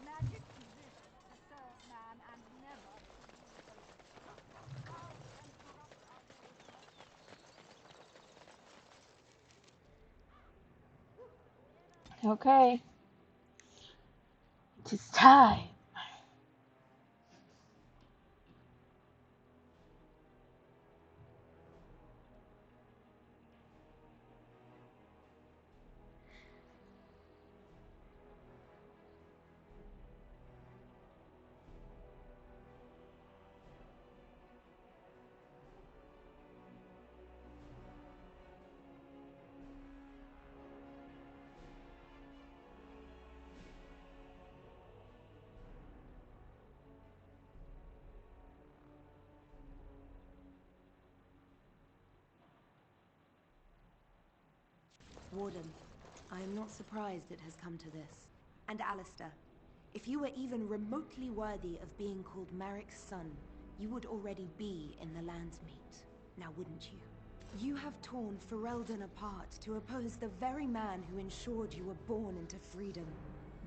Magic exists to serve man and never to use the cloud and corrupt our ways of Okay. It is time. Warden, I am not surprised it has come to this. And Alistair, if you were even remotely worthy of being called Marik's son, you would already be in the Landsmeet. Now wouldn't you? You have torn Ferelden apart to oppose the very man who ensured you were born into freedom.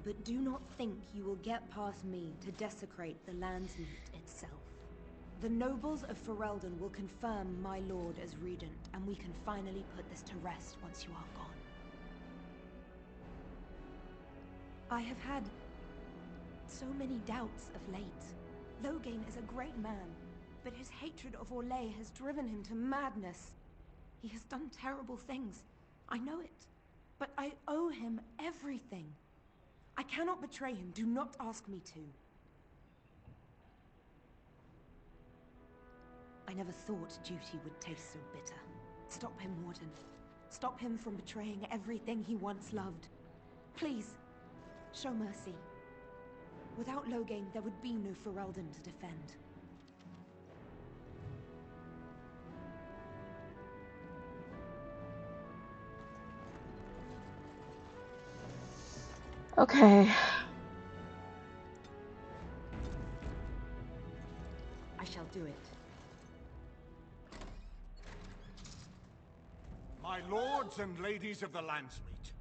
But do not think you will get past me to desecrate the Landsmeet itself. The nobles of Ferelden will confirm my lord as regent, and we can finally put this to rest once you are gone. I have had so many doubts of late. Loghain is a great man, but his hatred of Orlais has driven him to madness. He has done terrible things. I know it. But I owe him everything. I cannot betray him. Do not ask me to. I never thought duty would taste so bitter. Stop him, Warden. Stop him from betraying everything he once loved. Please, show mercy. Without Loghain, there would be no Ferelden to defend. Okay. I shall do it. My lords and ladies of the Landsmeet,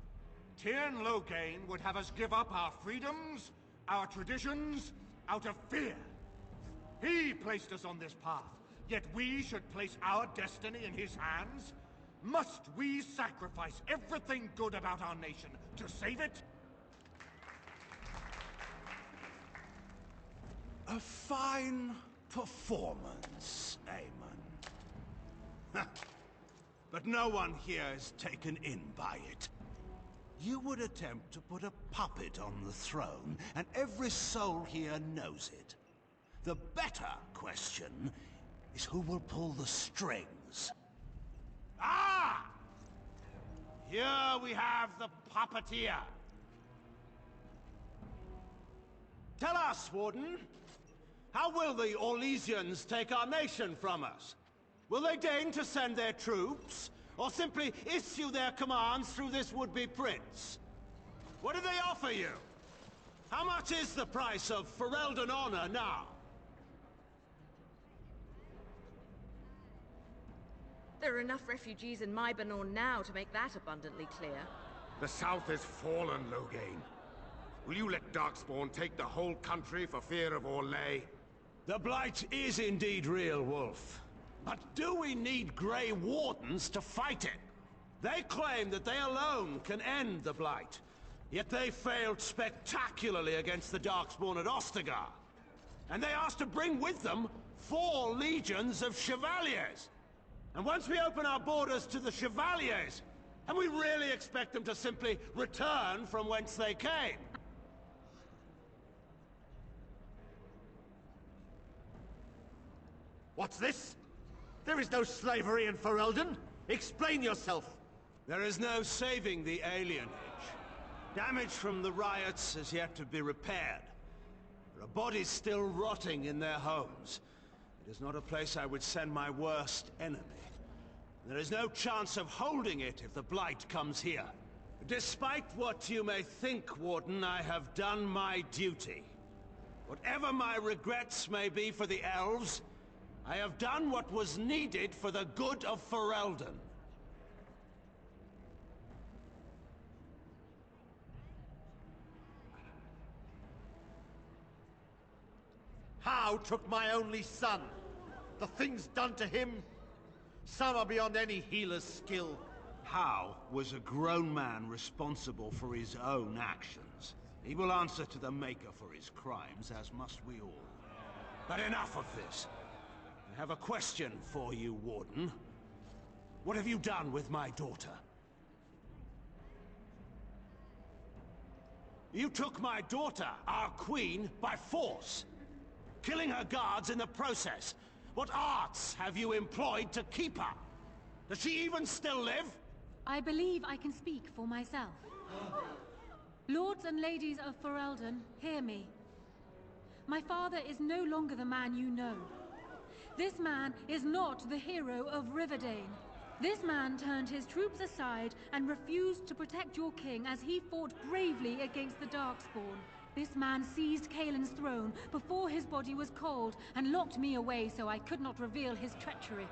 Tyrn Loghain would have us give up our freedoms, our traditions, out of fear. He placed us on this path, yet we should place our destiny in his hands? Must we sacrifice everything good about our nation to save it? A fine performance, Aemon. But no one here is taken in by it. You would attempt to put a puppet on the throne, and every soul here knows it. The better question is who will pull the strings. Ah! Here we have the puppeteer. Tell us, Warden, how will the Orlesians take our nation from us? Will they deign to send their troops, or simply issue their commands through this would-be prince? What do they offer you? How much is the price of Ferelden honor now? There are enough refugees in Mybanor now to make that abundantly clear. The South has fallen, Loghain. Will you let Darkspawn take the whole country for fear of Orlais? The Blight is indeed real, Wolf. But do we need Grey Wardens to fight it? They claim that they alone can end the Blight, yet they failed spectacularly against the Darkspawn at Ostagar. And they asked to bring with them 4 legions of Chevaliers. And once we open our borders to the Chevaliers, and we really expect them to simply return from whence they came? What's this? There is no slavery in Ferelden. Explain yourself. There is no saving the alienage. Damage from the riots has yet to be repaired. There are bodies still rotting in their homes. It is not a place I would send my worst enemy. There is no chance of holding it if the Blight comes here. Despite what you may think, Warden, I have done my duty. Whatever my regrets may be for the elves, I have done what was needed for the good of Ferelden. How took my only son? The things done to him? Some are beyond any healer's skill. How was a grown man responsible for his own actions? He will answer to the Maker for his crimes, as must we all. But enough of this. I have a question for you, Warden. What have you done with my daughter? You took my daughter, our queen, by force, killing her guards in the process. What arts have you employed to keep her? Does she even still live? I believe I can speak for myself. Lords and ladies of Ferelden, hear me. My father is no longer the man you know. This man is not the hero of Riverdane. This man turned his troops aside and refused to protect your king as he fought bravely against the Darkspawn. This man seized Kaelin's throne before his body was cold and locked me away so I could not reveal his treachery.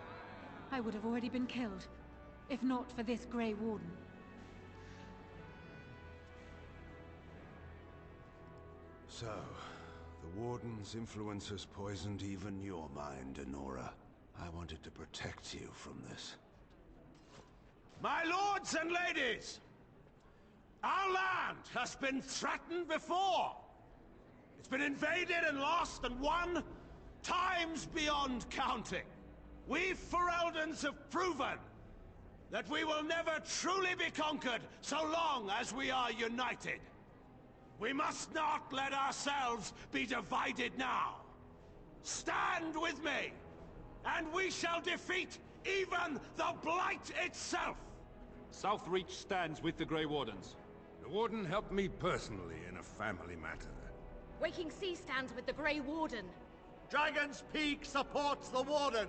I would have already been killed, if not for this Grey Warden. So, the Warden's influence has poisoned even your mind, Enora. I wanted to protect you from this. My lords and ladies! Our land has been threatened before! It's been invaded and lost and won times beyond counting. We Fereldans have proven that we will never truly be conquered so long as we are united. We must not let ourselves be divided now. Stand with me, and we shall defeat even the Blight itself! Southreach stands with the Grey Wardens. The Warden helped me personally in a family matter. Waking Sea stands with the Grey Warden. Dragon's Peak supports the Warden.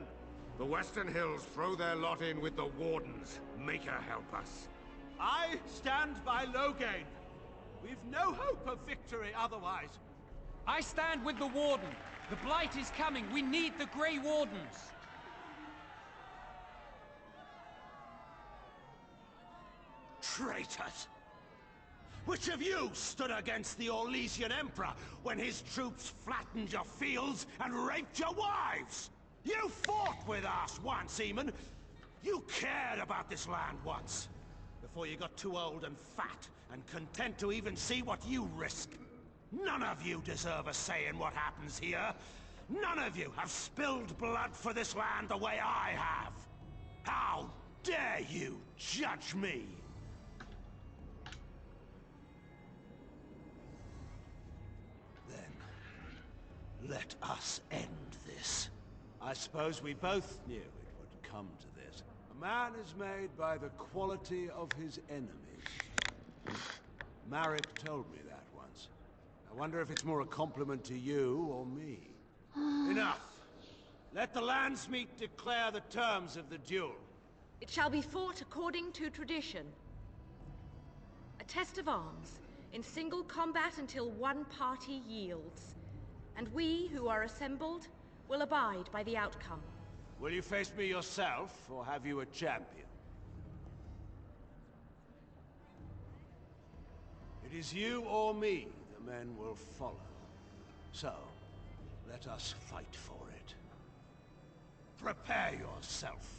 The Western Hills throw their lot in with the Wardens. Make her help us. I stand by Loghain. We've no hope of victory otherwise. I stand with the Warden. The Blight is coming. We need the Grey Wardens. Traitors! Which of you stood against the Orlesian Emperor when his troops flattened your fields and raped your wives? You fought with us once, Eamon. You cared about this land once. Before you got too old and fat and content to even see what you risk. None of you deserve a say in what happens here. None of you have spilled blood for this land the way I have. How dare you judge me? Then, let us end this. I suppose we both knew it would come to this. A man is made by the quality of his enemies. Marek told me that once. I wonder if it's more a compliment to you or me. Enough! Let the Landsmeet declare the terms of the duel. It shall be fought according to tradition. A test of arms, in single combat until one party yields. And we, who are assembled, will abide by the outcome. Will you face me yourself, or have you a champion? It is you or me the men will follow. So, let us fight for it. Prepare yourself.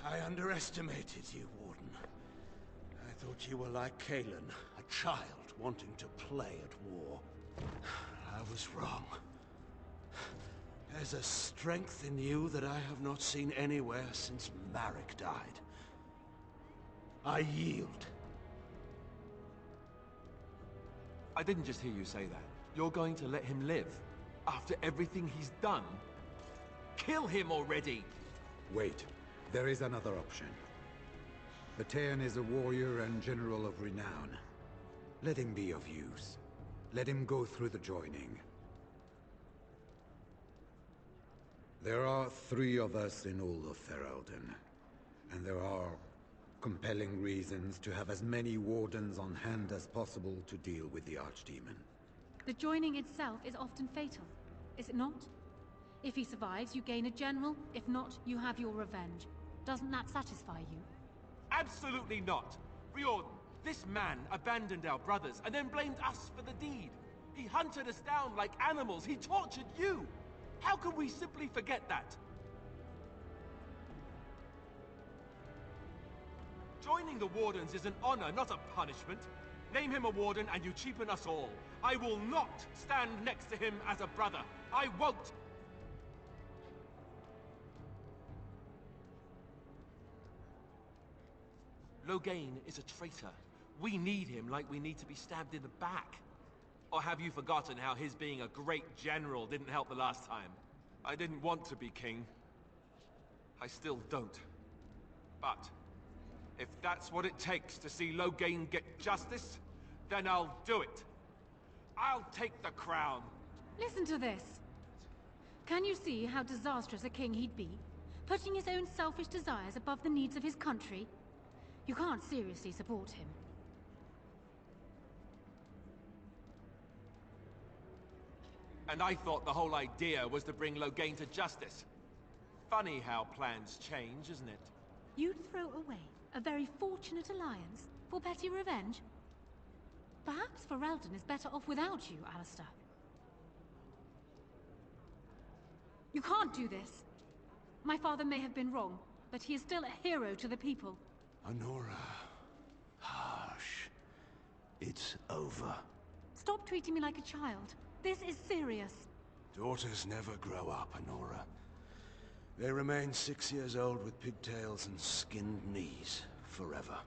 I underestimated you, Warden. I thought you were like Kaelin, a child wanting to play at war. I was wrong. There's a strength in you that I have not seen anywhere since Marek died. I yield. I didn't just hear you say that. You're going to let him live? After everything he's done? Kill him already! Wait, there is another option. The Terran is a warrior and general of renown. Let him be of use. Let him go through the joining. There are 3 of us in all of Ferelden, and there are compelling reasons to have as many wardens on hand as possible to deal with the Archdemon. The joining itself is often fatal, is it not? If he survives, you gain a general. If not, you have your revenge. Doesn't that satisfy you? Absolutely not! Riordan, this man abandoned our brothers and then blamed us for the deed. He hunted us down like animals. He tortured you! How can we simply forget that? Joining the Wardens is an honor, not a punishment. Name him a Warden and you cheapen us all. I will not stand next to him as a brother. I won't! Loghain is a traitor. We need him like we need to be stabbed in the back. Or have you forgotten how his being a great general didn't help the last time? I didn't want to be king. I still don't. But if that's what it takes to see Loghain get justice, then I'll do it. I'll take the crown. Listen to this. Can you see how disastrous a king he'd be? Putting his own selfish desires above the needs of his country? You can't seriously support him. And I thought the whole idea was to bring Loghain to justice. Funny how plans change, isn't it? You'd throw away a very fortunate alliance for petty revenge? Perhaps Ferelden is better off without you, Alistair. You can't do this. My father may have been wrong, but he is still a hero to the people. Honora. Hush. It's over. Stop treating me like a child. This is serious. Daughters never grow up, Honora. They remain 6 years old with pigtails and skinned knees forever.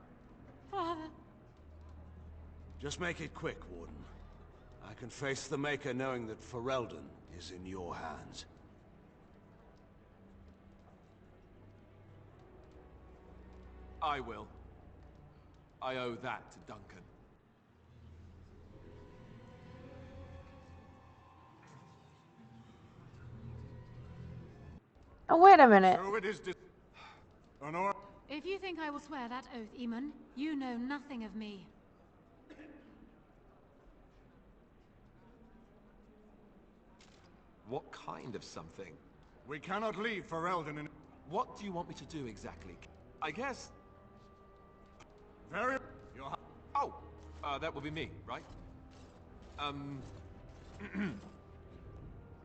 Father. Just make it quick, Warden. I can face the Maker knowing that Ferelden is in your hands. I will. I owe that to Duncan. Oh, wait a minute. So it is Honora. If you think I will swear that oath, Eamon, you know nothing of me. What kind of something? We cannot leave Ferelden in... What do you want me to do exactly? I guess... Very... Oh, that will be me, right?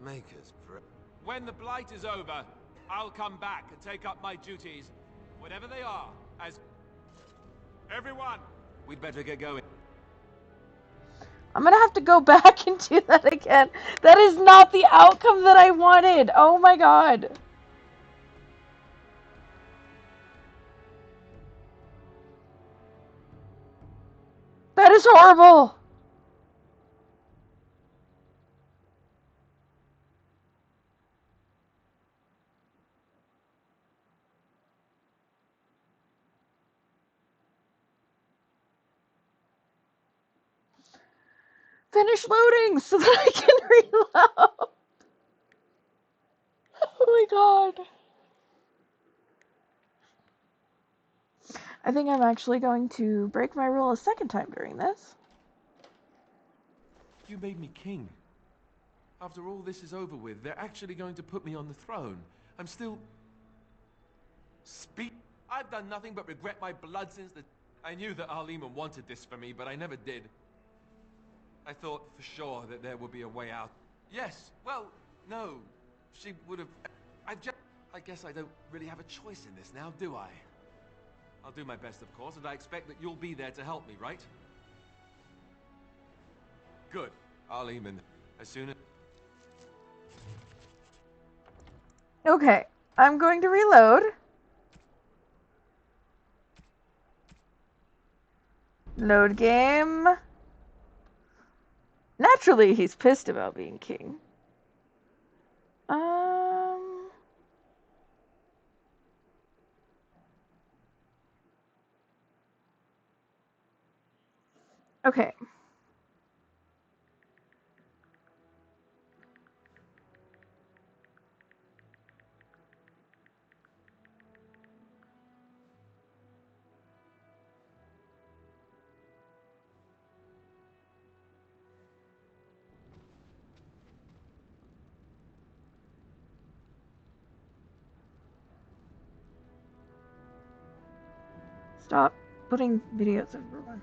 Makers... When the Blight is over, I'll come back and take up my duties, whatever they are, as... Everyone! We'd better get going. I'm gonna have to go back and do that again. That is not the outcome that I wanted. Oh my god. That is horrible. Finish loading so that I can reload. Oh my god. I think I'm actually going to break my rule a second time during this. You made me king. After all this is over with, they're actually going to put me on the throne. I'm still... I've done nothing but regret my blood since the... I knew that Arleman wanted this for me, but I never did. I thought for sure that there would be a way out. Yes, well, no. She would have... I guess I don't really have a choice in this now, do I? I'll do my best, of course, and I expect that you'll be there to help me, right? Good. Arleman, as soon as... Okay, I'm going to reload. Load game. Naturally, he's pissed about being king. Okay. Stop putting videos of everyone.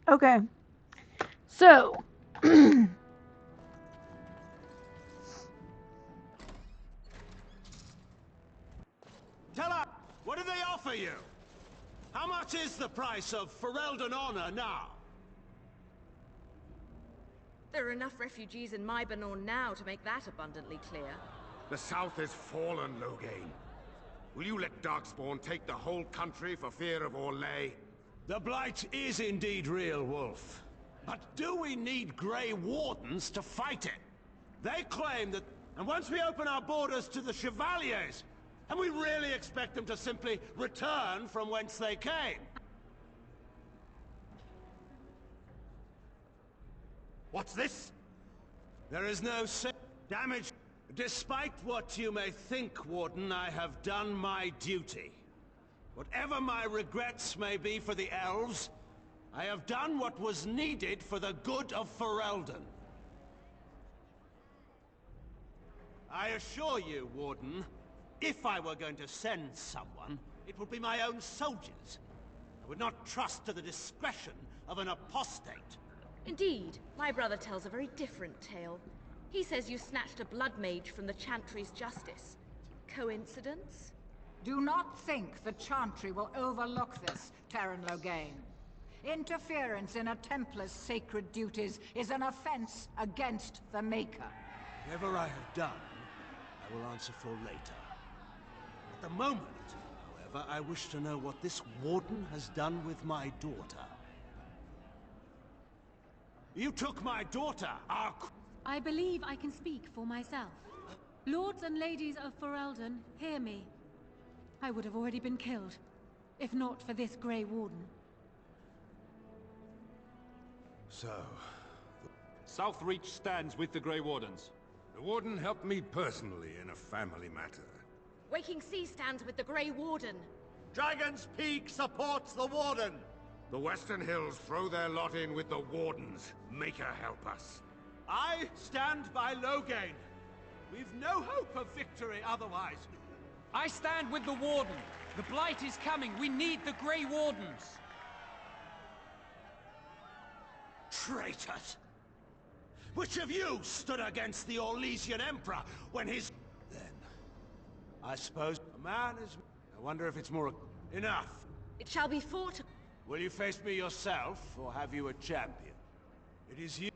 Okay. So. Tell us, what do they offer you? How much is the price of Ferelden honor now? There are enough refugees in Mybanor now to make that abundantly clear. The South is fallen, Loghain. Will you let Darkspawn take the whole country for fear of Orlais? The Blight is indeed real, Wolf. But do we need Grey Wardens to fight it? They claim that... And once we open our borders to the Chevaliers, and we really expect them to simply return from whence they came? What's this? There is no damage. Despite what you may think, Warden, I have done my duty. Whatever my regrets may be for the elves, I have done what was needed for the good of Ferelden. I assure you, Warden, if I were going to send someone, it would be my own soldiers. I would not trust to the discretion of an apostate. Indeed, my brother tells a very different tale. He says you snatched a blood mage from the Chantry's justice. Coincidence? Do not think the Chantry will overlook this, Terran Loghain. Interference in a Templar's sacred duties is an offense against the Maker. Whatever I have done, I will answer for later. At the moment, however, I wish to know what this Warden has done with my daughter. You took my daughter, our... I believe I can speak for myself. Lords and ladies of Ferelden, hear me. I would have already been killed, if not for this Grey Warden. So... Southreach stands with the Grey Wardens. The Warden helped me personally in a family matter. Waking Sea stands with the Grey Warden. Dragon's Peak supports the Warden! The Western Hills throw their lot in with the Wardens. Make her help us. I stand by Loghain. We've no hope of victory otherwise. I stand with the Warden. The Blight is coming. We need the Grey Wardens. Traitors! Which of you stood against the Orlesian Emperor when his... Then, I suppose a man is... I wonder if it's more... Enough! It shall be fought... Will you face me yourself, or have you a champion? It is you...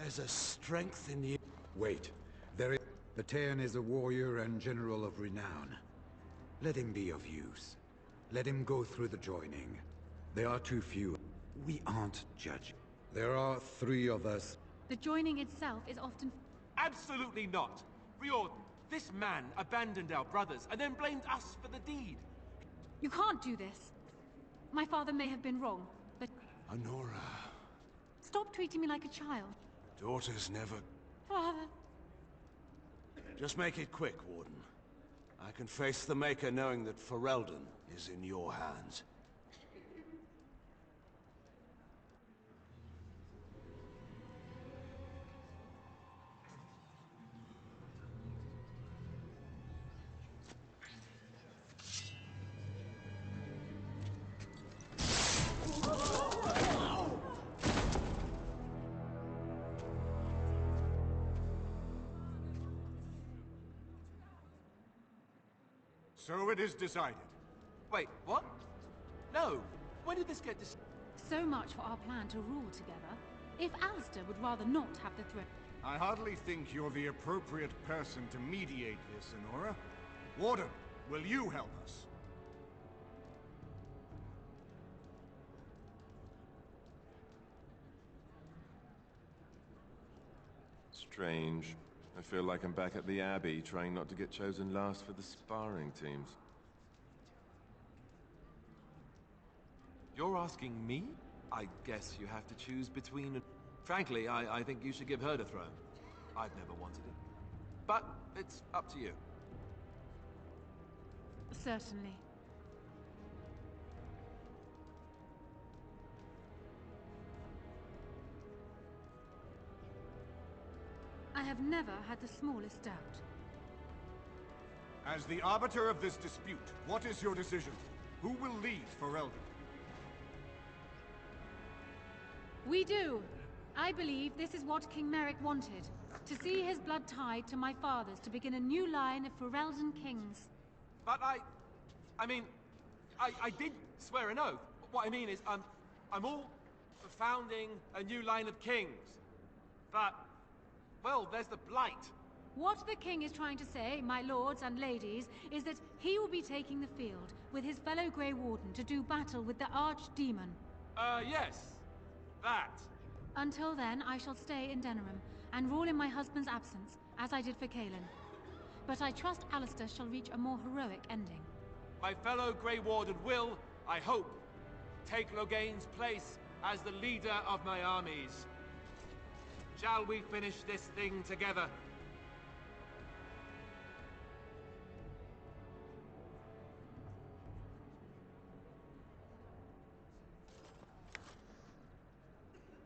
There's a strength in you. Wait. There is... The Terran is a warrior and general of renown. Let him be of use. Let him go through the joining. There are too few. We aren't judging. There are 3 of us. The joining itself is often... Absolutely not. Riordan, this man abandoned our brothers and then blamed us for the deed. You can't do this. My father may have been wrong, but... Honora. Stop treating me like a child. Daughters never... Father. Just make it quick, Warden. I can face the Maker knowing that Ferelden is in your hands. So it is decided. Wait, what? No. When did this get decided? So much for our plan to rule together. If Alistair would rather not have the throne... I hardly think you're the appropriate person to mediate this, Honora. Warden, will you help us? Strange. I feel like I'm back at the Abbey, trying not to get chosen last for the sparring teams. You're asking me? I guess you have to choose between... Frankly, I think you should give her the throne. I've never wanted it. But it's up to you. Certainly. I have never had the smallest doubt. As the arbiter of this dispute, what is your decision? Who will lead Ferelden? We do, I believe this is what King Merrick wanted. To see his blood tied to my father's to begin a new line of Ferelden kings. But I mean, I did swear an oath. What I mean is, I'm all for founding a new line of kings. But, well, there's the Blight. What the king is trying to say, my lords and ladies, is that he will be taking the field with his fellow Grey Warden to do battle with the Archdemon. Yes. That. Until then, I shall stay in Denerim and rule in my husband's absence, as I did for Kaelin. But I trust Alistair shall reach a more heroic ending. My fellow Grey Warden will, I hope, take Loghain's place as the leader of my armies. Shall we finish this thing together?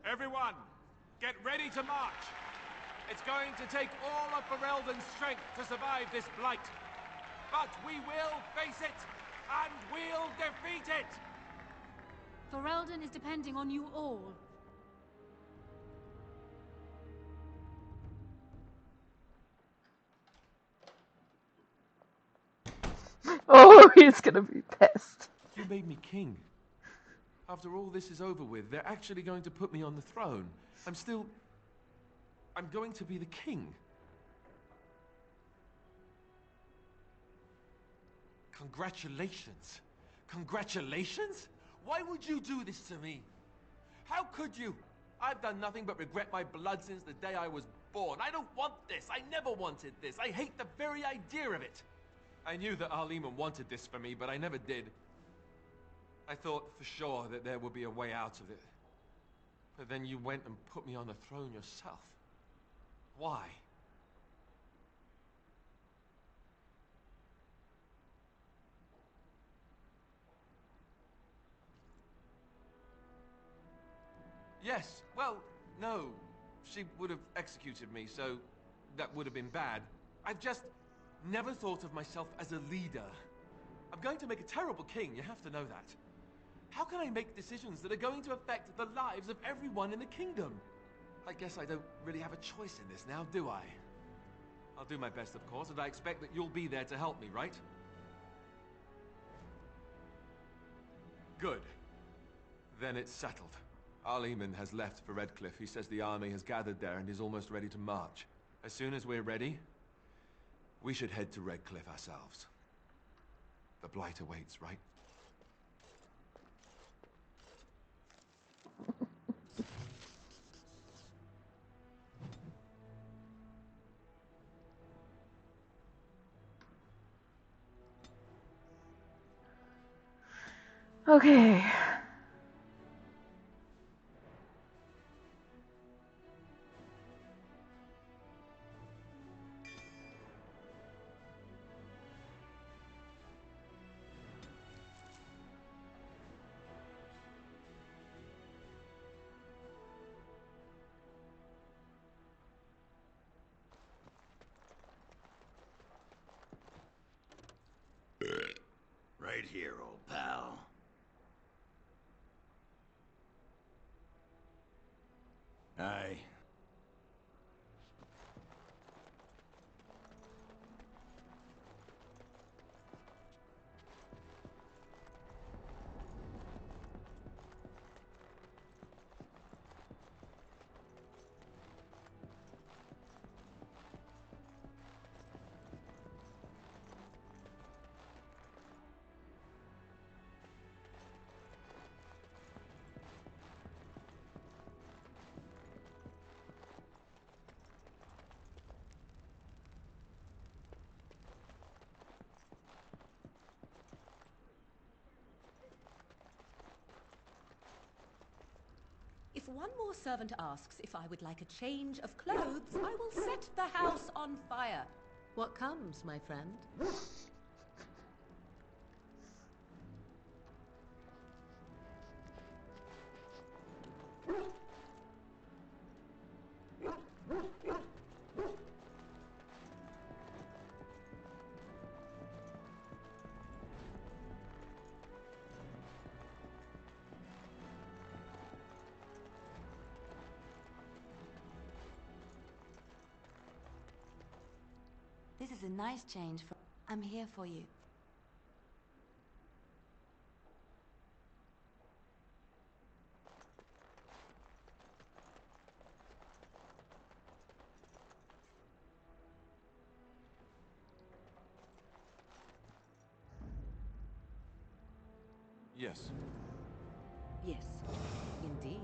Everyone, get ready to march. It's going to take all of Ferelden's strength to survive this blight. But we will face it, and we'll defeat it! Ferelden is depending on you all. Oh, he's gonna be pissed. You made me king. After all this is over with, they're actually going to put me on the throne. I'm going to be the king. Congratulations. Congratulations? Why would you do this to me? How could you? I've done nothing but regret my blood since the day I was born. I don't want this. I never wanted this. I hate the very idea of it. I knew that Arleman wanted this for me, but I never did. I thought for sure that there would be a way out of it. But then you went and put me on the throne yourself. Why? Yes, well, no. She would have executed me, so that would have been bad. I've just never thought of myself as a leader. I'm going to make a terrible king, you have to know that. How can I make decisions that are going to affect the lives of everyone in the kingdom? I guess I don't really have a choice in this now, do I? I'll do my best, of course, and I expect that you'll be there to help me, right? Good. Then it's settled. Arleman has left for Redcliffe. He says the army has gathered there and is almost ready to march. As soon as we're ready, we should head to Redcliffe ourselves. The Blight awaits, right? Okay. Right here, old pal. Aye. If one more servant asks if I would like a change of clothes, I will set the house on fire. What comes, my friend? This is a nice change from... I'm here for you. Yes. Yes, indeed.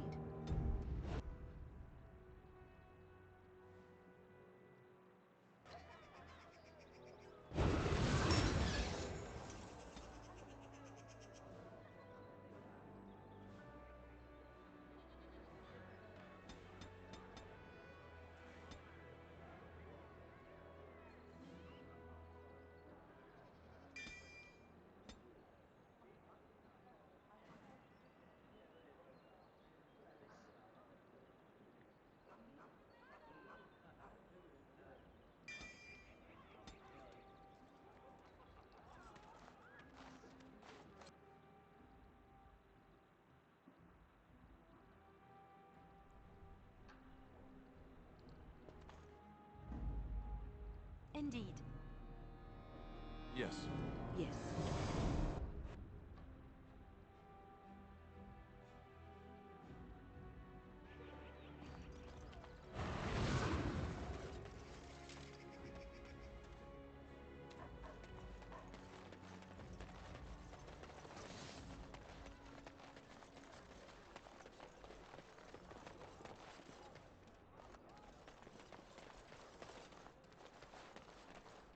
Indeed. Yes. Yes.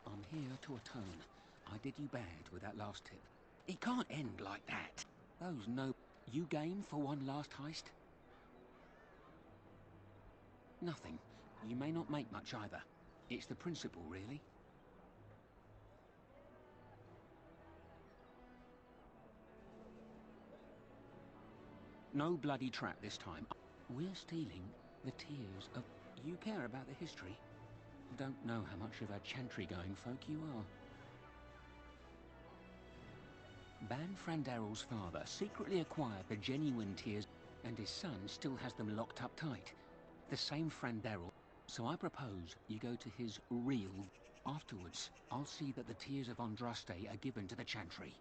I'm here to atone. I did you bad with that last tip. It can't end like that. Those no... You game for one last heist? Nothing. You may not make much either. It's the principle, really. No bloody trap this time. We're stealing the tears of... You care about the history? Don't know how much of a chantry-going folk you are. Ban Frandarel's father secretly acquired the genuine tears, and his son still has them locked up tight. The same Frandarel. So I propose you go to his real... Afterwards, I'll see that the tears of Andraste are given to the chantry.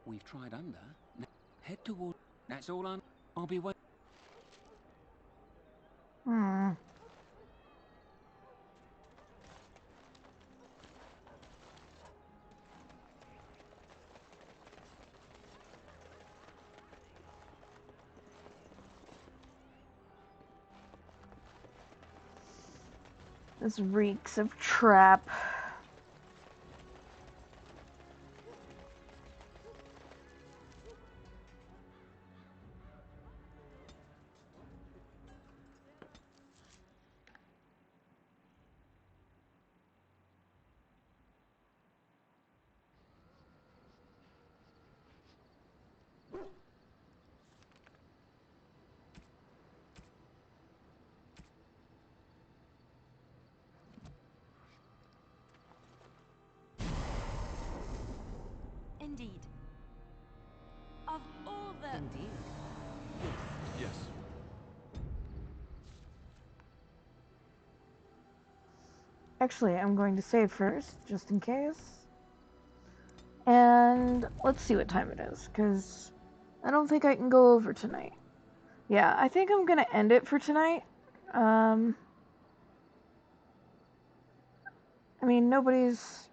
We've tried under. Now head toward... That's all I'll be waiting. Hmm. This reeks of trap. Indeed. Of all the... Indeed. Yes. Actually, I'm going to save first, just in case. And let's see what time it is, because I don't think I can go over tonight. Yeah, I think I'm going to end it for tonight. I mean, nobody's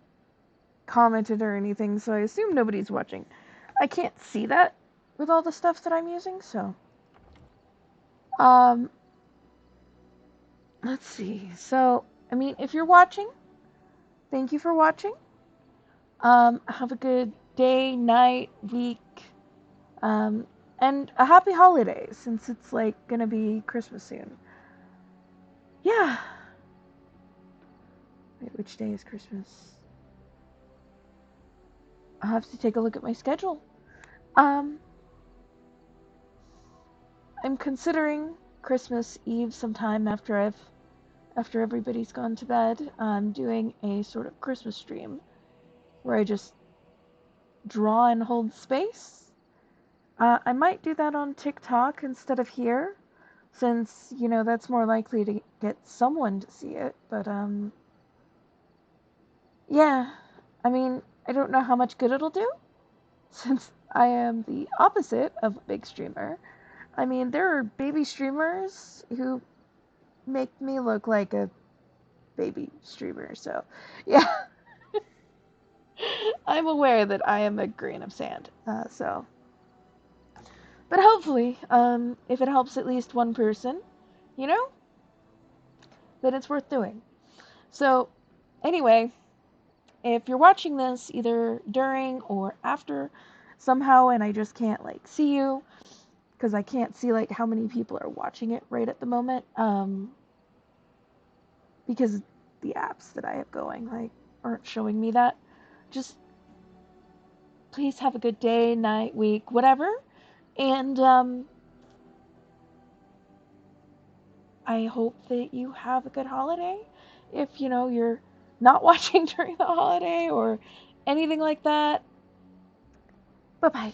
commented or anything, so I assume nobody's watching. I can't see that with all the stuff that I'm using, so... Let's see. So, I mean, if you're watching, thank you for watching. Have a good day, night, week, and a happy holiday, since it's, like, gonna be Christmas soon. Yeah. Wait, which day is Christmas? I'll have to take a look at my schedule. I'm considering Christmas Eve sometime after everybody's gone to bed. I'm doing a sort of Christmas stream where I just draw and hold space. I might do that on TikTok instead of here, since, you know, that's more likely to get someone to see it. But, yeah, I mean, I don't know how much good it'll do, since I am the opposite of a big streamer. I mean, there are baby streamers who make me look like a baby streamer, so, yeah. I'm aware that I am a grain of sand, so. But hopefully, if it helps at least one person, you know, then it's worth doing. So, anyway, if you're watching this either during or after somehow and I just can't, like, see you, because I can't see, like, how many people are watching it right at the moment, because the apps that I have going, like, aren't showing me that. Just please have a good day, night, week, whatever. And I hope that you have a good holiday. If, you know, you're not watching during the holiday or anything like that. Bye-bye.